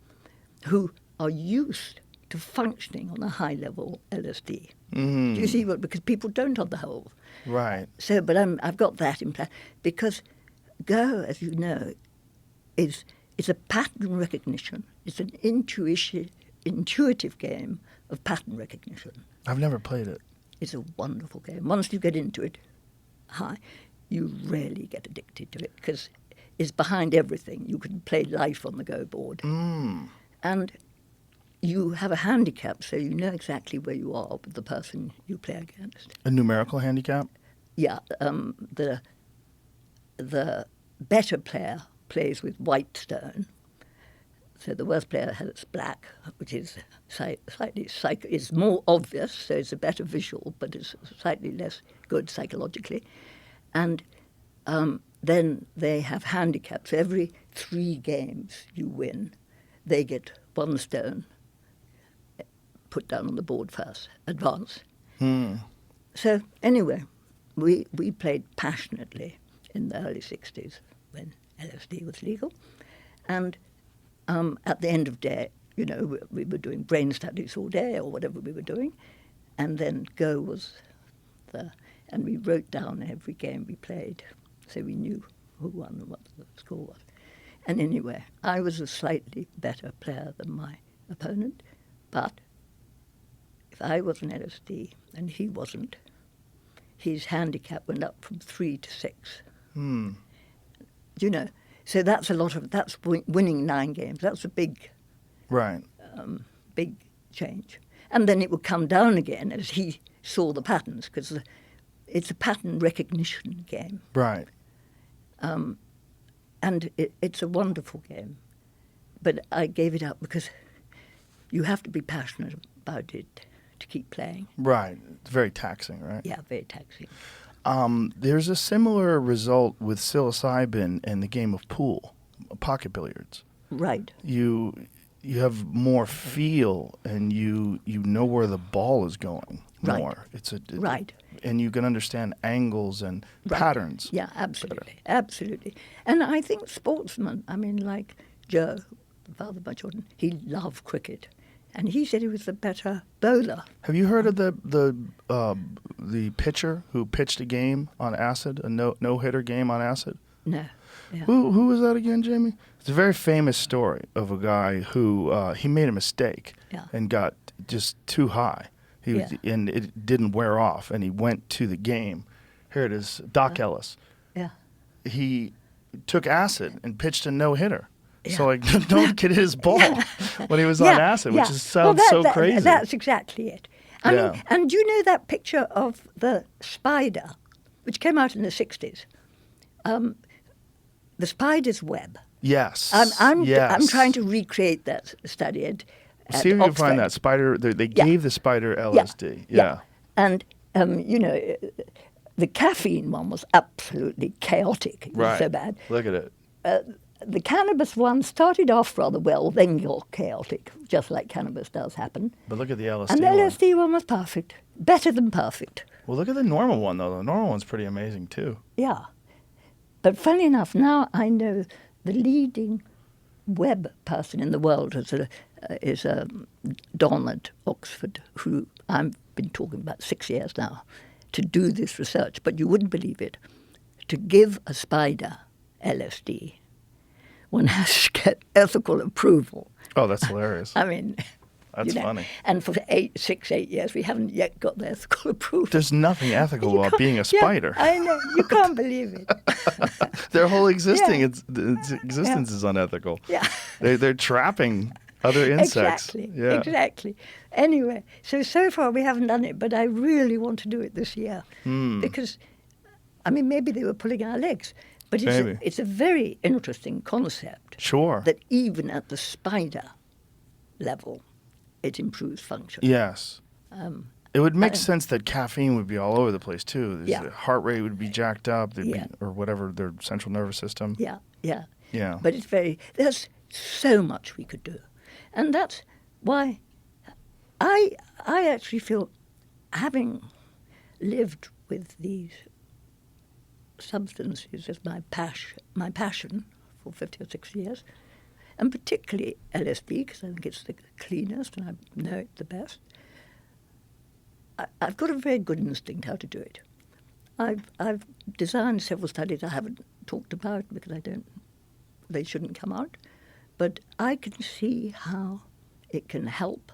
Speaker 5: who are used to functioning on a high level LSD. Do you see what? Because people don't on the whole.
Speaker 4: Right.
Speaker 5: So, but I've got that in place because Go, as you know, is a pattern recognition. It's an intuitive game of pattern recognition.
Speaker 4: I've never played it.
Speaker 5: It's a wonderful game. Once you get into it, you really get addicted to it because it's behind everything. You can play life on the Go board. And you have a handicap, so you know exactly where you are with the person you play against.
Speaker 4: A numerical handicap?
Speaker 5: Yeah, the better player plays with white stone. So the worst player has black, which is slightly is more obvious, so it's a better visual, but it's slightly less good psychologically. And then they have handicaps. Every 3 games you win, they get 1 stone put down on the board first, advance. So anyway, we played passionately in the early 60s when LSD was legal. And at the end of the day, you know, we were doing brain studies all day or whatever we were doing. And then Go was and we wrote down every game we played so we knew who won and what the score was. And anyway, I was a slightly better player than my opponent, but if I was an LSD and he wasn't, his handicap went up from 3 to 6. You know, so that's winning 9 games. That's a big,
Speaker 4: Right.
Speaker 5: big change. And then it would come down again as he saw the patterns, because it's a pattern recognition game.
Speaker 4: Right.
Speaker 5: And it's a wonderful game. But I gave it up because you have to be passionate about it to keep playing.
Speaker 4: Right. It's very taxing, right?
Speaker 5: Yeah, very taxing.
Speaker 4: There's a similar result with psilocybin and the game of pool, pocket billiards.
Speaker 5: Right.
Speaker 4: You have more feel, and you know where the ball is going
Speaker 5: Right.
Speaker 4: more.
Speaker 5: Right.
Speaker 4: And you can understand angles and patterns.
Speaker 5: Yeah, absolutely. Absolutely. And I think sportsmen, I mean, like Joe, the father of my children, he loved cricket. And he said he was a better bowler.
Speaker 4: Have you heard of the pitcher who pitched a game on acid, a no-hitter game on acid?
Speaker 5: No. Yeah.
Speaker 4: Who was that again, Jamie? It's a very famous story of a guy who he made a mistake and got just too high. And it didn't wear off, and he went to the game. Here it is, Doc Ellis.
Speaker 5: Yeah.
Speaker 4: He took acid and pitched a no-hitter.
Speaker 5: Yeah.
Speaker 4: So don't get his ball when he was on acid, which sounds so crazy.
Speaker 5: That's exactly it. I mean, and do you know that picture of the spider, which came out in the 60s? The spider's web.
Speaker 4: Yes.
Speaker 5: I'm trying to recreate that study at
Speaker 4: See if you can
Speaker 5: Oxford.
Speaker 4: find that spider. They gave the spider LSD.
Speaker 5: Yeah. And, you know, the caffeine one was absolutely chaotic. It was so bad.
Speaker 4: Look at it.
Speaker 5: The cannabis one started off rather well, then got chaotic, just like cannabis does happen.
Speaker 4: But look at the LSD
Speaker 5: And the LSD one was perfect. Better than perfect.
Speaker 4: Well, look at the normal one, though. The normal one's pretty amazing, too.
Speaker 5: Yeah. But funny enough, now I know the leading web person in the world is Don at Oxford, who I've been talking about 6 years now, to do this research. But you wouldn't believe it. To give a spider LSD, one has to get ethical approval.
Speaker 4: Oh, that's hilarious.
Speaker 5: I mean,
Speaker 4: That's funny.
Speaker 5: And for 8 years, we haven't yet got their school approval.
Speaker 4: There's nothing ethical
Speaker 5: You
Speaker 4: about
Speaker 5: can't-
Speaker 4: being a spider.
Speaker 5: Yeah, I know. You can't believe it.
Speaker 4: Their whole existing
Speaker 5: Yeah.
Speaker 4: its existence is unethical.
Speaker 5: Yeah.
Speaker 4: They're trapping other insects.
Speaker 5: Exactly.
Speaker 4: Yeah.
Speaker 5: Exactly. Anyway, so far we haven't done it, but I really want to do it this year because, I mean, maybe they were pulling our legs, but
Speaker 4: Maybe.
Speaker 5: it's a very interesting concept.
Speaker 4: Sure.
Speaker 5: That even at the spider level, it improves function.
Speaker 4: Yes. It would make
Speaker 5: I-
Speaker 4: sense that caffeine would be all over the place too.
Speaker 5: Yeah.
Speaker 4: The heart rate would be jacked up,
Speaker 5: Yeah.
Speaker 4: or whatever, their central nervous system.
Speaker 5: Yeah, yeah.
Speaker 4: Yeah.
Speaker 5: But there's so much we could do. And that's why I actually feel, having lived with these substances as my passion for 50 or 60 years, and particularly LSD, because I think it's the cleanest and I know it the best, I've got a very good instinct how to do it. I've designed several studies I haven't talked about because they shouldn't come out, but I can see how it can help,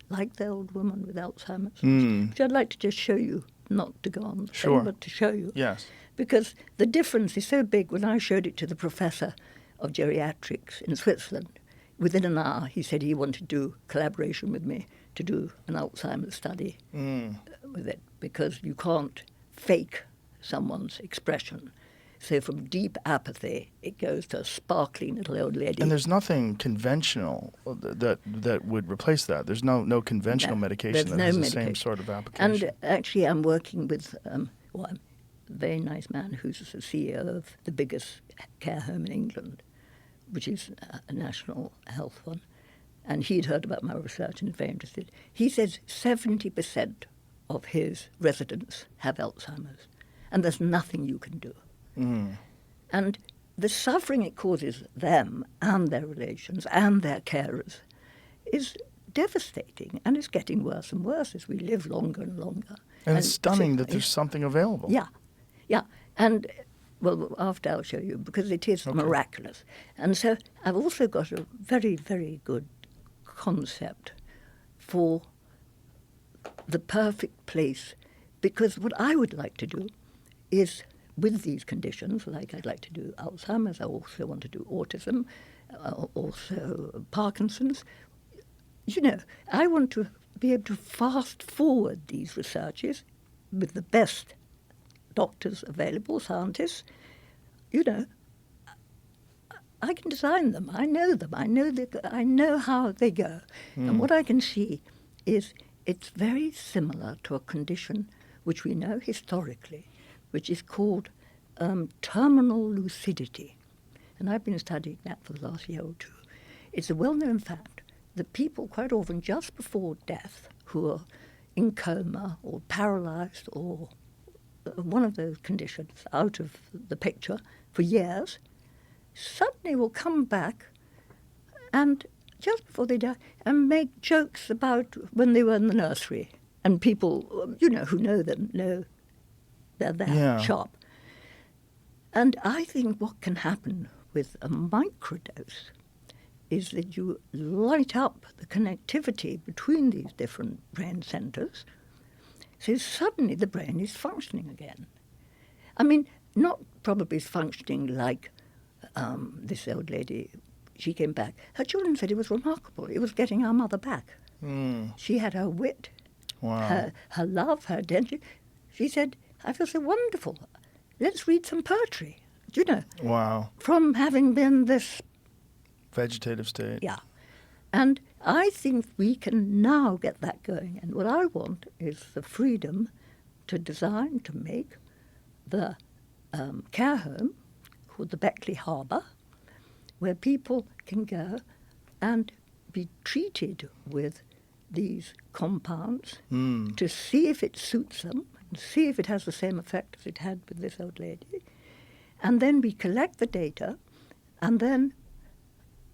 Speaker 5: like the old woman with Alzheimer's, which I'd like to just show you, not to go on the
Speaker 4: Sure.
Speaker 5: thing, but to show you.
Speaker 4: Yes.
Speaker 5: Because the difference is so big. When I showed it to the professor of geriatrics in Switzerland, within an hour he said he wanted to do collaboration with me to do an Alzheimer's study with it, because you can't fake someone's expression. So from deep apathy, it goes to a sparkling little old lady.
Speaker 4: And there's nothing conventional that would replace that. There's no conventional
Speaker 5: No,
Speaker 4: medication
Speaker 5: there's
Speaker 4: that
Speaker 5: no
Speaker 4: has the
Speaker 5: medication.
Speaker 4: same sort of application.
Speaker 5: And actually, I'm working with a very nice man who's the CEO of the biggest care home in England, which is a national health one. And he'd heard about my research and is very interested. He says 70% of his residents have Alzheimer's, and there's nothing you can do. And the suffering it causes them and their relations and their carers is devastating, and it's getting worse and worse as we live longer and longer.
Speaker 4: And it's stunning that
Speaker 5: yeah.
Speaker 4: there's something available.
Speaker 5: Yeah, yeah. And, well, after I'll show you, because it is miraculous. And so I've also got a very, very good concept for the perfect place, because what I would like to do is, with these conditions, like I'd like to do Alzheimer's, I also want to do autism, also Parkinson's. You know, I want to be able to fast forward these researches with the best doctors available, scientists. You know, I can design them. I know them. I know how they go. And what I can see is it's very similar to a condition which we know historically, which is called terminal lucidity. And I've been studying that for the last year or two. It's a well-known fact that people quite often just before death, who are in coma or paralyzed or one of those conditions out of the picture for years, suddenly will come back and just before they die and make jokes about when they were in the nursery. And people, you know, who know them know they're there, sharp. And I think what can happen with a microdose is that you light up the connectivity between these different brain centers, so suddenly the brain is functioning again. I mean, not probably functioning like this old lady. She came back. Her children said it was remarkable. It was getting our mother back. She had her wit, her love, her identity. She said, I feel so wonderful. Let's read some poetry, you know.
Speaker 4: Wow.
Speaker 5: From having been this...
Speaker 4: Vegetative state.
Speaker 5: Yeah. And I think we can now get that going. And what I want is the freedom to design, to make the care home called the Beckley Harbour, where people can go and be treated with these compounds to see if it suits them, and see if it has the same effect as it had with this old lady. And then we collect the data, and then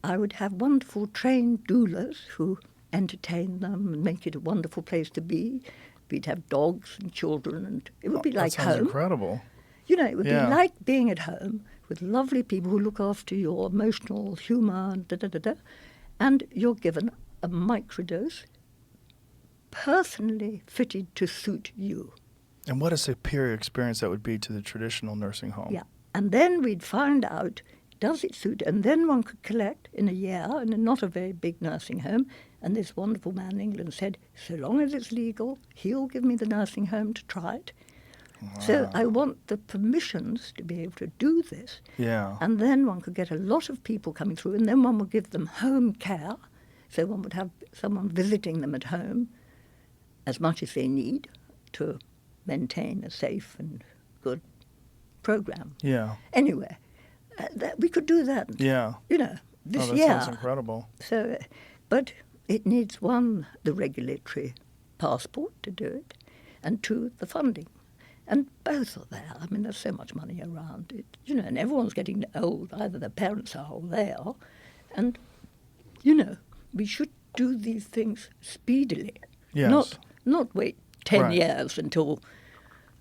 Speaker 5: I would have wonderful trained doulas who entertain them and make it a wonderful place to be. We'd have dogs and children, and it would be like
Speaker 4: that sounds
Speaker 5: home.
Speaker 4: incredible.
Speaker 5: You know, it would be like being at home with lovely people who look after your emotional humour and da-da-da-da. And you're given a microdose personally fitted to suit you.
Speaker 4: And what a superior experience that would be to the traditional nursing home.
Speaker 5: Yeah. And then we'd find out, does it suit? And then one could collect in a year in a not a very big nursing home. And this wonderful man in England said, so long as it's legal, he'll give me the nursing home to try it. Wow. So I want the permissions to be able to do this.
Speaker 4: Yeah.
Speaker 5: And then one could get a lot of people coming through, and then one would give them home care. So one would have someone visiting them at home as much as they need to maintain a safe and good program.
Speaker 4: Yeah.
Speaker 5: Anyway, we could do that.
Speaker 4: Yeah.
Speaker 5: You know, this
Speaker 4: that
Speaker 5: year.
Speaker 4: sounds incredible.
Speaker 5: So, but it needs one, the regulatory passport to do it, and two, the funding. And both are there. I mean, there's so much money around it, you know, and everyone's getting old. Either their parents are or they are. And, you know, we should do these things speedily.
Speaker 4: Yes.
Speaker 5: Not wait 10
Speaker 4: Right.
Speaker 5: years until,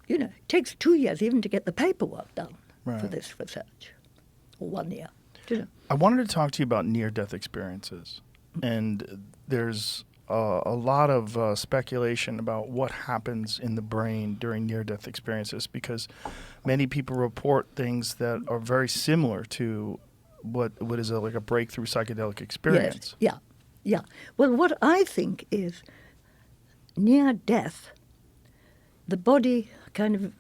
Speaker 5: you know, it takes 2 years even to get the paperwork done for
Speaker 4: Right.
Speaker 5: this research, or 1 year, you know.
Speaker 4: I wanted to talk to you about near-death experiences. And there's a lot of speculation about what happens in the brain during near-death experiences, because many people report things that are very similar to what is like a breakthrough psychedelic experience.
Speaker 5: Yes. Yeah. Well, what I think is near death, the body kind of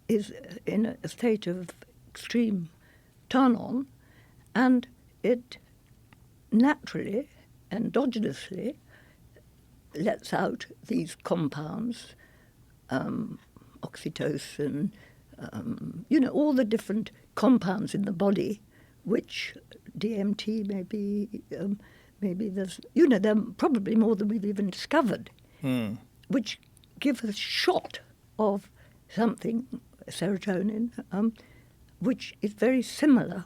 Speaker 5: is in a state of extreme turn-on, and it naturally, endogenously, lets out these compounds, oxytocin, you know, all the different compounds in the body, which DMT maybe there's, you know, there are probably more than we've even discovered, which give a shot of something, serotonin, which is very similar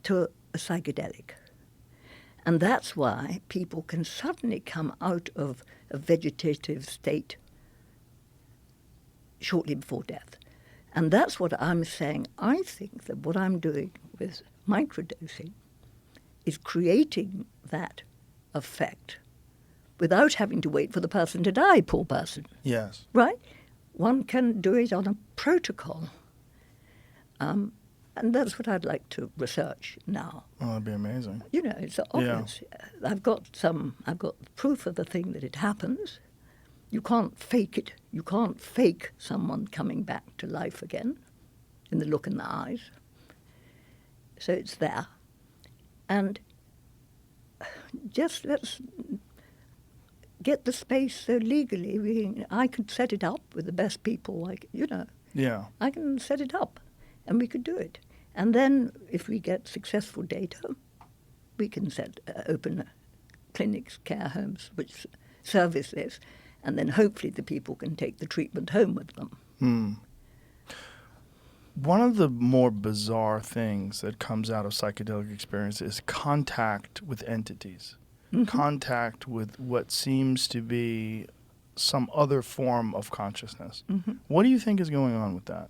Speaker 5: to a psychedelic. And that's why people can suddenly come out of a vegetative state shortly before death. And that's what I'm saying. I think that what I'm doing with microdosing is creating that effect without having to wait for the person to die, poor person.
Speaker 4: Yes.
Speaker 5: Right? One can do it on a protocol. And that's what I'd like to research now.
Speaker 4: Oh, that'd be amazing.
Speaker 5: You know, it's obvious. Yeah. I've got proof of the thing that it happens. You can't fake it. You can't fake someone coming back to life again in the look in the eyes. So it's there. And just let's get the space so legally. I could set it up with the best people, like, you know.
Speaker 4: Yeah.
Speaker 5: I can set it up, and we could do it. And then if we get successful data, we can open clinics, care homes, which service this, and then hopefully the people can take the treatment home with them.
Speaker 4: One of the more bizarre things that comes out of psychedelic experience is contact with entities, contact with what seems to be some other form of consciousness. What do you think is going on with that?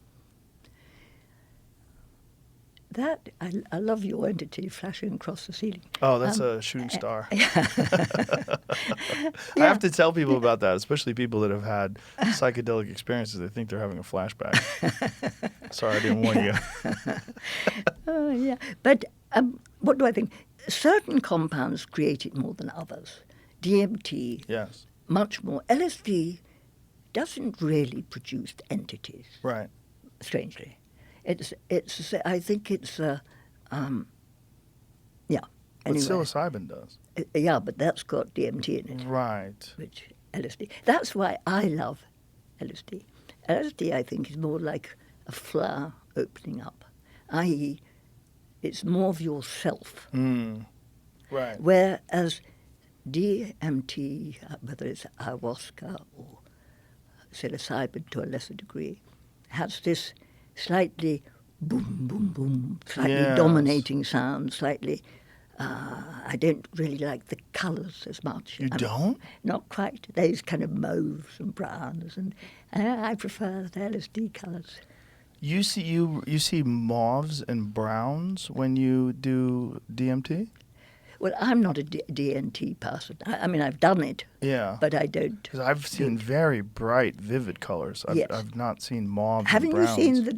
Speaker 5: That, I love your entity flashing across the ceiling.
Speaker 4: Oh, that's a shooting star. I have to tell people about that, especially people that have had psychedelic experiences. They think they're having a flashback. Sorry, I didn't warn you.
Speaker 5: Oh, yeah. But what do I think? Certain compounds create it more than others. DMT,
Speaker 4: Yes.
Speaker 5: much more. LSD doesn't really produce entities.
Speaker 4: Right.
Speaker 5: Strangely. It's. I think it's. Yeah.
Speaker 4: But
Speaker 5: Anyway.
Speaker 4: psilocybin does.
Speaker 5: Yeah, but that's got DMT in it.
Speaker 4: Right.
Speaker 5: Which LSD. That's why I love LSD. LSD, I think, is more like a flower opening up, i.e., it's more of yourself.
Speaker 4: Right.
Speaker 5: Whereas DMT, whether it's ayahuasca or psilocybin to a lesser degree, has this slightly boom, boom, boom, slightly dominating sound, slightly... I don't really like the colours as much.
Speaker 4: You don't?
Speaker 5: Not quite. Those kind of mauves and browns, and I prefer the LSD colours.
Speaker 4: You see mauves and browns when you do DMT?
Speaker 5: Well, I'm not a DNT person. I mean, I've done it,
Speaker 4: Yeah.
Speaker 5: but I don't.
Speaker 4: Because I've seen very bright, vivid colors.
Speaker 5: Yes.
Speaker 4: I've not seen mauves
Speaker 5: Haven't
Speaker 4: and
Speaker 5: you
Speaker 4: browns.
Speaker 5: seen the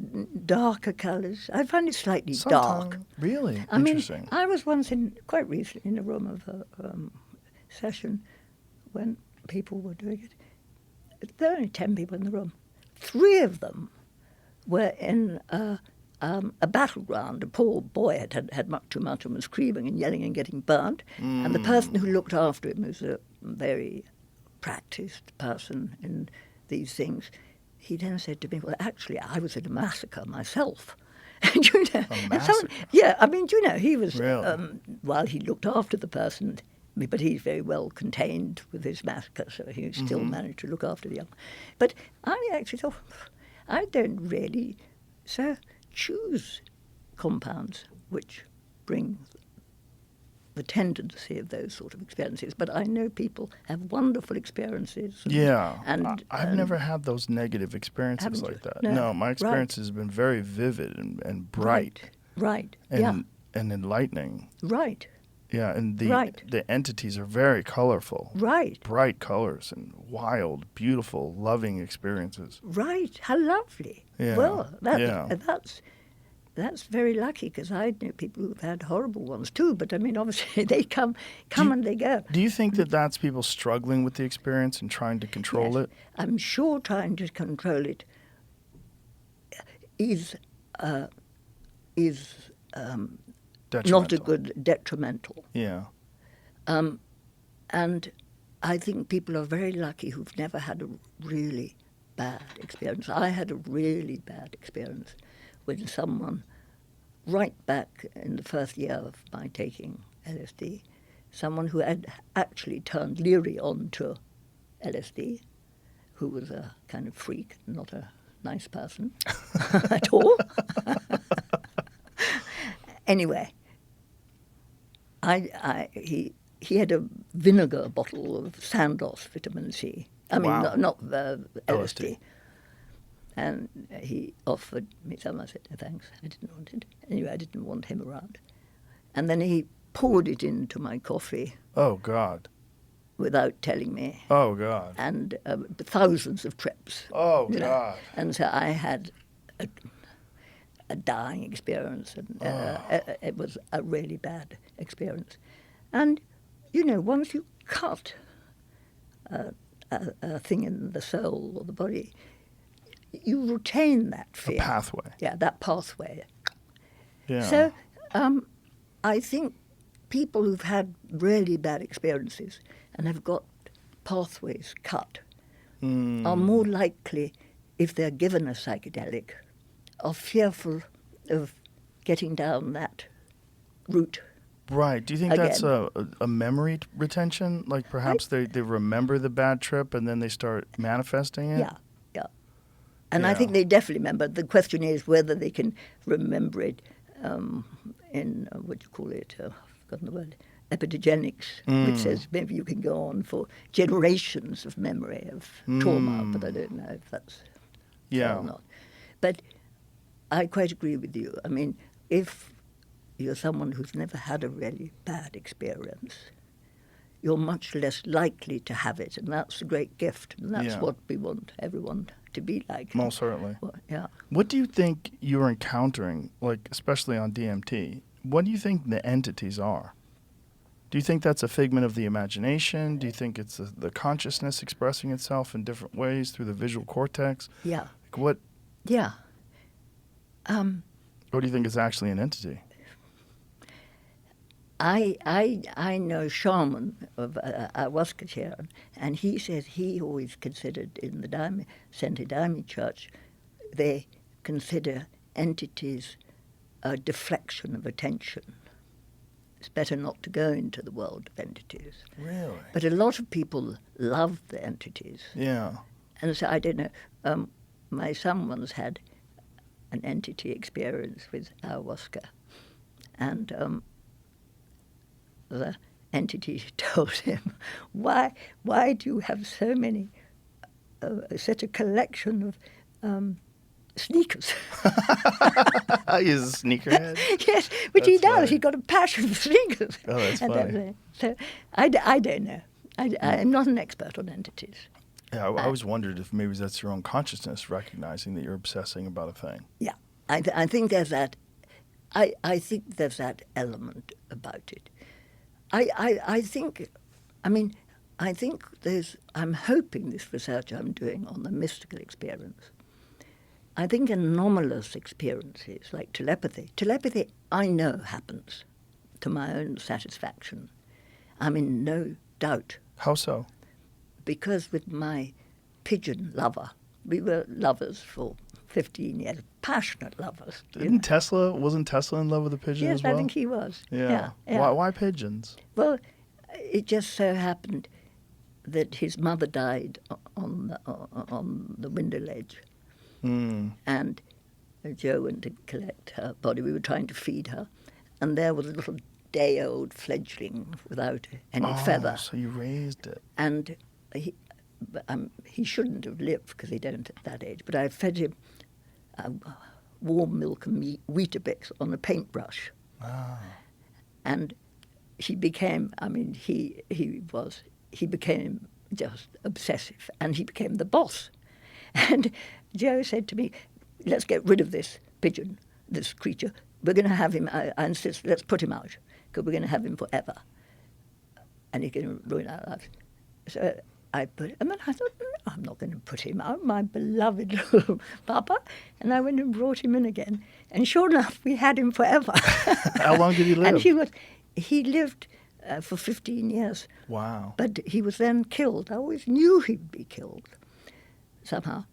Speaker 5: darker colours? I find it slightly dark.
Speaker 4: Really?
Speaker 5: I mean,
Speaker 4: Interesting.
Speaker 5: I was once quite recently in a room of a session when people were doing it. There were only 10 people in the room. 3 of them were in a battleground. A poor boy had much too much and was screaming and yelling and getting burnt. And the person who looked after him was a very practiced person in these things. He then said to me, well, actually, I was in a massacre myself. And, you know,
Speaker 4: A
Speaker 5: and
Speaker 4: massacre?
Speaker 5: yeah, I mean, you know, he was,
Speaker 4: Really?
Speaker 5: while he looked after the person, but he's very well contained with his massacre, so he still managed to look after the young. But I actually thought, I don't really choose compounds which bring the tendency of those sort of experiences. But I know people have wonderful experiences.
Speaker 4: Yeah.
Speaker 5: And
Speaker 4: I've never had those negative experiences
Speaker 5: Haven't
Speaker 4: like
Speaker 5: you?
Speaker 4: that.
Speaker 5: No.
Speaker 4: My
Speaker 5: Right.
Speaker 4: experience has been very vivid and bright
Speaker 5: Right.
Speaker 4: and enlightening.
Speaker 5: Right.
Speaker 4: Yeah, and
Speaker 5: Right.
Speaker 4: the entities are very colorful.
Speaker 5: Right.
Speaker 4: Bright colors and wild, beautiful, loving experiences.
Speaker 5: Right. How lovely.
Speaker 4: Yeah,
Speaker 5: Well,
Speaker 4: yeah.
Speaker 5: that's very lucky, because I know people who've had horrible ones too. But I mean, obviously they come and they go.
Speaker 4: Do you think that that's people struggling with the experience and trying to control
Speaker 5: Yes.
Speaker 4: it?
Speaker 5: I'm sure trying to control it is not a good detrimental.
Speaker 4: Yeah.
Speaker 5: And I think people are very lucky who've never had a really bad experience. I had a really bad experience with someone right back in the first year of my taking LSD, someone who had actually turned leery onto LSD, who was a kind of freak, not a nice person at all. Anyway, he had a vinegar bottle of Sandoz vitamin C. I mean,
Speaker 4: Wow.
Speaker 5: not LSD.
Speaker 4: LSD.
Speaker 5: And he offered me some. I said, no, thanks, I didn't want it. Anyway, I didn't want him around. And then he poured it into my coffee
Speaker 4: Oh, God.
Speaker 5: without telling me.
Speaker 4: Oh, God.
Speaker 5: And thousands of trips.
Speaker 4: Oh,
Speaker 5: you know.
Speaker 4: God.
Speaker 5: And so I had a dying experience, and it was a really bad experience. And, you know, once you cut a thing in the soul or the body, you retain that fear.
Speaker 4: A pathway.
Speaker 5: Yeah, that pathway.
Speaker 4: Yeah.
Speaker 5: So I think people who've had really bad experiences and have got pathways cut are more likely, if they're given a psychedelic, are fearful of getting down that route.
Speaker 4: Right. Do you think that's a memory retention? Like perhaps they remember the bad trip and then they start manifesting it?
Speaker 5: Yeah, yeah. And I
Speaker 4: Yeah.
Speaker 5: think they definitely remember. The question is whether they can remember it in, what do you call it? I've forgotten the word. Epidogenics, which says maybe you can go on for generations of memory of trauma, but I don't know if that's
Speaker 4: Yeah.
Speaker 5: so or not. But I quite agree with you. I mean, if you're someone who's never had a really bad experience, you're much less likely to have it, and that's a great gift, and that's
Speaker 4: Yeah.
Speaker 5: what we want everyone to be like.
Speaker 4: Most certainly.
Speaker 5: Well, yeah.
Speaker 4: What do you think you're encountering, like especially on DMT? What do you think the entities are? Do you think that's a figment of the imagination? Do you think it's the consciousness expressing itself in different ways through the visual cortex?
Speaker 5: Yeah.
Speaker 4: Like what
Speaker 5: Yeah.
Speaker 4: do you think is actually an entity?
Speaker 5: I know a shaman of ayahuasca here, and he says he always considered in the Santa Daime Church, they consider entities a deflection of attention. It's better not to go into the world of entities.
Speaker 4: Really?
Speaker 5: But a lot of people love the entities.
Speaker 4: Yeah.
Speaker 5: And so I don't know, my son once had an entity experience with ayahuasca, and the entity told him, why do you have so many, such a collection of sneakers.
Speaker 4: He's a sneakerhead.
Speaker 5: Yes, which he
Speaker 4: That's
Speaker 5: does.
Speaker 4: funny.
Speaker 5: He's got a passion for sneakers.
Speaker 4: Oh, that's
Speaker 5: And
Speaker 4: funny.
Speaker 5: everything. So I don't know. I'm not an expert on entities.
Speaker 4: Yeah, I always wondered if maybe that's your own consciousness recognizing that you're obsessing about a thing.
Speaker 5: Yeah, I think there's that. I think there's that element about it. I think, I mean, I think I'm hoping this research I'm doing on the mystical experience. I think anomalous experiences like telepathy I know happens to my own satisfaction. I'm in no doubt,
Speaker 4: How so?
Speaker 5: because with my pigeon lover, we were lovers for 15 years, passionate lovers. you know.
Speaker 4: Wasn't Tesla in love with a pigeon
Speaker 5: Yes,
Speaker 4: as well?
Speaker 5: I think he was.
Speaker 4: Yeah.
Speaker 5: Yeah.
Speaker 4: Why pigeons?
Speaker 5: Well, it just so happened that his mother died on the window ledge, and Joe went to collect her body. We were trying to feed her, and there was a little day-old fledgling without any feather,
Speaker 4: So you raised it.
Speaker 5: and he shouldn't have lived because he don't at that age. But I fed him warm milk and Weetabix on a paintbrush, and he became. I mean, he became just obsessive, and he became the boss. And Joe said to me, "Let's get rid of this pigeon, this creature. We're going to have him. I insist. Let's put him out because we're going to have him forever, and he's going to ruin our lives." So I put him, and then I thought, no, I'm not going to put him out, my beloved little Papa. And I went and brought him in again, and sure enough, we had him forever.
Speaker 4: How long did he live?
Speaker 5: And he lived for 15 years.
Speaker 4: Wow.
Speaker 5: But he was then killed. I always knew he'd be killed somehow.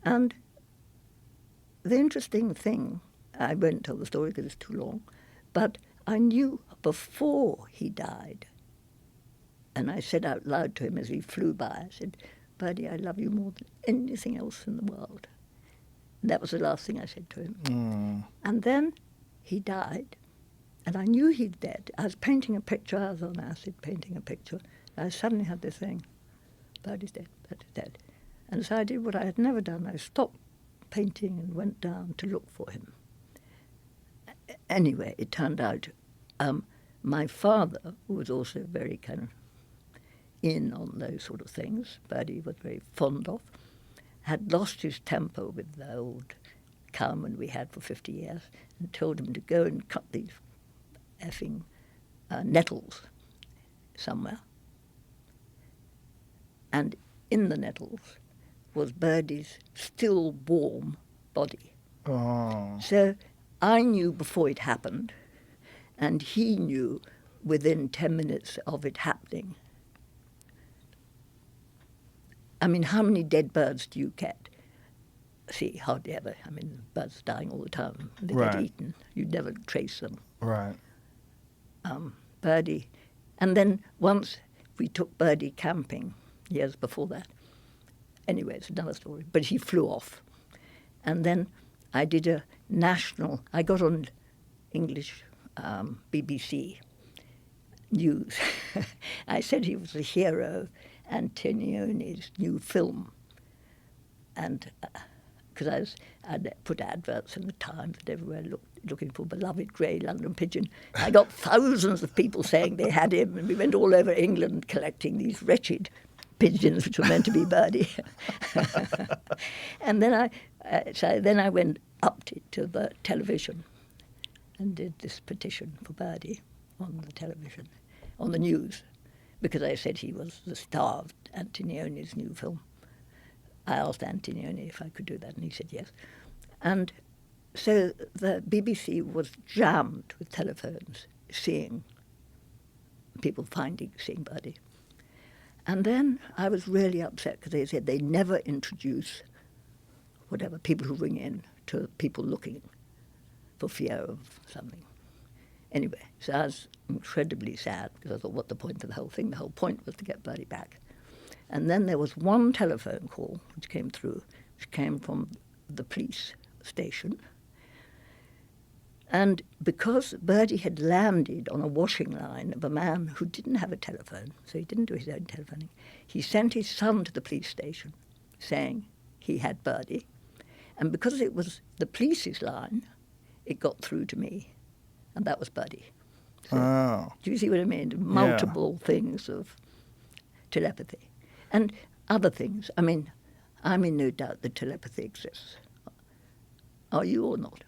Speaker 5: And the interesting thing, I won't tell the story because it's too long, but I knew before he died, and I said out loud to him as he flew by, I said, "Birdie, I love you more than anything else in the world." And that was the last thing I said to him. And then he died. And I knew he'd dead. I was painting a picture. I was on acid painting a picture. And I suddenly had this thing, Birdie's dead, Birdie's dead. And so I did what I had never done. I stopped painting and went down to look for him. Anyway, it turned out my father, who was also very kind of in on those sort of things, Birdie was very fond of, had lost his temper with the old cowman we had for 50 years and told him to go and cut these effing nettles somewhere. And in the nettles was Birdie's still warm body.
Speaker 4: Oh.
Speaker 5: So I knew before it happened, and he knew within 10 minutes of it happening. I mean, how many dead birds do you get? See, hardly ever. I mean, birds dying all the time. They
Speaker 4: Right.
Speaker 5: get eaten. You never trace them.
Speaker 4: Right.
Speaker 5: Birdie. And then once we took Birdie camping, years before that. Anyway, it's another story. But he flew off. And then I did I got on English BBC News. I said he was the hero of Antonione's new film. And because I'd put adverts in the Times and everywhere looking for beloved grey London pigeon. I got thousands of people saying they had him, and we went all over England collecting these wretched pigeons which were meant to be Birdie. And then I went up to the television and did this petition for Birdie on the television, on the news, because I said he was the star of Antonione's new film. I asked Antonioni if I could do that, and he said yes. And so the BBC was jammed with telephones, seeing Birdie. And then I was really upset because they said they never introduce people who ring in to people looking for fear of something. Anyway, so I was incredibly sad because I thought, what the point of the whole thing? The whole point was to get Birdie back. And then there was one telephone call which came through, which came from the police station. And because Birdie had landed on a washing line of a man who didn't have a telephone, so he didn't do his own telephoning, he sent his son to the police station saying he had Birdie. And because it was the police's line, it got through to me, and that was Buddy. So, do you see what I mean? Multiple things of telepathy. And other things. I mean, I'm in no doubt that telepathy exists. Are you or not?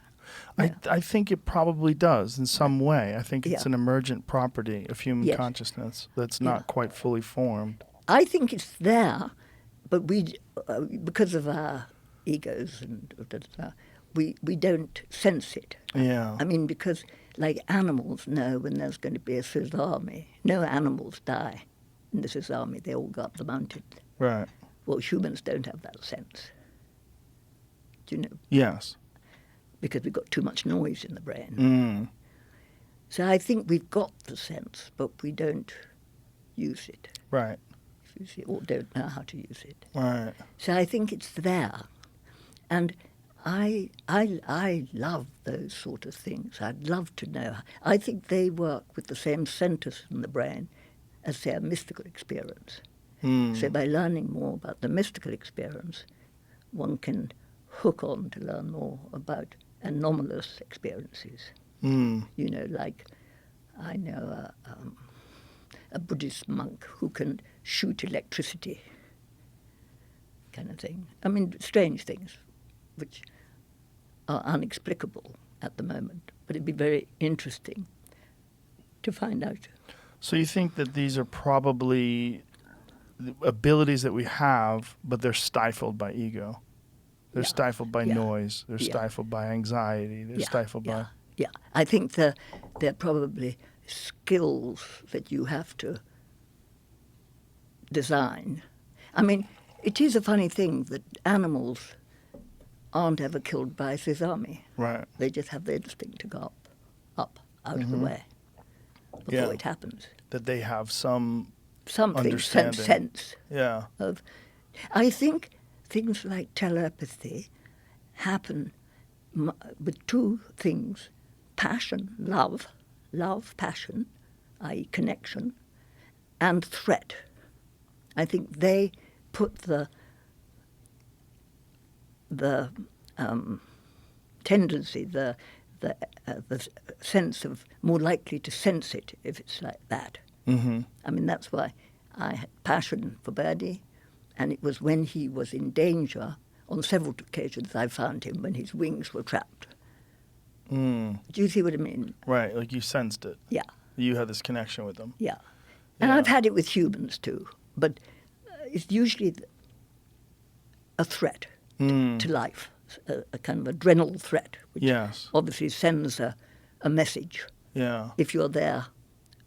Speaker 5: Yeah.
Speaker 4: I think it probably does in some way. I think it's an emergent property of human consciousness that's not quite fully formed.
Speaker 5: I think it's there, but we, because of our egos and we don't sense it.
Speaker 4: Yeah.
Speaker 5: I mean, because like animals know when there's going to be a tsunami. No animals die in the tsunami. They all go up the mountain.
Speaker 4: Right.
Speaker 5: Well, humans don't have that sense. Do you know?
Speaker 4: Yes.
Speaker 5: Because we've got too much noise in the brain.
Speaker 4: Mm.
Speaker 5: So I think we've got the sense, but we don't use it.
Speaker 4: Right.
Speaker 5: You see, or don't know how to use it.
Speaker 4: Right.
Speaker 5: So I think it's there. And I love those sort of things. I'd love to know. I think they work with the same centers in the brain as their mystical experience.
Speaker 4: Mm.
Speaker 5: So by learning more about the mystical experience, one can hook on to learn more about anomalous experiences.
Speaker 4: Mm.
Speaker 5: You know, like I know a Buddhist monk who can shoot electricity, kind of thing. I mean, strange things, which are inexplicable at the moment, but it'd be very interesting to find out.
Speaker 4: So you think that these are probably abilities that we have, but they're stifled by ego. They're stifled by noise. They're stifled by anxiety. They're stifled by...
Speaker 5: Yeah, I think they're probably skills that you have to design. I mean, it is a funny thing that animals aren't ever killed by a tsunami.
Speaker 4: Right.
Speaker 5: They just have the instinct to go up, out of the way before it happens.
Speaker 4: That they have something,
Speaker 5: Understanding. Sense.
Speaker 4: Yeah.
Speaker 5: Of, I think things like telepathy happen with two things: passion, love, passion, i.e. connection, and threat. I think they put the tendency, the sense of more likely to sense it if it's like that.
Speaker 4: Mm-hmm.
Speaker 5: I mean, that's why I had passion for Birdie, and it was when he was in danger. On several occasions I found him when his wings were trapped.
Speaker 4: Mm.
Speaker 5: Do you see what I mean?
Speaker 4: Right, like you sensed it.
Speaker 5: Yeah.
Speaker 4: You had this connection with them.
Speaker 5: Yeah. And I've had it with humans too, but it's usually a threat to life, a kind of adrenal threat, which obviously sends a message if you're there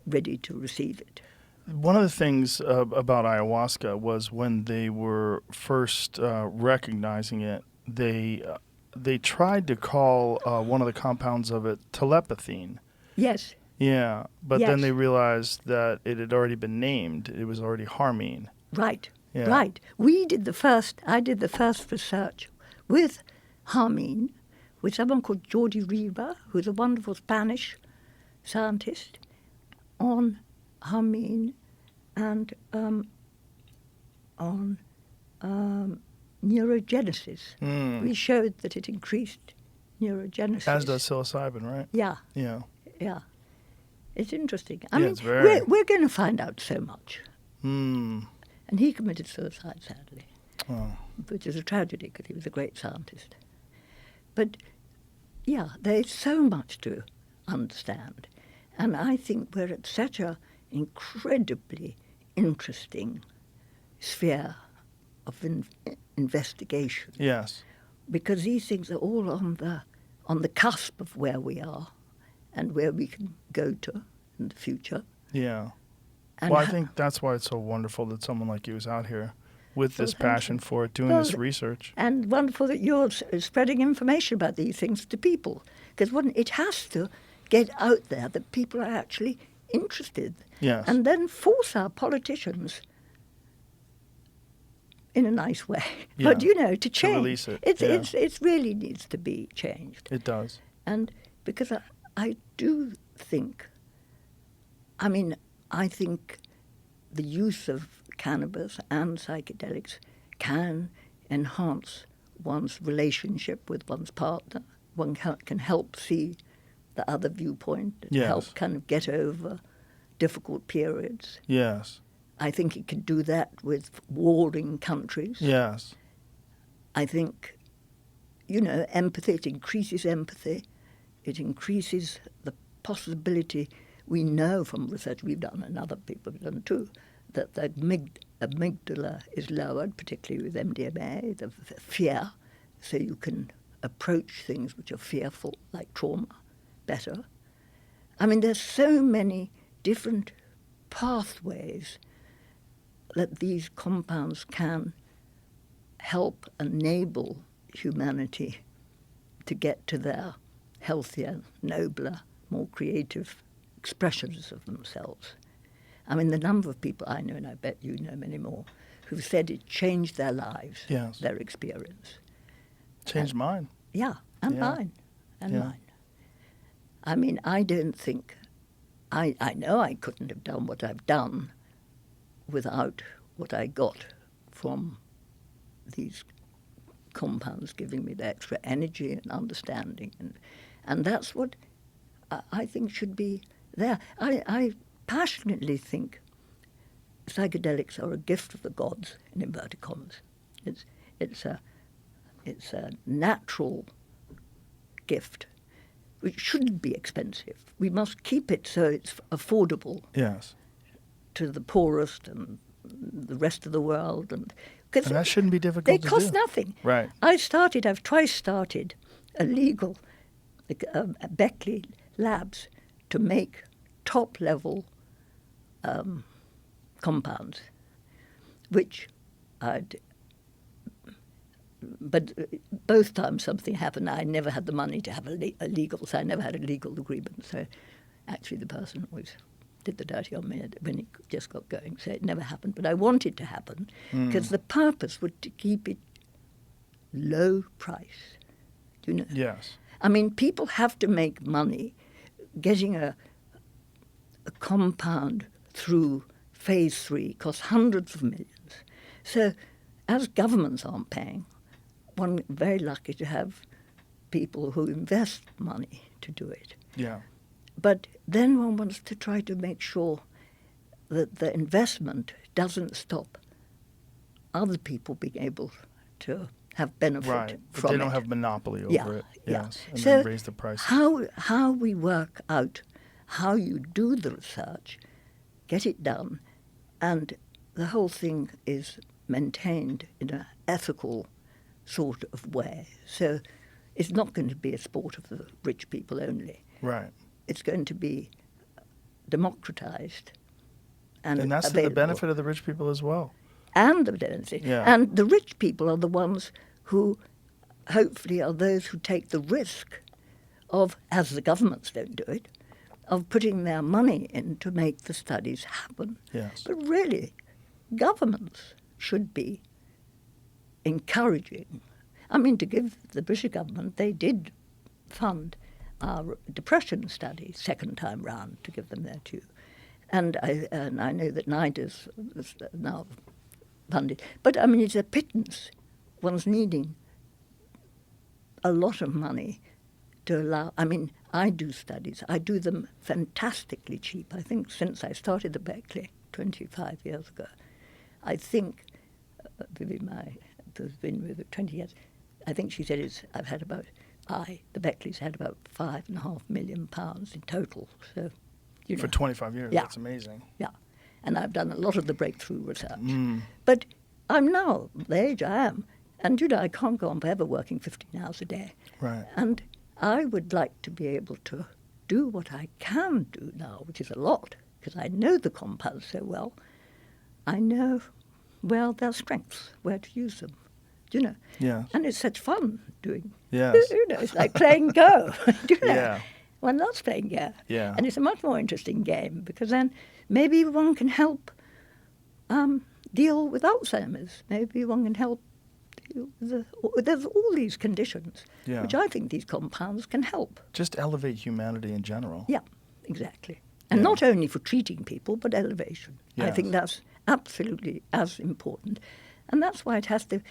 Speaker 5: ready to receive it.
Speaker 4: One of the things about ayahuasca was when they were first recognizing it, they tried to call one of the compounds of it telepathine.
Speaker 5: Yes.
Speaker 4: Yeah, but then they realized that it had already been named. It was already harmine.
Speaker 5: Right.
Speaker 4: Yeah.
Speaker 5: Right. I did the first research with harmine with someone called Jordi Riba, who's a wonderful Spanish scientist, on harmine and on neurogenesis.
Speaker 4: Mm.
Speaker 5: We showed that it increased neurogenesis.
Speaker 4: As does psilocybin, right?
Speaker 5: Yeah.
Speaker 4: Yeah.
Speaker 5: Yeah. It's interesting. I mean,
Speaker 4: it's very...
Speaker 5: we're going to find out so much.
Speaker 4: Mm.
Speaker 5: And he committed suicide, sadly, which is a tragedy because he was a great scientist. But, yeah, there's so much to understand. And I think we're at such an incredibly interesting sphere of investigation.
Speaker 4: Yes.
Speaker 5: Because these things are all on the cusp of where we are and where we can go to in the future.
Speaker 4: Yeah.
Speaker 5: And
Speaker 4: well, I think that's why it's so wonderful that someone like you is out here with this passion for it, doing this research.
Speaker 5: And wonderful that you're spreading information about these things to people. Because it has to get out there that people are actually interested.
Speaker 4: Yes.
Speaker 5: And then force our politicians, in a nice way, but, to change.
Speaker 4: To release it.
Speaker 5: It really needs to be changed.
Speaker 4: It does.
Speaker 5: And because I do think, I think the use of cannabis and psychedelics can enhance one's relationship with one's partner. One can help see the other viewpoint and
Speaker 4: Yes.
Speaker 5: help kind of get over difficult periods.
Speaker 4: Yes.
Speaker 5: I think it can do that with warring countries.
Speaker 4: Yes.
Speaker 5: I think, you know, empathy, it increases empathy. It increases the possibility, we know from research we've done and other people have done too, that the amygdala is lowered, particularly with MDMA, the fear, so you can approach things which are fearful, like trauma, better. I mean, there's so many different pathways that these compounds can help enable humanity to get to their healthier, nobler, more creative expressions of themselves. I mean, the number of people I know, and I bet you know many more, who've said it changed their lives,
Speaker 4: Yes.
Speaker 5: their experience.
Speaker 4: Changed mine.
Speaker 5: Yeah, and
Speaker 4: Yeah.
Speaker 5: mine, and
Speaker 4: Yeah.
Speaker 5: mine. I mean, I don't think, I know I couldn't have done what I've done without what I got from these compounds giving me the extra energy and understanding. And that's what I think should be there. I passionately think psychedelics are a gift of the gods, in inverted commas. It's a natural gift, which shouldn't be expensive. We must keep it so it's affordable
Speaker 4: Yes.
Speaker 5: to the poorest and the rest of the world. And
Speaker 4: And that shouldn't be difficult
Speaker 5: they
Speaker 4: to
Speaker 5: cost
Speaker 4: do.
Speaker 5: nothing.
Speaker 4: Right.
Speaker 5: I've twice started a legal Beckley labs to make top-level compounds, which but both times something happened. I never had the money to have a legal, so I never had a legal agreement. So actually the person always did the dirty on me when it just got going. So it never happened. But I want it to happen because the purpose would to keep it low price. Do you know?
Speaker 4: Yes.
Speaker 5: I mean, people have to make money getting a compound through phase 3 costs hundreds of millions. So as governments aren't paying, one very lucky to have people who invest money to do it.
Speaker 4: Yeah.
Speaker 5: But then one wants to try to make sure that the investment doesn't stop other people being able to have benefit
Speaker 4: Right. But
Speaker 5: from
Speaker 4: they
Speaker 5: it.
Speaker 4: don't have monopoly over
Speaker 5: Yeah,
Speaker 4: it.
Speaker 5: yeah.
Speaker 4: Yes. And
Speaker 5: So
Speaker 4: then raise the prices.
Speaker 5: how we work out how you do the research, get it done, and the whole thing is maintained in an ethical sort of way. So it's not going to be a sport of the rich people only.
Speaker 4: Right.
Speaker 5: It's going to be democratized and
Speaker 4: And that's to the
Speaker 5: available.
Speaker 4: benefit of the rich people as well.
Speaker 5: And the benefit.
Speaker 4: Yeah.
Speaker 5: And the rich people are the ones who hopefully are those who take the risk of, as the governments don't do it, of putting their money in to make the studies happen.
Speaker 4: Yes.
Speaker 5: But really, governments should be encouraging. I mean, to give the British government, they did fund our depression study second time round to give them their due. And I know that NIDA's is now funded. But, I mean, it's a pittance. One's needing a lot of money to allow. I mean, I do studies. I do them fantastically cheap. I think since I started the Beckley 25 years ago, I think, who's been with it 20 years, I think she said the Beckleys had about £5.5 million in total. So, you know.
Speaker 4: For 25 years.
Speaker 5: Yeah.
Speaker 4: That's amazing.
Speaker 5: Yeah, and I've done a lot of the breakthrough research. But I'm now the age I am, and you know, I can't go on forever working 15 hours a day.
Speaker 4: Right.
Speaker 5: And I would like to be able to do what I can do now, which is a lot, because I know the compounds so well. I know, well, their strengths, where to use them, you know.
Speaker 4: Yes.
Speaker 5: And it's such fun doing.
Speaker 4: Yes.
Speaker 5: You know, it's like playing Go. Do you know?
Speaker 4: Yeah.
Speaker 5: One loves playing Go.
Speaker 4: Yeah.
Speaker 5: And it's a much more interesting game because then maybe one can help deal with Alzheimer's. Maybe one can help deal with there's all these conditions,
Speaker 4: Yeah.
Speaker 5: which I think these compounds can help.
Speaker 4: Just elevate humanity in general.
Speaker 5: Yeah, exactly. And
Speaker 4: Yeah.
Speaker 5: not only for treating people, but elevation. I
Speaker 4: Yes.
Speaker 5: think that's absolutely as important. And that's why it has to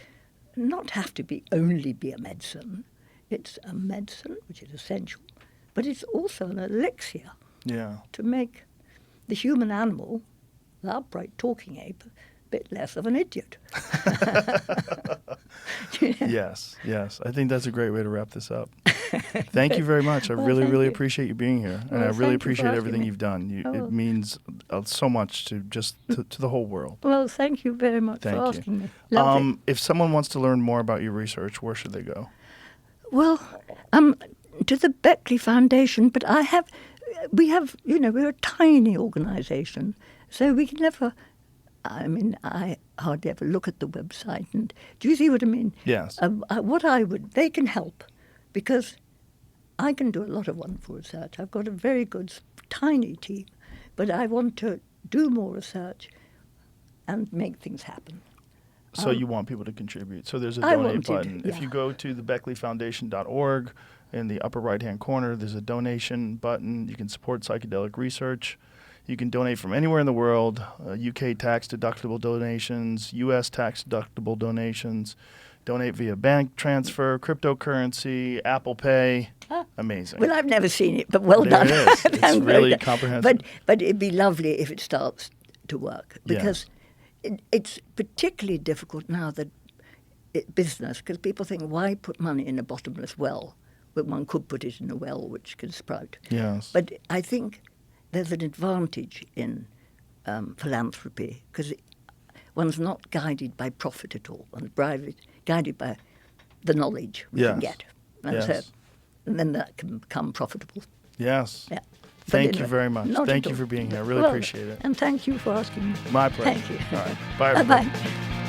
Speaker 5: not have to only be a medicine. It's a medicine, which is essential, but it's also an elixir
Speaker 4: Yeah.
Speaker 5: to make the human animal, the upright talking ape, a bit less of an idiot.
Speaker 4: Yes, yes. I think that's a great way to wrap this up. Thank you very much. I
Speaker 5: Well,
Speaker 4: really,
Speaker 5: thank
Speaker 4: really
Speaker 5: you.
Speaker 4: appreciate you being here, and
Speaker 5: Well,
Speaker 4: I
Speaker 5: thank
Speaker 4: really
Speaker 5: you for
Speaker 4: appreciate
Speaker 5: asking
Speaker 4: everything
Speaker 5: me.
Speaker 4: you've done.
Speaker 5: Oh.
Speaker 4: It means so much to to the whole world.
Speaker 5: Well, thank you very much
Speaker 4: Thank
Speaker 5: for
Speaker 4: you.
Speaker 5: asking me. Lovely.
Speaker 4: If someone wants to learn more about your research, where should they go?
Speaker 5: Well, to the Beckley Foundation, but we're a tiny organisation, so we can never, I hardly ever look at the website. And do you see what I mean?
Speaker 4: Yes.
Speaker 5: They can help, because I can do a lot of wonderful research. I've got a very good, tiny team, but I want to do more research and make things happen.
Speaker 4: So you want people to contribute. So there's a
Speaker 5: I
Speaker 4: donate
Speaker 5: wanted,
Speaker 4: button. If
Speaker 5: yeah.
Speaker 4: you go to the BeckleyFoundation.org, in the upper right-hand corner, there's a donation button. You can support psychedelic research. You can donate from anywhere in the world, UK tax-deductible donations, US tax-deductible donations, donate via bank transfer, cryptocurrency, Apple Pay. Amazing.
Speaker 5: Well, I've never seen it, but well
Speaker 4: There
Speaker 5: done.
Speaker 4: it is. It's
Speaker 5: Thank
Speaker 4: really
Speaker 5: you.
Speaker 4: comprehensive.
Speaker 5: But it'd be lovely if it starts to work, because it's particularly difficult now that business, because people think, why put money in a bottomless well when one could put it in a well which can sprout?
Speaker 4: Yes.
Speaker 5: But I think there's an advantage in philanthropy, because one's not guided by profit at all. One's guided by the knowledge we can
Speaker 4: Yes.
Speaker 5: get. And
Speaker 4: Yes.
Speaker 5: so, and then that can become profitable.
Speaker 4: Yes.
Speaker 5: Yeah. But
Speaker 4: Thank you
Speaker 5: anyway,
Speaker 4: very much.
Speaker 5: not
Speaker 4: Thank
Speaker 5: at
Speaker 4: you
Speaker 5: all.
Speaker 4: for being here. I really
Speaker 5: Well,
Speaker 4: appreciate it.
Speaker 5: And thank you for asking me.
Speaker 4: My pleasure.
Speaker 5: Thank you.
Speaker 4: All right. Bye, everybody.
Speaker 5: Bye-bye.